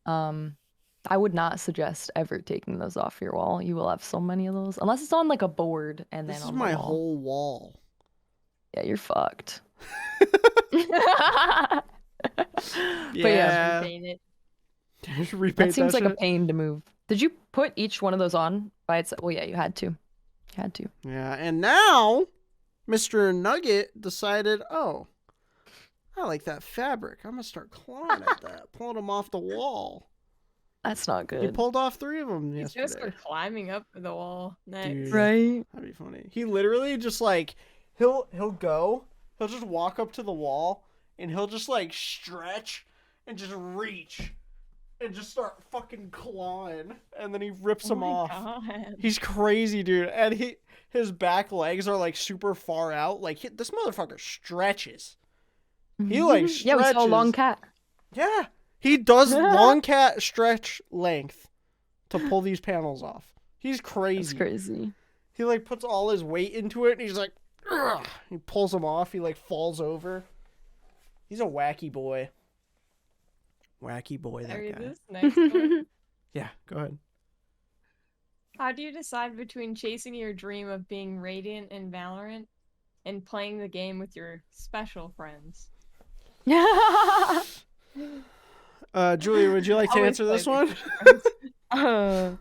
I would not suggest ever taking those off your wall. You will have so many of those. Unless it's on like a board and This then is on the my wall. whole wall. Yeah, you're fucked. Yeah. But yeah, Repaint it. Just repaint that seems like a shit. pain to move. Did you put each one of those on by itself? Well, yeah, you had to. You had to. Yeah, and now Mr. Nugget decided, oh, I like that fabric. I'm gonna start clawing at that, pulling them off the wall. That's not He good. pulled off 3 of them He's yesterday. just start climbing up the wall next. Dude. Right? That'd be funny. He literally just like he'll just walk up to the wall and he'll just like stretch and just reach and just start fucking clawing and then he rips them off. God. He's crazy, dude. And his back legs are like super far out. Like this motherfucker stretches. He like stretches. Yeah, we saw a long cat. Yeah. He does long cat stretch length to pull these panels off. He's crazy. That's crazy. He like puts all his weight into it and he's like, ugh. He pulls them off. He like falls over. He's a wacky boy. Wacky boy, that Sorry, guy. this next one. Yeah, go ahead. How do you decide between chasing your dream of being Radiant in Valorant and playing the game with your special friends? Julia, would you like to answer this one? I'm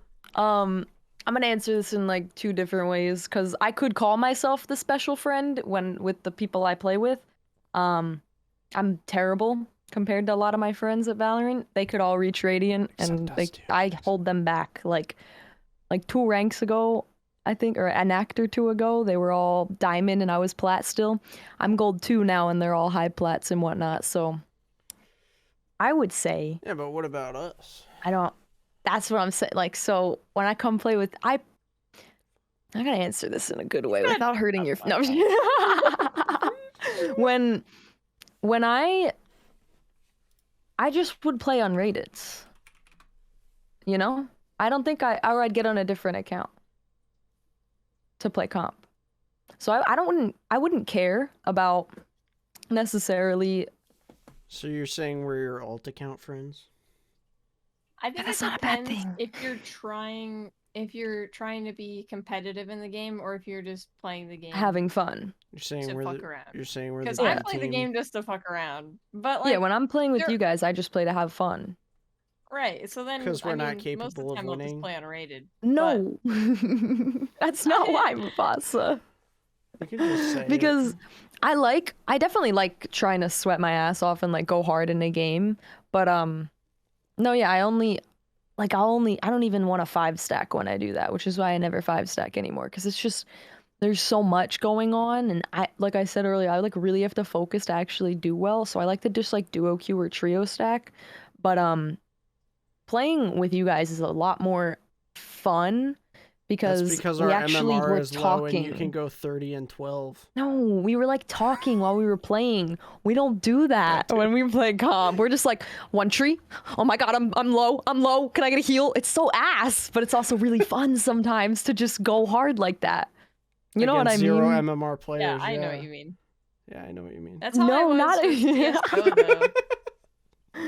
gonna answer this in like 2 different ways because I could call myself the special friend when with the people I play with. I'm terrible compared to a lot of my friends at Valorant. They could all reach Radiant, and like I hold them back. Like 2 ranks ago, I think, or an act or 2 ago, they were all diamond and I was plat still. I'm gold 2 now, and they're all high plats and whatnot. So I would say. Yeah, but what about us? That's what I'm saying. Like, so when I come play with, I gotta answer this in a good way without hurting your. No. when I just would play unrated. You know, I don't think I'd get on a different account to play comp. So I wouldn't care about necessarily. So you're saying we're your alt account friends? I think That's it not a bad depends thing. if you're trying to be competitive in the game or if you're just playing the game Having fun. You're saying to we're fuck the, around. You're saying we're the Because B I play the team. game just to fuck around. But like, Yeah, when I'm playing with there- you guys, I just play to have fun. right. So then, 'Cause we're not most of capable the of time I'll just winning. play unrated. No, that's not why, Mufussy. You can just say Because it. I definitely like trying to sweat my ass off and like go hard in a game, but no, yeah, I don't even want a 5 stack when I do that, which is why I never 5 stack anymore, because it's just there's so much going on, and like I said earlier, I like really have to focus to actually do well, so I like to just like duo queue or trio stack, but playing with you guys is a lot more fun. That's Because because we our actually MMR were is low and talking. you can go 30 and 12. No, we were like talking while we were playing. We don't do that when we play comp. We're just like, one tree. Oh my god, I'm low. I'm low. Can I get a heal? It's so ass, but it's also really fun sometimes to just go hard like that. You know what I Against mean? zero MMR players. Yeah, I know what you mean. Yeah, I know what you mean. That's how I No, was not with CS:GO though. a...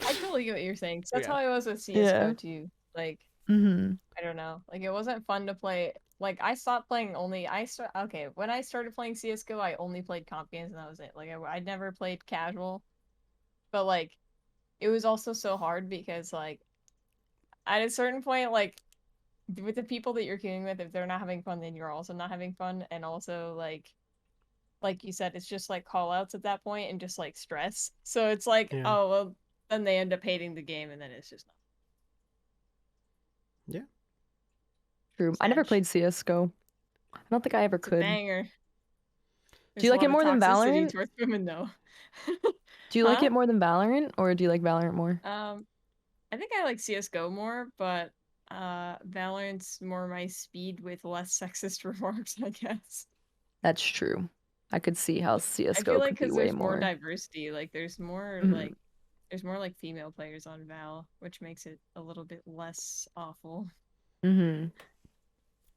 I totally get what you're saying. 'Cause that's Yeah. how I was with CS:GO Yeah. too. Like, Mm-hmm. I don't know. Like, it wasn't fun to play. Like, I stopped playing only. Okay, when I started playing CS:GO, I only played comp games, and that was it. Like, I never played casual. But like, it was also so hard because like, at a certain point, like, with the people that you're queuing with, if they're not having fun, then you're also not having fun, and also like you said, it's just like call outs at that point and just like stress. So it's like, Yeah. oh well, then they end up hating the game, and then it's just not. Yeah. True. I never Sad. played CS:GO. I don't think I ever It's a could. banger. Do you like it more than Valorant? Towards women, though. Do you like Huh? it more than Valorant, or do you like Valorant more? I think I like CS:GO more, but Valorant's more my speed with less sexist remarks, I guess. That's true. I could see how I CS:GO feel like could be because way there's more more. diversity, like there's more Mhm. like female players on Val, which makes it a little bit less awful. Mm-hmm.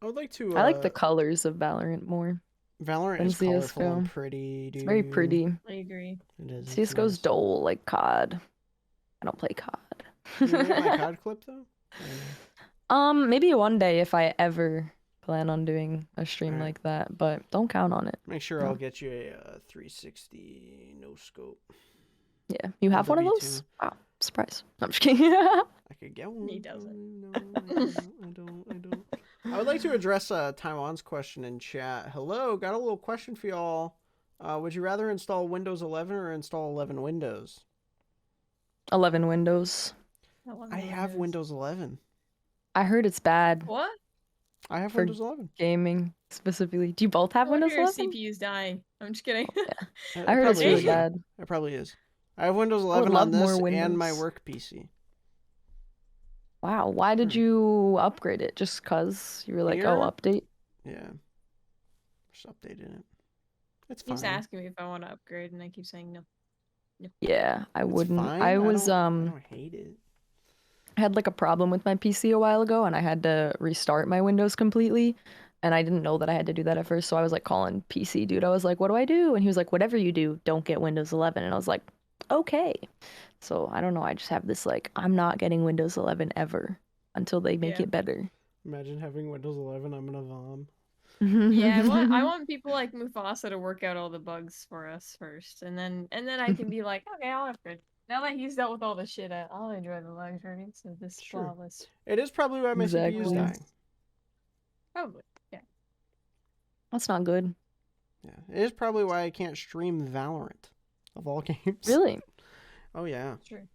I would like to. I like the colors of Valorant more. Valorant than is colorful CS:GO. and pretty, dude. It's very pretty. I agree. It is. it's CS:GO's nice. dull like COD. I don't play COD. You want my COD clip though? Maybe one day if I ever plan on doing a stream Alright. like that, but don't count on it. Make sure No. I'll get you a 360 no scope. Yeah, you have one of W2. those? Wow, surprise. No, I'm just kidding. I could get one. He doesn't. No, I don't. I would like to address Taiwan's question in chat. Hello, got a little question for y'all. Would you rather install Windows 11 or install 11 Windows? 11 Windows. I have Windows 11. I heard it's bad What? I have For- Windows 11. gaming specifically. Do you both have No wonder Windows your 11? CPU's dying. I'm just kidding. I heard it's probably really is, though. bad. It probably is. I have Windows 11 love on this more and my Windows. work PC. Wow, why did you upgrade it? Just cause you were like, oh, Here? update? Yeah. Just updated it. It's He's fine. asking me if I want to upgrade, and I keep saying no. Yeah, I It's wouldn't. fine. I was I don't hate it. had like a problem with my PC a while ago and I had to restart my Windows completely. And I didn't know that I had to do that at first. So I was like calling PC dude. I was like, what do I do? And he was like, whatever you do, don't get Windows 11. And I was like, okay. So I don't know. I just have this like, I'm not getting Windows 11 ever until they make Yeah. it better. Imagine having Windows 11. I'm gonna vom. Yeah, I want people like Mufasa to work out all the bugs for us first, and then I can be like, okay, I'll upgrade. Now that he's dealt with all the shit, I'll enjoy the luxury of this Sure. flawless. It is probably why my CPU is Exactly. dying. Probably, yeah. That's not good. Yeah, it is probably why I can't stream Valorant of all games. Really? Oh yeah. True.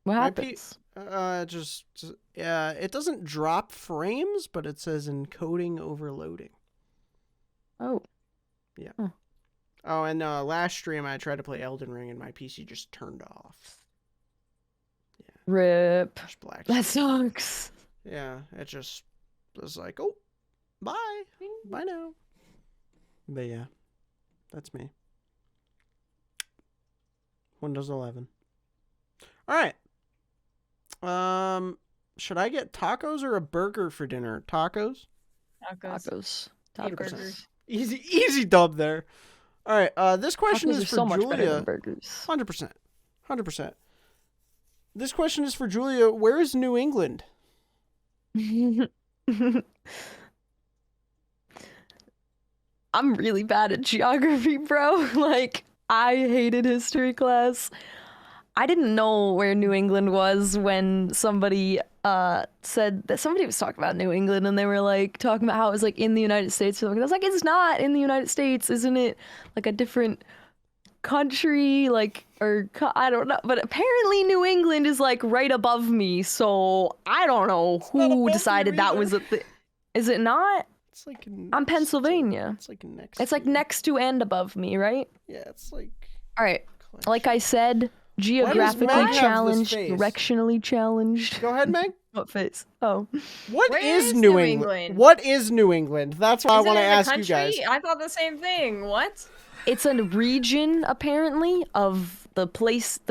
What My P- happens? it doesn't drop frames, but it says encoding overloading. Oh. Oh, and last stream I tried to play Elden Ring and my PC just turned off. Rip. Just black. That screen. sucks. Yeah, it just was like, oh, bye, bye now. But yeah, that's me. Windows 11. All right. Should I get tacos or a burger for dinner? Tacos. Tacos. Hey, 100%. burgers. Easy dub there. All right. This question Tacos is are for so much better than Julia. burgers. 100%. 100%. This question is for Julia. Where is New England? I'm really bad at geography, bro. Like, I hated history class. I didn't know where New England was when somebody said that somebody was talking about New England and they were like talking about how it was like in the United States. I was like, it's not in the United States, isn't it? Like a different country, like, or I don't know. But apparently New England is like right above me, so I don't know not who above decided you that either. was Is it not? It's like I'm Pennsylvania. It's like next. It's like to you. next to and above me, right? Yeah, it's like. All right. Like I said, Meg geographically have this challenged, face? directionally challenged. Go ahead, Meg. What face? Oh. What Where is is New New England? England? What is New England? That's what I Is it want to in the ask country? you guys. I thought the same thing. What? It's a region, apparently, of the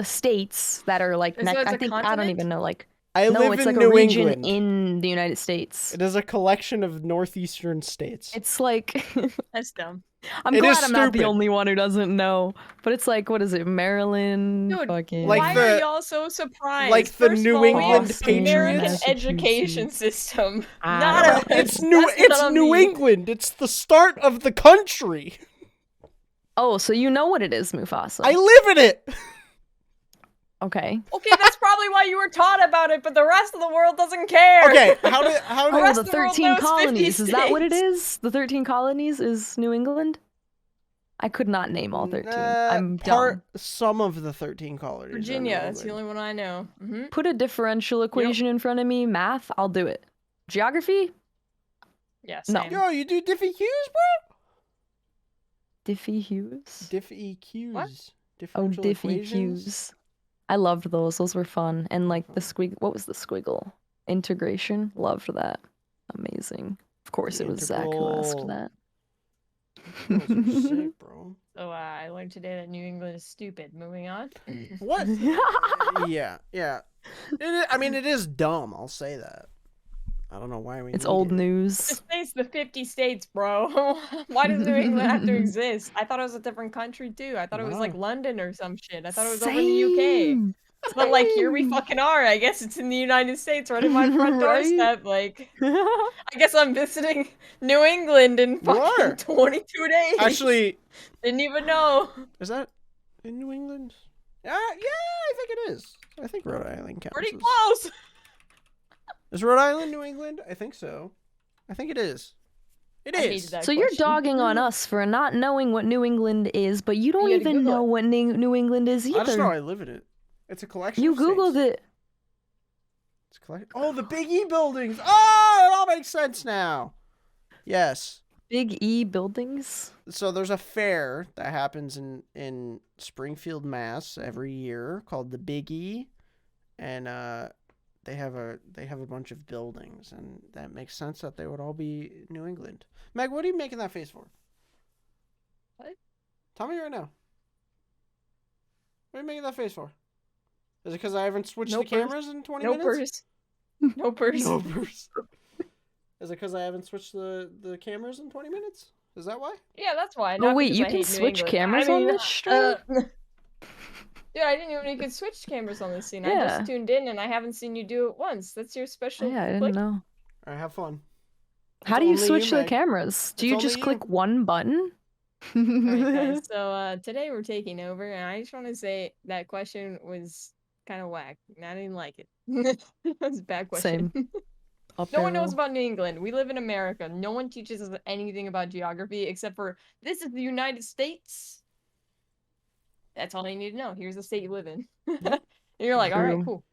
states that are like, So it's I a think, I don't continent? even know, like, I no, live it's in like New a region England. in the United States. It is a collection of northeastern states. It's like, That's dumb. I'm It glad is I'm not the stupid. only one who doesn't know, but it's like, what is it, Maryland? Dude, fucking... Like Why the- are y'all so surprised? like the First of New all, we England have Patriots. American Massachusetts. education system. I Not don't a, It's that's not New me. England. It's the start of the country. Oh, so you know what it is, Mufasa. I live in it. Okay. Okay, that's probably why you were taught about it, but the rest of the world doesn't care. Okay, how Oh, did rest the of the world 13 knows 50 colonies. Is that what it states. is? The 13 colonies is New England? I could not name all 13. I'm dumb. some of the 13 colonies. are Virginia, New that's the England. only one I know. Mm-hmm. Put a differential equation in front of me. Math, I'll do it. Geography? Yeah, No. same. Yo, you do Diffie Hughes, bro? Diffie Hughes? Diffie Hughes. What? Oh, Differential Diffie equations? Hughes. I loved those. Those were fun. And like the squig. What was the squiggle? Integration? Loved that. Amazing. Of course, The it was Zach who asked integral- that. Those are sick, bro. So I learned today that New England is stupid. Moving on. What? Yeah. I mean, it is dumb. I'll say that. I don't know why we It's need old it. news. It's the 50 states, bro. Why does New England have to exist? I thought it was a different country too. I thought it was like No. London or some shit. I thought it was over in the UK. Same. But like here we Same. fucking are. I guess it's in the United States, right in my front Right? doorstep. Like, I guess I'm visiting New England in You fucking are. 22 days. Actually, Didn't even know. is that in New England? Yeah, I think it is. I think Rhode Island counts. Pretty close. Is Rhode Island New England? I think so. I think it is. It I hated is. that So you're question. dogging on us for not knowing what New England is, but you don't You gotta even Google know it. what New England is either. I just know I live in it. It's a collection You of states. Googled it. It's oh, the Big E buildings. Oh, it all makes sense now. Yes. Big E buildings. So there's a fair that happens in Springfield, Mass every year called the Big E, and they have a bunch of buildings, and that makes sense that they would all be New England. Meg, what are you making that face for? What? Tell me right now. What are you making that face for? Is it because I haven't switched No the purse. cameras in 20 No minutes? purse. No purse. No purse. Is it because I haven't switched the cameras in 20 minutes? Is that why? Yeah, that's why. Oh not wait, because you I can hate New switch England. cameras I on mean, this stream? Dude, I didn't even know you could switch cameras on this scene. I Yeah. just tuned in and I haven't seen you do it once. That's your special Yeah, I didn't click. know. All right, have fun. How It's do you only switch the Meg. cameras? Do It's you only just you. click one button? Alright, guys. So today we're taking over, and I just want to say that question was kind of whack. And I didn't like it. That was a bad question. Same. Up No one knows arrow. about New England. We live in America. No one teaches us anything about geography except for this is the United States. That's all you need to know. Here's the state you live in. And you're like, all right, True. cool.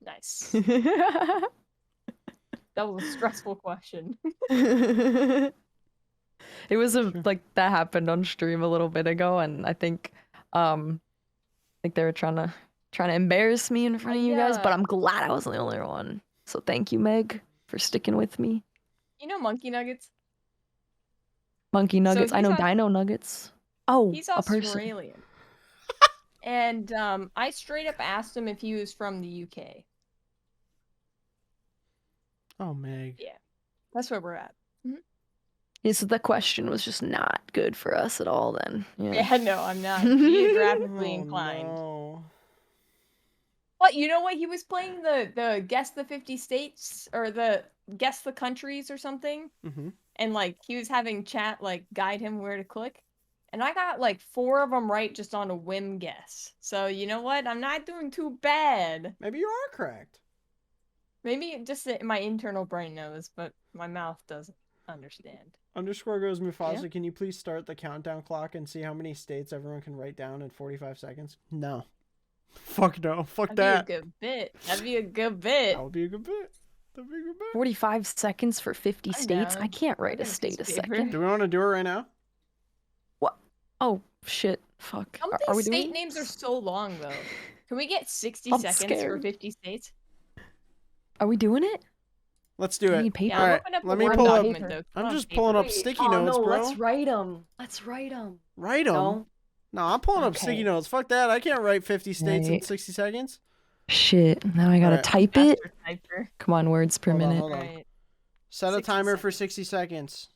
Nice. That was a stressful question. It was like that happened on stream a little bit ago, and I think they were trying to embarrass me in front of you guys, but I'm glad I wasn't the only one. So thank you, Meg, for sticking with me. You know Monkey Nuggets? Monkey nuggets. I he's know Aus- dino nuggets. Oh, He's a person. Australian. And I straight up asked him if he was from the UK. Oh, Meg. Yeah. That's where we're at. Yeah, so the question was just not good for us at all then. Yeah, no, I'm not geographically Oh, inclined. no. What, you know what? He was playing the Guess the 50 States or the Guess the Countries or something. Mm-hmm. And like he was having chat like guide him where to click. And I got like 4 of them right just on a whim guess. So you know what? I'm not doing too bad. Maybe you are correct. Maybe just my internal brain knows, but my mouth doesn't understand. Underscore goes Mufussy. Yeah? Can you please start the countdown clock and see how many states everyone can write down in 45 seconds? No. Fuck no. Fuck that. That'd be a good bit. That'd be a good bit. That would be a good bit. That'd be a good bit. 45 seconds for 50 I'm states? down. I can't write I've a got a state a piece of paper. second. Do we want to do it right now? Oh, shit. Fuck. Some of Are we these doing state names are so long, though. Can we get 60 I'm seconds for scared. 50 states? Are we doing it? Let's do I it. need paper. Yeah, All I'm right, opening up let a me Word pull up. document, though. Come I'm on, just paper. pulling up sticky notes, bro. Let's write them. Let's write them. Write them. No. No, I'm pulling up Okay. sticky notes. Fuck that. I can't write 50 states in Right. 60 seconds. Shit. Now I gotta Alright. type it. Master typer. Come on, words per Hold on, minute. hold on. Right. Set a 60 timer for seconds. 60 seconds.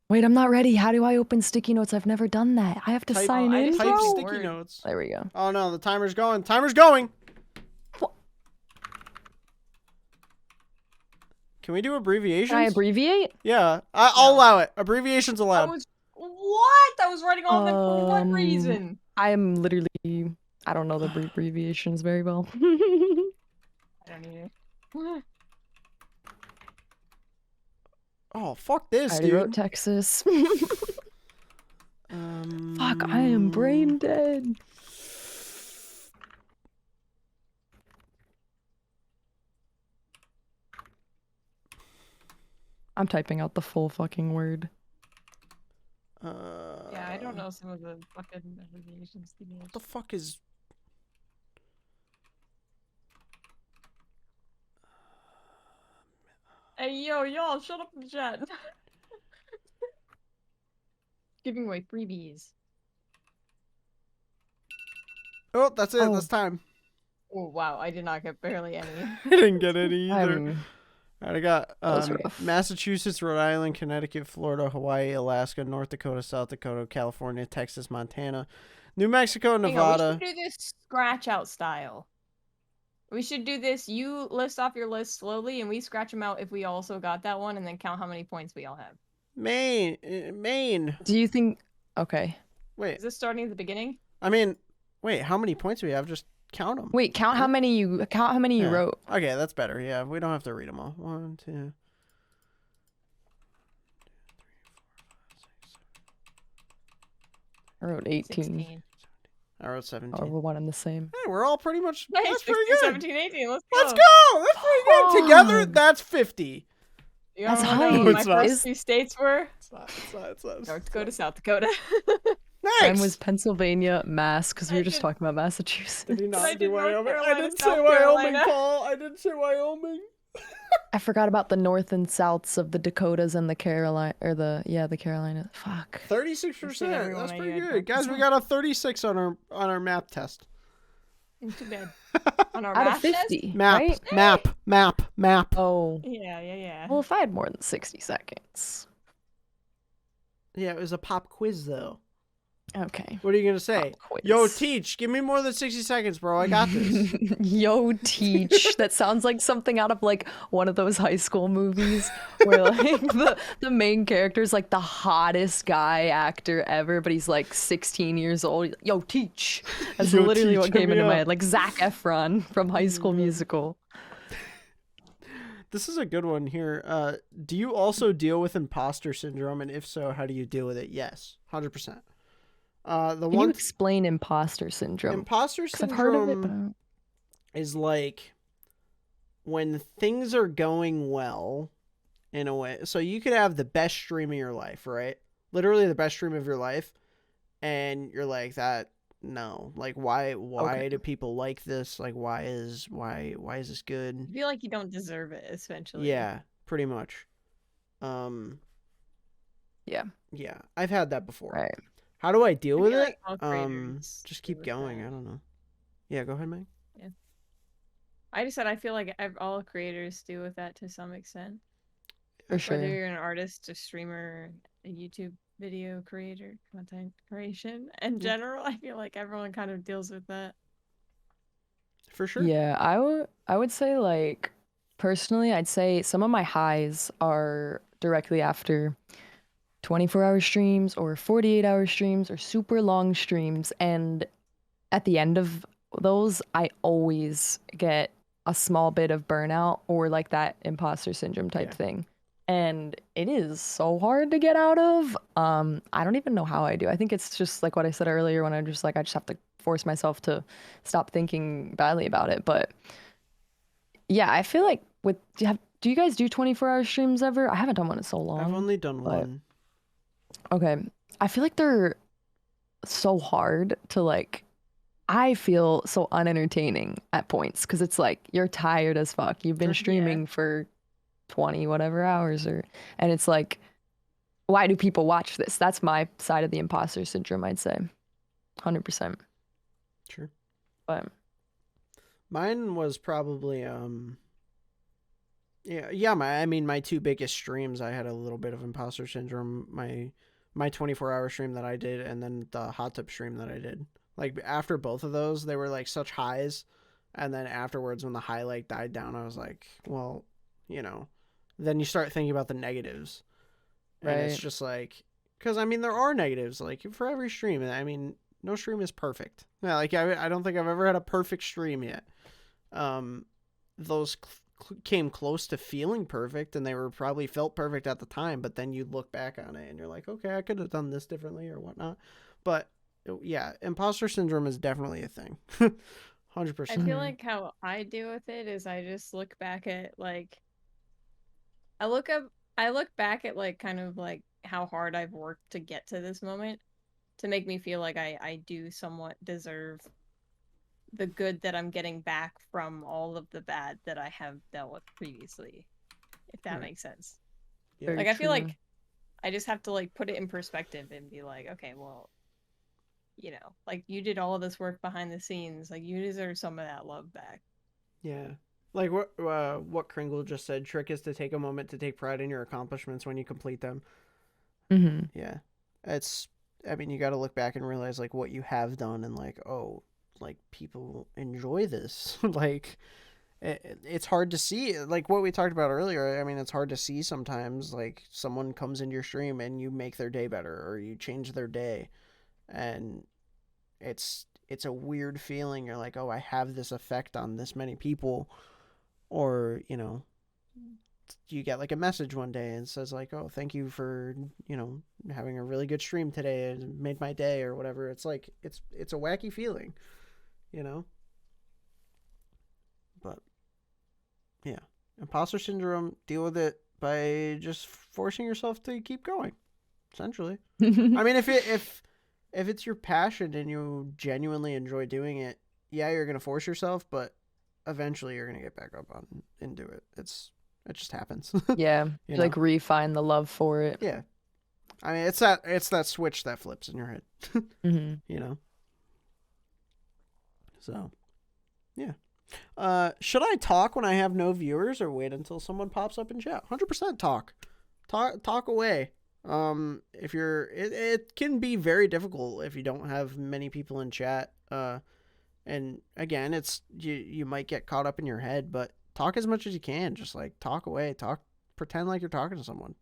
Wait, I'm not ready. How do I open sticky notes? I've never done that. I have to Type- sign I in, just Type bro. typed sticky Word. notes. There we go. Oh no, the timer's going. Timer's going. What? Can we do abbreviations? Can I abbreviate? Yeah, I'll No. allow it. Abbreviations allowed. I was writing all that for what reason? I'm literally. I don't know the abbreviations very well. I don't either. Oh, fuck I this, already dude. wrote Texas. Fuck, I am brain dead. I'm typing out the full fucking word. Yeah, I don't know some of the fucking abbreviations. to be What the fuck is... Hey, y'all, shut up in the chat. Giving away freebies. Oh, that's it. Oh. That's time. Oh, wow, I did not get barely any. I didn't get any either. All right, I got was rough. Massachusetts, Rhode Island, Connecticut, Florida, Hawaii, Alaska, North Dakota, South Dakota, California, Texas, Montana, New Mexico, Hang on, Nevada. we should do this scratch out style. We should do this. You list off your list slowly, and we scratch them out if we also got that one, and then count how many points we all have. Maine. Do you think? Okay. Wait. Is this starting at the beginning? I mean, wait. How many points do we have? Just count them. Wait, count how many you wrote. Okay, that's better. Yeah, we don't have to read them all. 1, 2. I wrote 18. 16. I wrote 17. Oh, we're one and the same. Hey, we're all pretty much. Nice, That's pretty 16, good. 17, 18. Let's Let's go. That's pretty good. Together, Fuck. that's 50. You That's wanna high. know what It's my not. first few states were? It's not. North Dakota, South Dakota. Nice. Mine was Pennsylvania, Mass, because we I were just did- talking about Massachusetts. Did he not I do did North Wyoming? I Carolina, didn't say South Wyoming, Carolina. Paul. I didn't say Wyoming. I forgot about the north and souths of the Dakotas and the Carolina, or the Carolina. Fuck. 36%. everyone That's I pretty knew had good, guys. We 5%. got a 36 on our map test. Too bad. On our Out of math test? 50, Map, right? map. Oh. Yeah. Well, if I had more than 60 seconds. Yeah, it was a pop quiz though. Okay. What are you gonna say? Pop quiz. Yo, teach. Give me more than 60 seconds, bro. I got this. Yo, teach. That sounds like something out of like one of those high school movies where like the main character is like the hottest guy actor ever, but he's like 16 years old. Yo, teach. That's Yo, literally teach, what came hit me into my up. head. Like Zac Efron from High School Musical. This is a good one here. Do you also deal with imposter syndrome, and if so, how do you deal with it? Yes, 100%. The Can you one explain imposter syndrome? imposter 'Cause I've heard of it, but I syndrome don't- is like when things are going well in a way. So you could have the best stream of your life, right? Literally the best stream of your life, and you're like that. No, like why Okay. do people like this? Like why is this good? I feel like you don't deserve it, essentially. Yeah, pretty much. Yeah. Yeah, I've had that before. Right. How do I deal I with feel it? like all creators Just deal keep with going. that. I don't know. Yeah, go ahead, Meg. I just said I feel like all creators deal with that to some extent. For sure. Whether you're an artist, a streamer, a YouTube video creator, content creation in general, I feel like everyone kind of deals with that. For sure. Yeah, I would say like personally, I'd say some of my highs are directly after 24-hour streams or 48-hour streams or super long streams, and at the end of those, I always get a small bit of burnout or like that imposter syndrome type Yeah. thing. And it is so hard to get out of. I don't even know how I do. I think it's just like what I said earlier when I'm just like I just have to force myself to stop thinking badly about it. But yeah, I feel like do you guys do 24-hour streams ever? I haven't done one in so long. I've only done but- one. Okay. I feel like they're so hard to like I feel so unentertaining at points because it's like you're tired as fuck. You've been Yeah. streaming for 20 whatever hours and it's like why do people watch this? That's my side of the imposter syndrome, I'd say. 100%. Sure. But Mine was probably my two biggest streams, I had a little bit of imposter syndrome. My 24-hour stream that I did, and then the hot tub stream that I did. Like after both of those, they were like such highs, and then afterwards when the highlight died down, I was like, well, then you start thinking about the negatives. And it's Right. just like, because I mean there are negatives like for every stream. I mean no stream is perfect. Yeah, like I don't think I've ever had a perfect stream yet. Those came close to feeling perfect, and they were probably felt perfect at the time. But then you look back on it, and you're like, okay, I could have done this differently or whatnot. But yeah, imposter syndrome is definitely a thing. 100%. I feel like how I deal with it is I just look back at like I look back at like kind of like how hard I've worked to get to this moment to make me feel like I do somewhat deserve the good that I'm getting back from all of the bad that I have dealt with previously, if that Right. makes sense. Yeah. Very Like I feel true. like I just have to like put it in perspective and be like, okay, well, like you did all of this work behind the scenes, like you deserve some of that love back. Yeah. Like what Kringle just said, trick is to take a moment to take pride in your accomplishments when you complete them. Mm-hmm. Yeah. It's I mean, you got to look back and realize like what you have done and like, oh, like people enjoy this. Like it's hard to see like what we talked about earlier. I mean, it's hard to see sometimes like someone comes into your stream and you make their day better or you change their day, and it's a weird feeling. You're like, oh, I have this effect on this many people. Or you get like a message one day and says like, oh, thank you for having a really good stream today and made my day or whatever. It's like it's a wacky feeling, you know. But yeah, imposter syndrome, deal with it by just forcing yourself to keep going, essentially. I mean, if it's your passion and you genuinely enjoy doing it, yeah, you're gonna force yourself, but eventually you're gonna get back up on and do it. It just happens. Yeah, You like know? refine the love for it. Yeah. I mean, it's that switch that flips in your head. Mm-hmm. You know. So, yeah. Should I talk when I have no viewers or wait until someone pops up in chat? 100% talk. Talk away. If it can be very difficult if you don't have many people in chat. And again, it's you might get caught up in your head, but talk as much as you can. Just like talk away, pretend like you're talking to someone.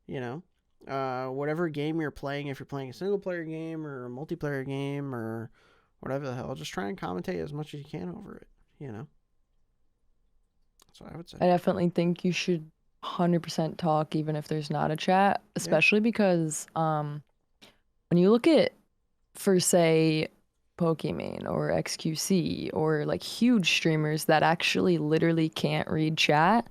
You know, whatever game you're playing, if you're playing a single player game or a multiplayer game or whatever the hell, just try and commentate as much as you can over it. You know, that's what I would say. I definitely think you should 100% talk even if there's not a chat, especially because when you look at, for say, Pokimane or XQC or like huge streamers that actually literally can't read chat,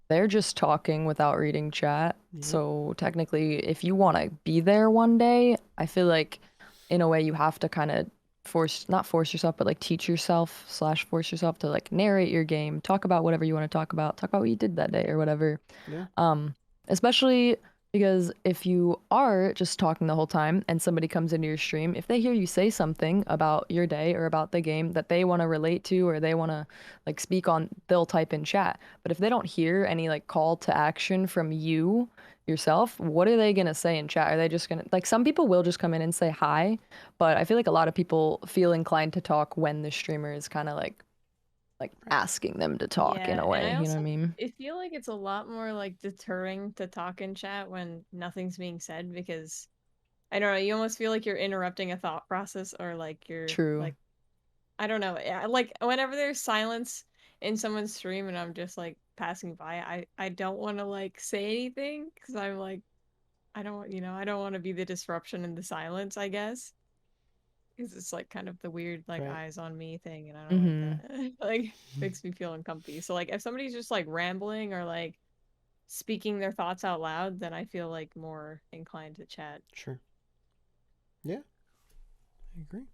they're just talking without reading chat. Yep. So technically, if you want to be there one day, I feel like in a way you have to kind of not force yourself, but like teach yourself / force yourself to like narrate your game, talk about whatever you want to talk about what you did that day or whatever. Yeah. Especially because if you are just talking the whole time and somebody comes into your stream, if they hear you say something about your day or about the game that they want to relate to or they want to like speak on, they'll type in chat. But if they don't hear any like call to action from you yourself, what are they going to say in chat? Are they just going to, like, some people will just come in and say hi, but I feel like a lot of people feel inclined to talk when the streamer is kind of like asking them to talk in a way, you know what I mean? I feel like it's a lot more like deterring to talk in chat when nothing's being said because I don't know, you almost feel like you're interrupting a thought process or like you're True. like I don't know. Like whenever there's silence in someone's stream and I'm just like passing by, I don't want to like say anything because I'm like I don't want to be the disruption in the silence, I guess. Because it's like kind of the weird like Right. eyes on me thing, and I don't like that. Like makes me feel uncomfy. So like if somebody's just like rambling or like speaking their thoughts out loud, then I feel like more inclined to chat. Sure. Yeah, I agree.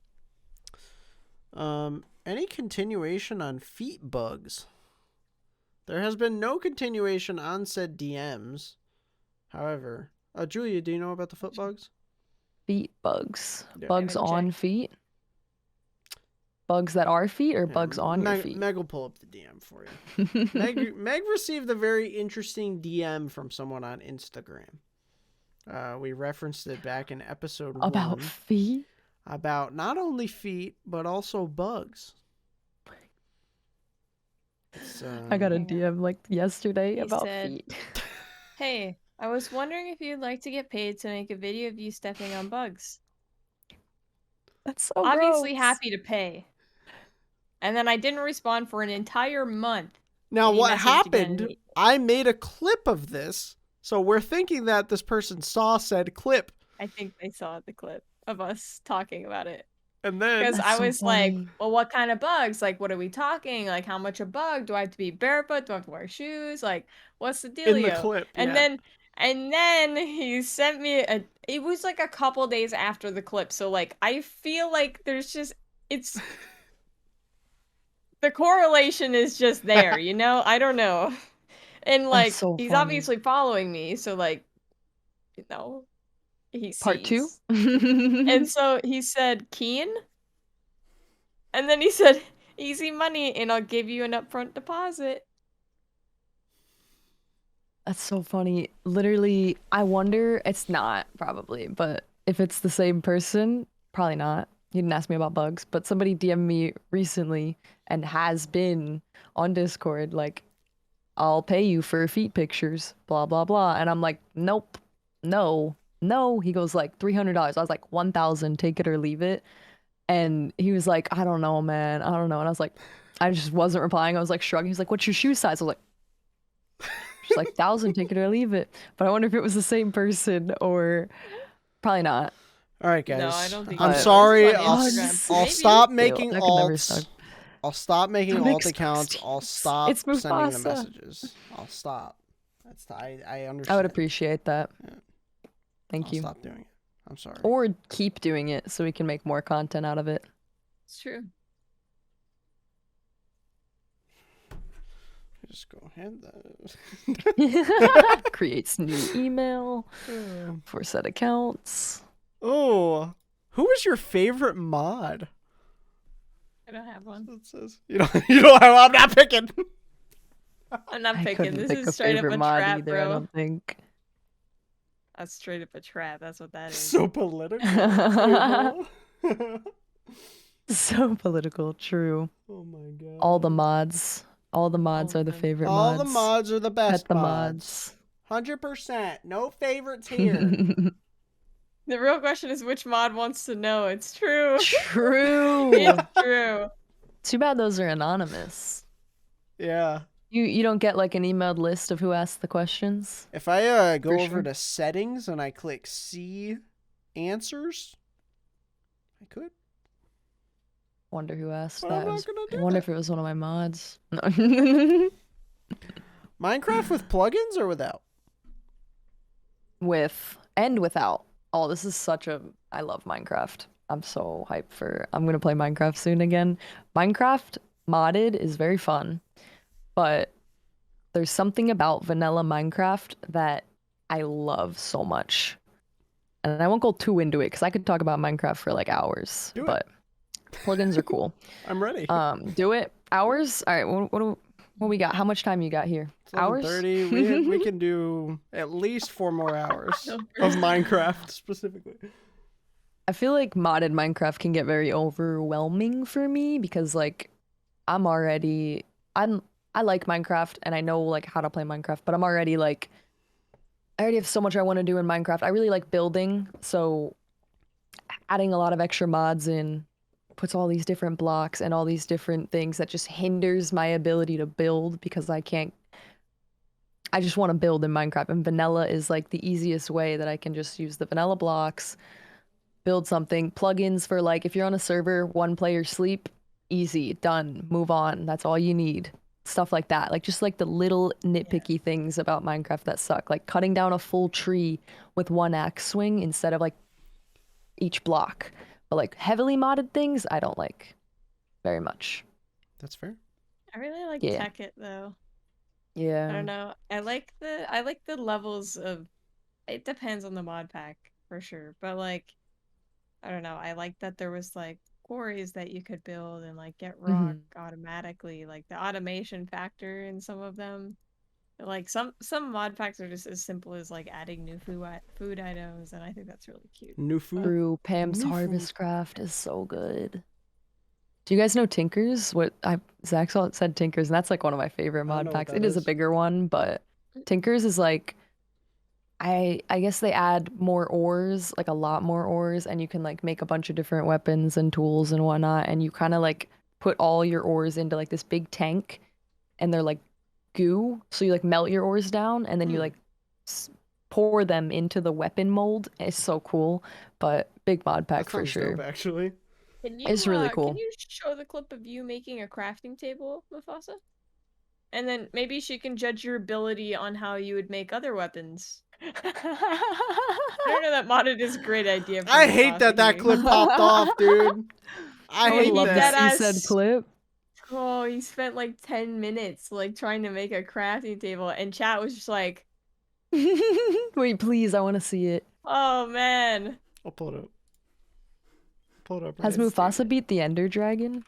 Any continuation on feet bugs? There has been no continuation on said DMs. However, Julia, do you know about the foot bugs? Feet bugs. Yeah. Bugs on feet? Bugs that are feet or bugs on your feet? Meg will pull up the DM for you. Meg received a very interesting DM from someone on Instagram. We referenced it back in episode 1. About feet? About not only feet, but also bugs. I got a DM like yesterday about feet. Hey, I was wondering if you'd like to get paid to make a video of you stepping on bugs. That's so obviously gross. Happy to pay. And then I didn't respond for an entire month. Now what happened, I made a clip of this, so we're thinking that this person saw said clip. I think they saw the clip of us talking about it. And then because I was like, well, what kind of bugs? Like, what are we talking? Like, how much a bug? Do I have to be barefoot? Do I have to wear shoes? Like, what's the dealio? In the clip, and then he sent me it was like a couple days after the clip. So like, I feel like there's just, it's, the correlation is just there, you know? I don't know. And like, he's obviously following me. So like, you know. He sees. Part 2? And so he said, Keen? And then he said, Easy money, and I'll give you an upfront deposit. That's so funny. Literally, I wonder, it's not probably, but if it's the same person, probably not. You didn't ask me about bugs, but somebody DM'd me recently and has been on Discord, like, I'll pay you for feet pictures, blah, blah, blah. And I'm like, nope, no, no. He goes like $300. I was like, 1,000, take it or leave it. And he was like, I don't know, man. I don't know. And I was like, I just wasn't replying. I was like shrugging. He's like, what's your shoe size? I was like, she's like, 1,000, take it or leave it. But I wonder if it was the same person or probably not. All right, guys. No, I don't think I'm so. sorry. It's on I'll Instagram. I'll Maybe. stop Ew, making that could never alts. stop. I'll stop making Don't alt expose accounts. I'll teams. stop It's sending the Mufasa. messages. I'll stop. I understand. I would appreciate that. Yeah. Thank I'll you. stop doing it. I'm sorry. Or keep doing it so we can make more content out of it. It's true. Just go ahead. Creates new email for said accounts. Oh, who is your favorite mod? I don't have one. It says you don't. You don't have. I'm not picking. I'm not I picking. couldn't This pick is a straight up favorite a mod trap, either, I bro. don't think. That's straight up a trap. That's what that is. So political. So political, true. Oh my god. All the mods. All the mods All are of the them. favorite All mods. the mods are the best Pet the mods. 100%. No favorites here. The real question is which mod wants to know. It's true. True. It's true. Too bad those are anonymous. Yeah. You don't get like an emailed list of who asked the questions? If I go For over sure. to settings and I click see answers, I could. Wonder who asked But that. I'm not gonna I do wonder that. if it was one of my mods. No. Minecraft with plugins or without? With and without. Oh, this is such a... I love Minecraft. I'm so hyped for... I'm gonna play Minecraft soon again. Minecraft modded is very fun, but there's something about vanilla Minecraft that I love so much. And I won't go too into it because I could talk about Minecraft for like hours, Do it. but plugins are cool. I'm ready. Do it. Hours? All right, what we got? How much time you got here? It's Hours? 11:30. We can do at least 4 more hours of Minecraft specifically. I feel like modded Minecraft can get very overwhelming for me because like I like Minecraft and I know like how to play Minecraft, but I'm already like I already have so much I want to do in Minecraft. I really like building, so adding a lot of extra mods in puts all these different blocks and all these different things that just hinders my ability to build because I just want to build in Minecraft, and vanilla is like the easiest way that I can just use the vanilla blocks, build something. Plugins for like if you're on a server, one player sleep, easy, done, move on. That's all you need. Stuff like that. Like just like the little nitpicky things about Minecraft that suck. Like cutting down a full tree with one axe swing instead of like each block. But like heavily modded things, I don't like very much. That's fair. I really like Yeah. Tech It though. Yeah. I don't know. I like the levels of. It depends on the mod pack for sure, but like, I don't know. I like that there was like quarries that you could build and like get rock automatically. Like the automation factor in some of them. Like some mod packs are just as simple as like adding new food items, and I think that's really cute. New food. True. Pam's New Harvest Craft is so good. Do you guys know Tinkers? Zach said Tinkers, and that's like one of my favorite I mod know what packs. that It is a is. bigger one, but Tinkers is like I guess they add more ores, like a lot more ores, and you can like make a bunch of different weapons and tools and whatnot, and you kind of like put all your ores into like this big tank, and they're like goo, so you like melt your ores down, and then you like pour them into the weapon mold. It's so cool, but big mod pack That for sounds sure. dope, actually. Can you, It's really cool. Can you show the clip of you making a crafting table, Mufussy? And then maybe she can judge your ability on how you would make other weapons. I don't know, that modded is a great idea. I hate that Mufussy. clip popped off, dude. I I would hate love to that. see said clip. Oh, he spent like 10 minutes like trying to make a crafting table, and chat was just like, Wait, please, I want to see it. oh man. I'll pull it up. Pull it up. Has right Mufasa beat the Ender Dragon?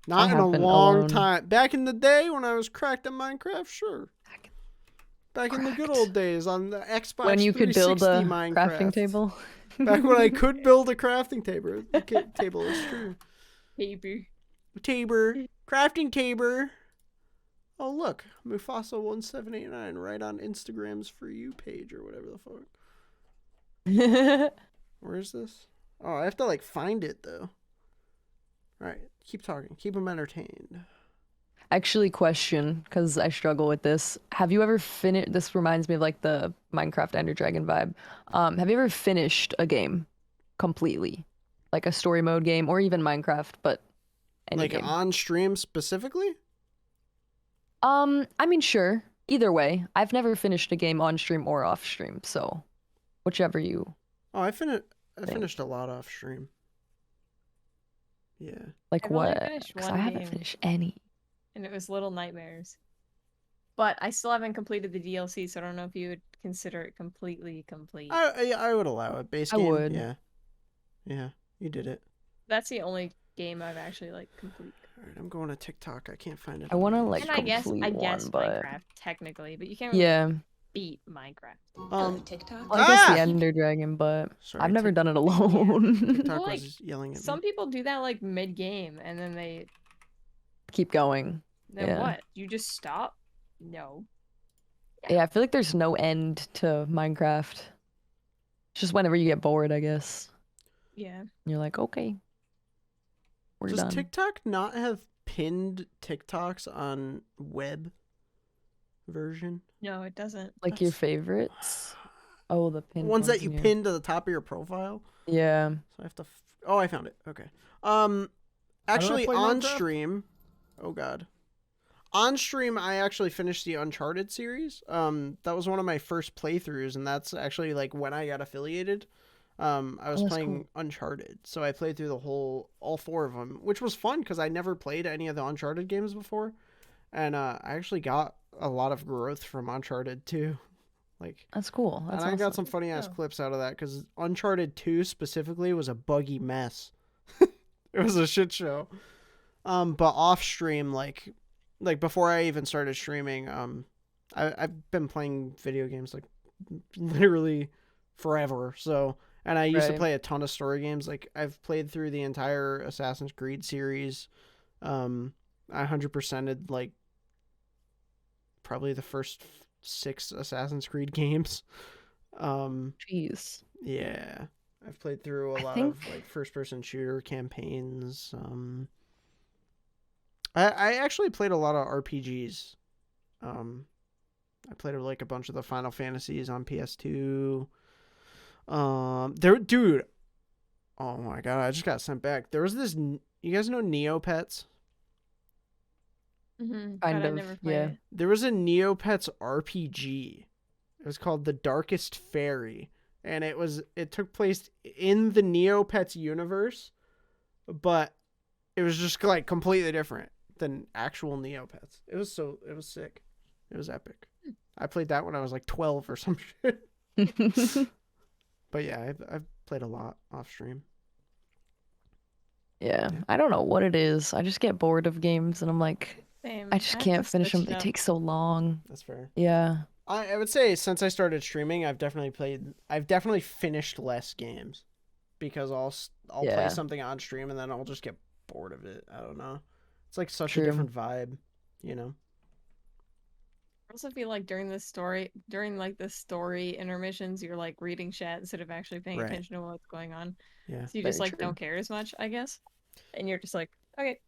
Not in a have been long alone. time. Back in the day when I was cracked at Minecraft, sure. Back in the good old days on the Xbox When you could build 360 a Minecraft. crafting table. Back when I could build a crafting table, it's true. Tabor. Crafting tabor. Oh, look. Mufasa1789 right on Instagram's For You page or whatever the fuck. Where is this? Oh, I have to, like, find it, though. All right. Keep talking. Keep them entertained. Actually, question, because I struggle with this. Have you ever finished? This reminds me of like the Minecraft Ender Dragon vibe. Have you ever finished a game completely, like a story mode game, or even Minecraft, but any Like game? on stream specifically? I mean, sure. Either way, I've never finished a game on stream or off stream, so whichever you. Oh, I finished a lot off stream. Yeah. Like I've only what? finished 'Cause I one haven't game. finished any. And it was Little Nightmares. But I still haven't completed the DLC, so I don't know if you would consider it completely complete. I would allow it. Base I game. would. Yeah. Yeah. You did it. That's the only game I've actually like completed. All right, I'm going to TikTok. I can't find it. I want to like And I guess complete one, but Minecraft technically, but you can't really yeah. beat Minecraft. TikTok. Well, I guess Ah! the Ender Dragon, but Sorry, I've never done it alone. TikTok Well, was yelling at Some me. people do that like mid game and then Keep going. then Yeah. what? You just stop? No. Yeah, I feel like there's no end to Minecraft. It's just whenever you get bored, I guess. Yeah. And you're like, okay, we're Does done. TikTok not have pinned TikToks on web version? No, it doesn't. Like your That's- favorites? Oh, the pinned Ones that you in your- pin to the top of your profile? Yeah. So I have to. Oh, I found it. Okay. Actually, play on Minecraft? stream. Oh God. On stream, I actually finished the Uncharted series. That was one of my first playthroughs, and that's actually like when I got affiliated. I was that's playing Uncharted, so I played through all four of them, which was fun because I never played any of the Uncharted games before, and I actually got a lot of growth from Uncharted too. Like, That's cool. That's and I got awesome. some funny ass Oh. clips out of that because Uncharted 2 specifically was a buggy mess. It was a shit show. But off stream, like before I even started streaming, I've been playing video games like literally forever. So, and I used to Right. play a ton of story games. Like I've played through the entire Assassin's Creed series. I 100%ed like probably the first 6 Assassin's Creed games. Jeez. Yeah. I've played through a I lot of think- like first person shooter campaigns. I actually played a lot of RPGs. I played like a bunch of the Final Fantasies on PS2. Dude. Oh my god, I just got sent back. There was this. You guys know Neopets? Mm-hmm. Kind I of, never played yeah. it. There was a Neopets RPG. It was called The Darkest Fairy, and it took place in the Neopets universe, but it was just like completely different than actual Neopets. It was sick. It was epic. I played that when I was like 12 or some shit. But yeah, I've played a lot off stream. Yeah. I don't know what it is. I just get bored of games and I'm like, Same. I just have can't to finish them. switch it They up. take so long. That's fair. Yeah. I would say since I started streaming, I've definitely finished less games because I'll play Yeah. something on stream and then I'll just get bored of it. I don't know. It's like such True. a different vibe, you know. I also feel like during the story intermissions, you're like reading chat instead of actually paying Right. attention to what's going on. Yeah. So you just Very like true. don't care as much, I guess. And you're just like, okay.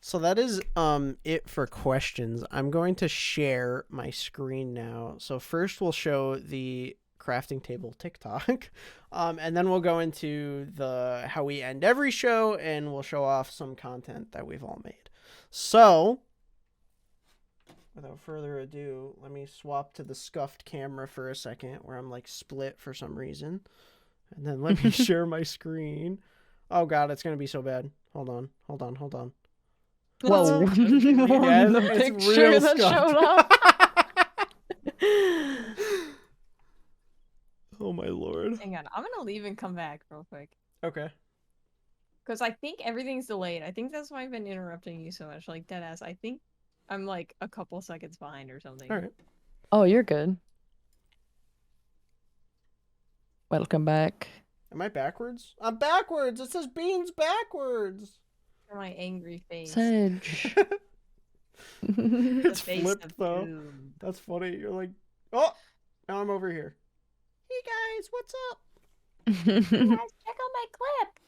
So that is it for questions. I'm going to share my screen now. So first we'll show the crafting table TikTok. And then we'll go into the how we end every show and we'll show off some content that we've all made. So without further ado, let me swap to the scuffed camera for a second where I'm like split for some reason. And then let me share my screen. Oh god, it's going to be so bad. Hold on. Whoa. Yeah, the it's picture real that scuffed. showed up. Oh my lord. Hang on, I'm gonna leave and come back real quick. Okay. Because I think everything's delayed. I think that's why I've been interrupting you so much. Like, deadass. I think I'm like a couple seconds behind or something. All right. Oh, you're good. Welcome back. Am I backwards? I'm backwards. It says beans backwards. For my angry face. Sedge. The It's face flipped of though. doom. That's funny. You're like, oh, now I'm over here. Hey guys, what's up? Guys, check out my clip.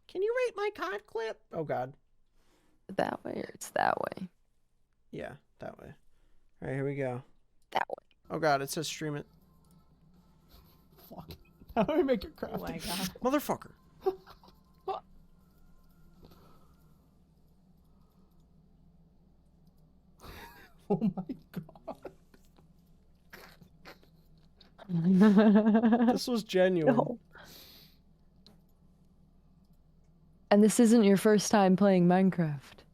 Can you rate my COD clip? Oh God. That way or it's that way? Yeah, that way. All right, here we go. That way. Oh God, it says stream it. Fuck. How do I make it crafty? Oh my God. Motherfucker. Oh my God. This was genuine. No. And this isn't your first time playing Minecraft.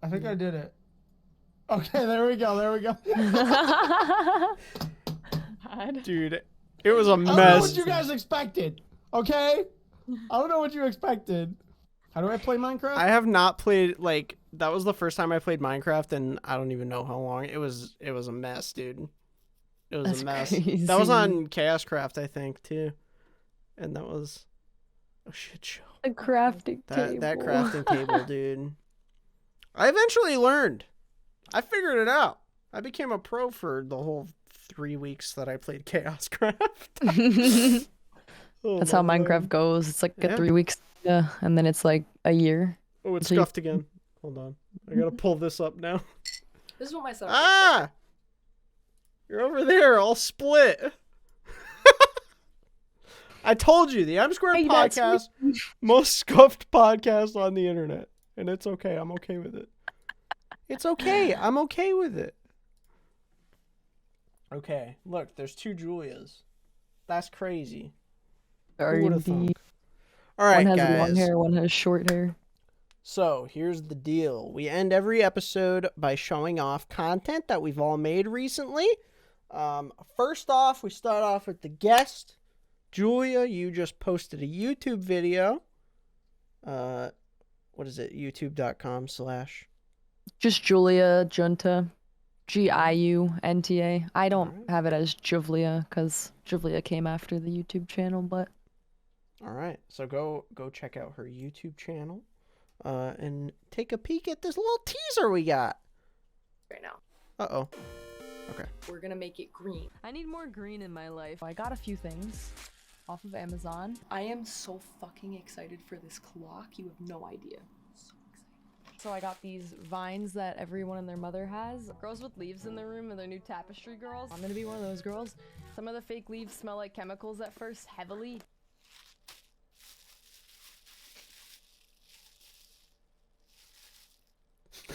I think I did it. Okay, there we go. There we go. God. Dude, it was a mess. I don't know what you guys expected. Okay? I don't know what you expected. How do I play Minecraft? I have not played, like, that was the first time I played Minecraft, and I don't even know how long. It was a mess, dude. It was That's a mess. crazy. That was on Chaoscraft, I think, too. And that was a shit show. A crafting table. That crafting table, dude. I eventually learned. I figured it out. I became a pro for the whole 3 weeks that I played Chaoscraft. Oh, That's how my Minecraft Lord. goes. It's like Yeah. 3 weeks, yeah, and then it's like a year. Oh, it's So you- scuffed again. Hold on. I gotta pull this up now. This is what my setup Ah! You're over there, all split. I told you, the M Squared Hey, that's podcast, most scuffed podcast on the internet. And it's okay. I'm okay with it. It's okay. I'm okay with it. Okay, look, there's 2 JVLIAs. That's crazy. Are Who would've indeed. thunk? All right, One has long guys. hair, one has short hair. So here's the deal. We end every episode by showing off content that we've all made recently. First off, we start off with the guest. Julia, you just posted a YouTube video. What is it? YouTube.com/ Just Julia Junta. Giunta. I don't Alright. have it as JVLIA because JVLIA came after the YouTube channel, but All right. So go check out her YouTube channel. And take a peek at this little teaser we got. right now Uh-oh. we're gonna make it green. I need more green in my life. I got a few things off of Amazon. I am so fucking excited for this clock. You have no idea. So excited. So I got these vines that everyone and their mother has. Girls with leaves in their room and their new tapestry girls. I'm gonna be one of those girls. Some of the fake leaves smell like chemicals at first, heavily.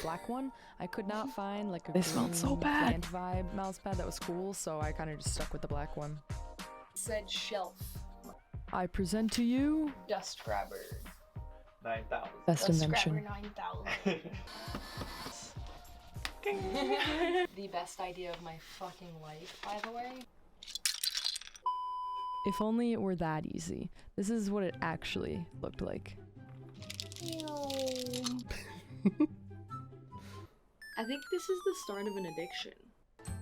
Black one, I could not find like a They smelled so green bad. plant vibe mouse pad that was cool, so I kind of just stuck with the black one. It said shelf. I present to you Dust grabber. 9,000. best Dust invention. grabber 9000. The best idea of my fucking life, by the way. If only it were that easy. This is what it actually looked like. I think this is the start of an addiction.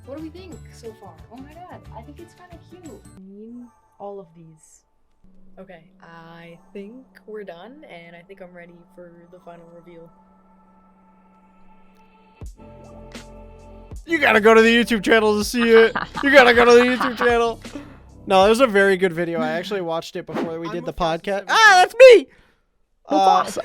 What do we think so far? Oh my god, I think it's kind of cute. I mean, all of these. Okay, I think we're done, and I think I'm ready for the final reveal. You gotta go to the YouTube channel to see it. You gotta go to the YouTube channel. No, it was a very good video. I actually watched it before we did the podcast. Ah, that's me! Awesome.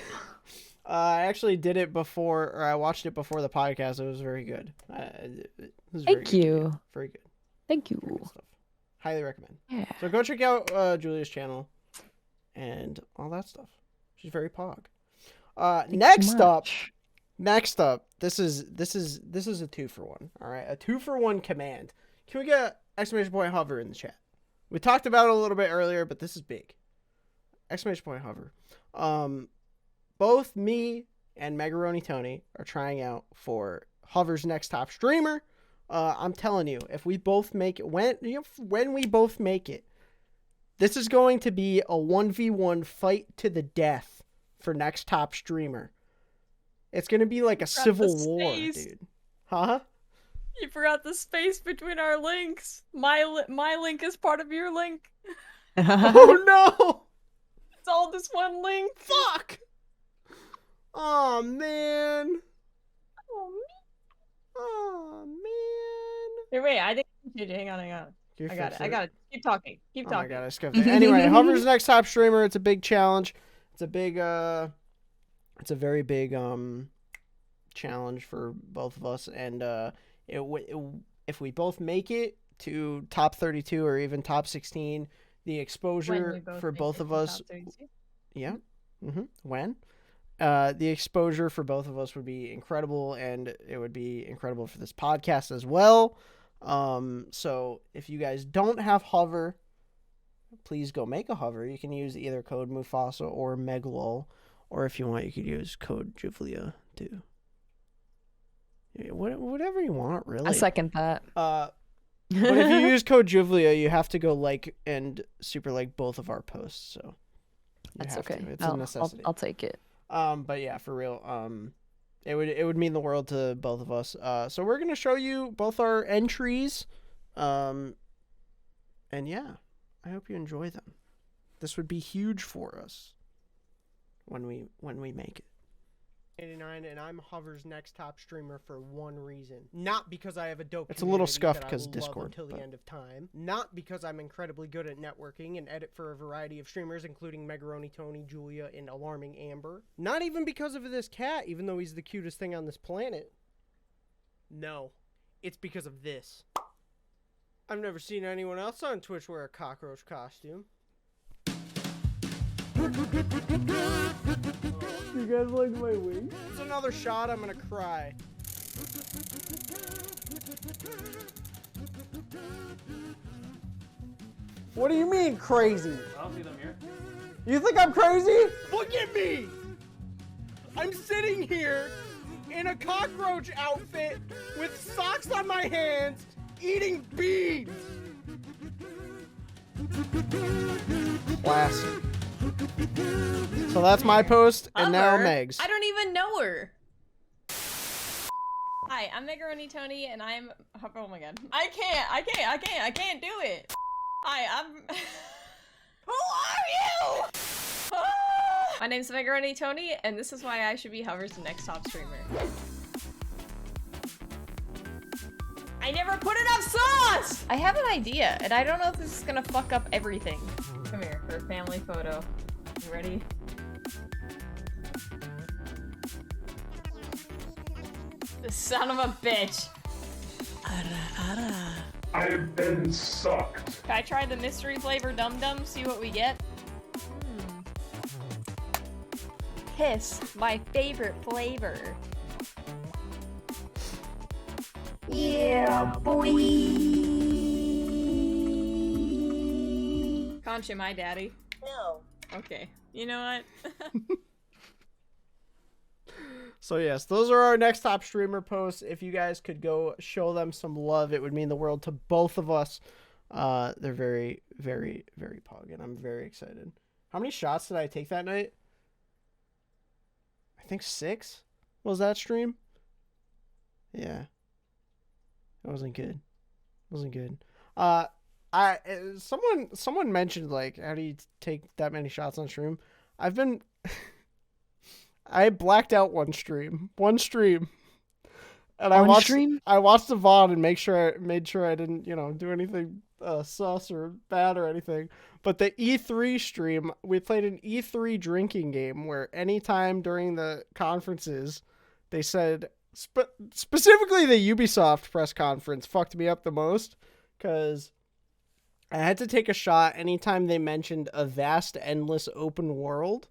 I actually did it before, or I watched it before the podcast. It was very good. It was very Thank good you. video. Very good. Thank Very you. good stuff. Highly recommend. Yeah. So go check out Julia's channel and all that stuff. She's very pog. Next up, this is a 2-for-1. All right, a 2-for-1 command. Can we get exclamation point hover in the chat? We talked about it a little bit earlier, but this is big. Exclamation point hover. Both me and Megaroni Tony are trying out for Hover's next top streamer. I'm telling you, if we both make it, when we both make it, This is going to be a 1v1 fight to the death for next top streamer. It's going to be like a civil war, dude. Huh? You forgot the space between our links. My link is part of your link. Oh no! It's all this one link. Fuck! Oh man. Oh man. Here, wait, I think hang on. You I got fixed it. I got it. Keep talking. Keep Oh my talking. god, I skipped it. Anyway, Hover's next top streamer. It's a big challenge. It's a big it's a very big challenge for both of us, and if we both make it to top 32 or even top 16, the exposure for both of us, yeah, when the exposure for both of us would be incredible, and it would be incredible for this podcast as well. So if you guys don't have Hover, please go make a Hover. You can use either code Mufussy or Meglol, or if you want, you could use code JVLIA too. Whatever you want, really. I second that. But if you use code JVLIA, you have to go like and super like both of our posts. So That's okay. It's a necessity. I'll take it. But yeah, for real. It would mean the world to both of us. So we're gonna show you both our entries. And yeah, I hope you enjoy them. This would be huge for us when we make it. 89, and I'm Hover's next top streamer for one reason. Not because I have a dope. It's a little scuffed because Discord. Until the end of time. Not because I'm incredibly good at networking and edit for a variety of streamers, including Megaroni Tony, Julia, and Alarming Amber. Not even because of this cat, even though he's the cutest thing on this planet. No, it's because of this. I've never seen anyone else on Twitch wear a cockroach costume. You guys like my wings? It's another shot, I'm gonna cry. What do you mean crazy? I don't see them here. You think I'm crazy? Look at me! I'm sitting here in a cockroach outfit with socks on my hands, eating beans! Classic. So that's my post, and now Meg's. I don't even know her. Hi, I'm Megaroni Tony, and I'm. Oh my god. I can't do it. Hi, I'm. Who are you? My name's Megaroni Tony, and this is why I should be Hover's next top streamer. I never put enough sauce! I have an idea, and I don't know if this is gonna fuck up everything. Come here for a family photo. You ready? The son of a bitch. I've been sucked. Can I try the mystery flavor Dum Dum? See what we get? Piss, my favorite flavor. Yeah, boy. Concha, my daddy. No. Okay. You know what? So yes, those are our next top streamer posts. If you guys could go show them some love, it would mean the world to both of us. They're very, very, very pog, and I'm very excited. How many shots did I take that night? I think 6 was that stream. Yeah. That wasn't good. Wasn't good. Someone mentioned, like, how do you take that many shots on stream? I've been I blacked out one stream. And I watched the VOD and made sure I didn't, do anything sus or bad or anything. But the E3 stream, we played an E3 drinking game where anytime during the conferences they said specifically the Ubisoft press conference fucked me up the most, because I had to take a shot anytime they mentioned a vast, endless open world.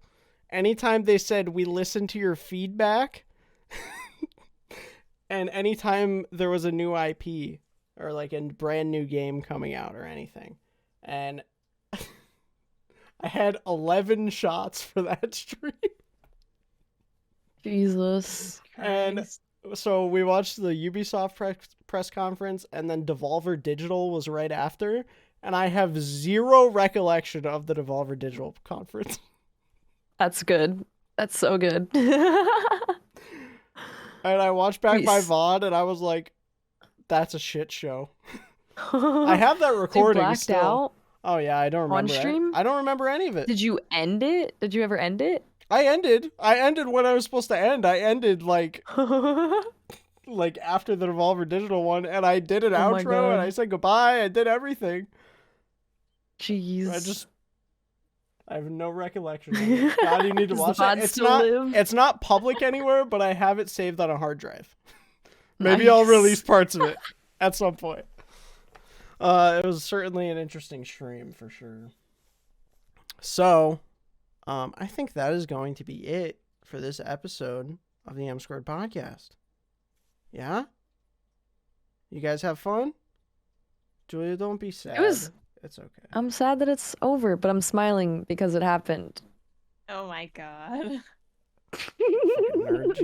Anytime they said, we listen to your feedback. And anytime there was a new IP or like a brand new game coming out or anything. And I had 11 shots for that stream. Jesus. And so we watched the Ubisoft press conference, and then Devolver Digital was right after. and I have zero recollection of the Devolver Digital conference. That's good. That's so good. And I watched back my Please. VOD, and I was like, "That's a shit show." I have that You recording blacked still. out. Oh yeah, I don't remember. stream? I don't remember any of it. Did you end it? Did you ever end it? I ended when I was supposed to end. I ended like after the Devolver Digital one, and I did an Oh my outro, and God. I said goodbye. I did everything. Jeez. I have no recollection of it. God, you need to Does the watch VOD it. still live? It's not public anywhere, but I have it saved on a hard drive. Maybe I'll Nice. release parts of it at some point. It was certainly an interesting stream for sure. So, I think that is going to be it for this episode of the M Squared podcast. Yeah? You guys have fun? Julia, don't be sad. It's okay. I'm sad that it's over, but I'm smiling because it happened. Oh my god. Nerd.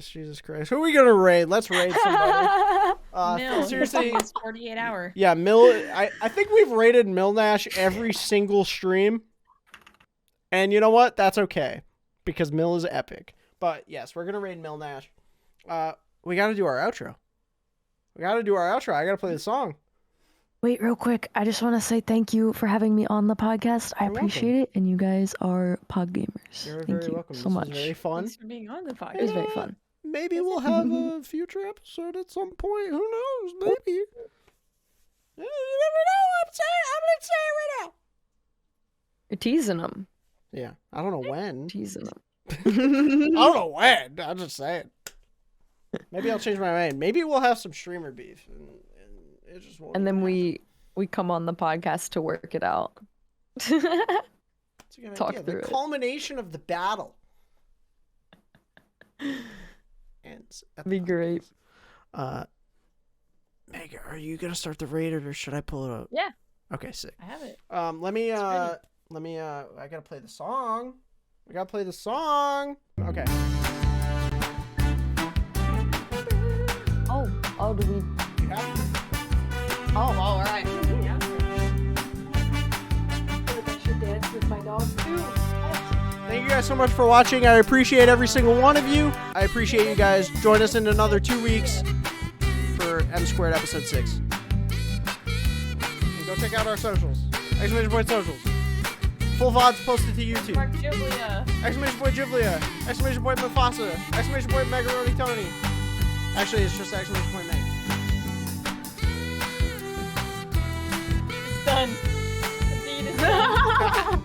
Jesus Christ. Who are we gonna raid? Let's raid somebody. Mill, Seriously. it's 48 hour. Yeah, Mill. I think we've raided Milnash every single stream. And you know what? That's okay. Because Mill is epic. But yes, we're gonna raid Milnash. We gotta do our outro. I gotta play the song. Wait, real quick. I just want to say thank you for having me on the podcast. I You're appreciate it, and you guys are pod gamers. You're Thank very you welcome. so This much. was very fun. Thanks for being on the podcast. It was very fun. Maybe we'll have a future episode at some point. Who knows? Maybe. You never know. I'm gonna say it right now. You're teasing them. Yeah, I don't know when. Teasing them. I don't know when. I'm just saying. Maybe I'll change my mind. Maybe we'll have some streamer beef, and it just won't. And then even we come on the podcast to work it out. happen. It's a good talk idea. through The it. culmination of the battle. Ends at Be the great. podcast. Meg, are you gonna start the raid or should I pull it up? Yeah. Okay, sick. I have it. Let me I gotta play the song. We gotta play the song. Okay. Oh, do we? You have to. Oh, all right. Yeah. I should dance with my dog too. Thank you guys so much for watching. I appreciate every single one of you. I appreciate you guys. Join us in another 2 weeks for M Squared episode 6. And go check out our socials. Exclamation point socials. Full VODs posted to YouTube. Mark JVLIA. Exclamation point JVLIA. Exclamation point Mufussy. Exclamation point Macaroni Tony. Actually, it's just exclamation point Meg. It's done. The deed is done.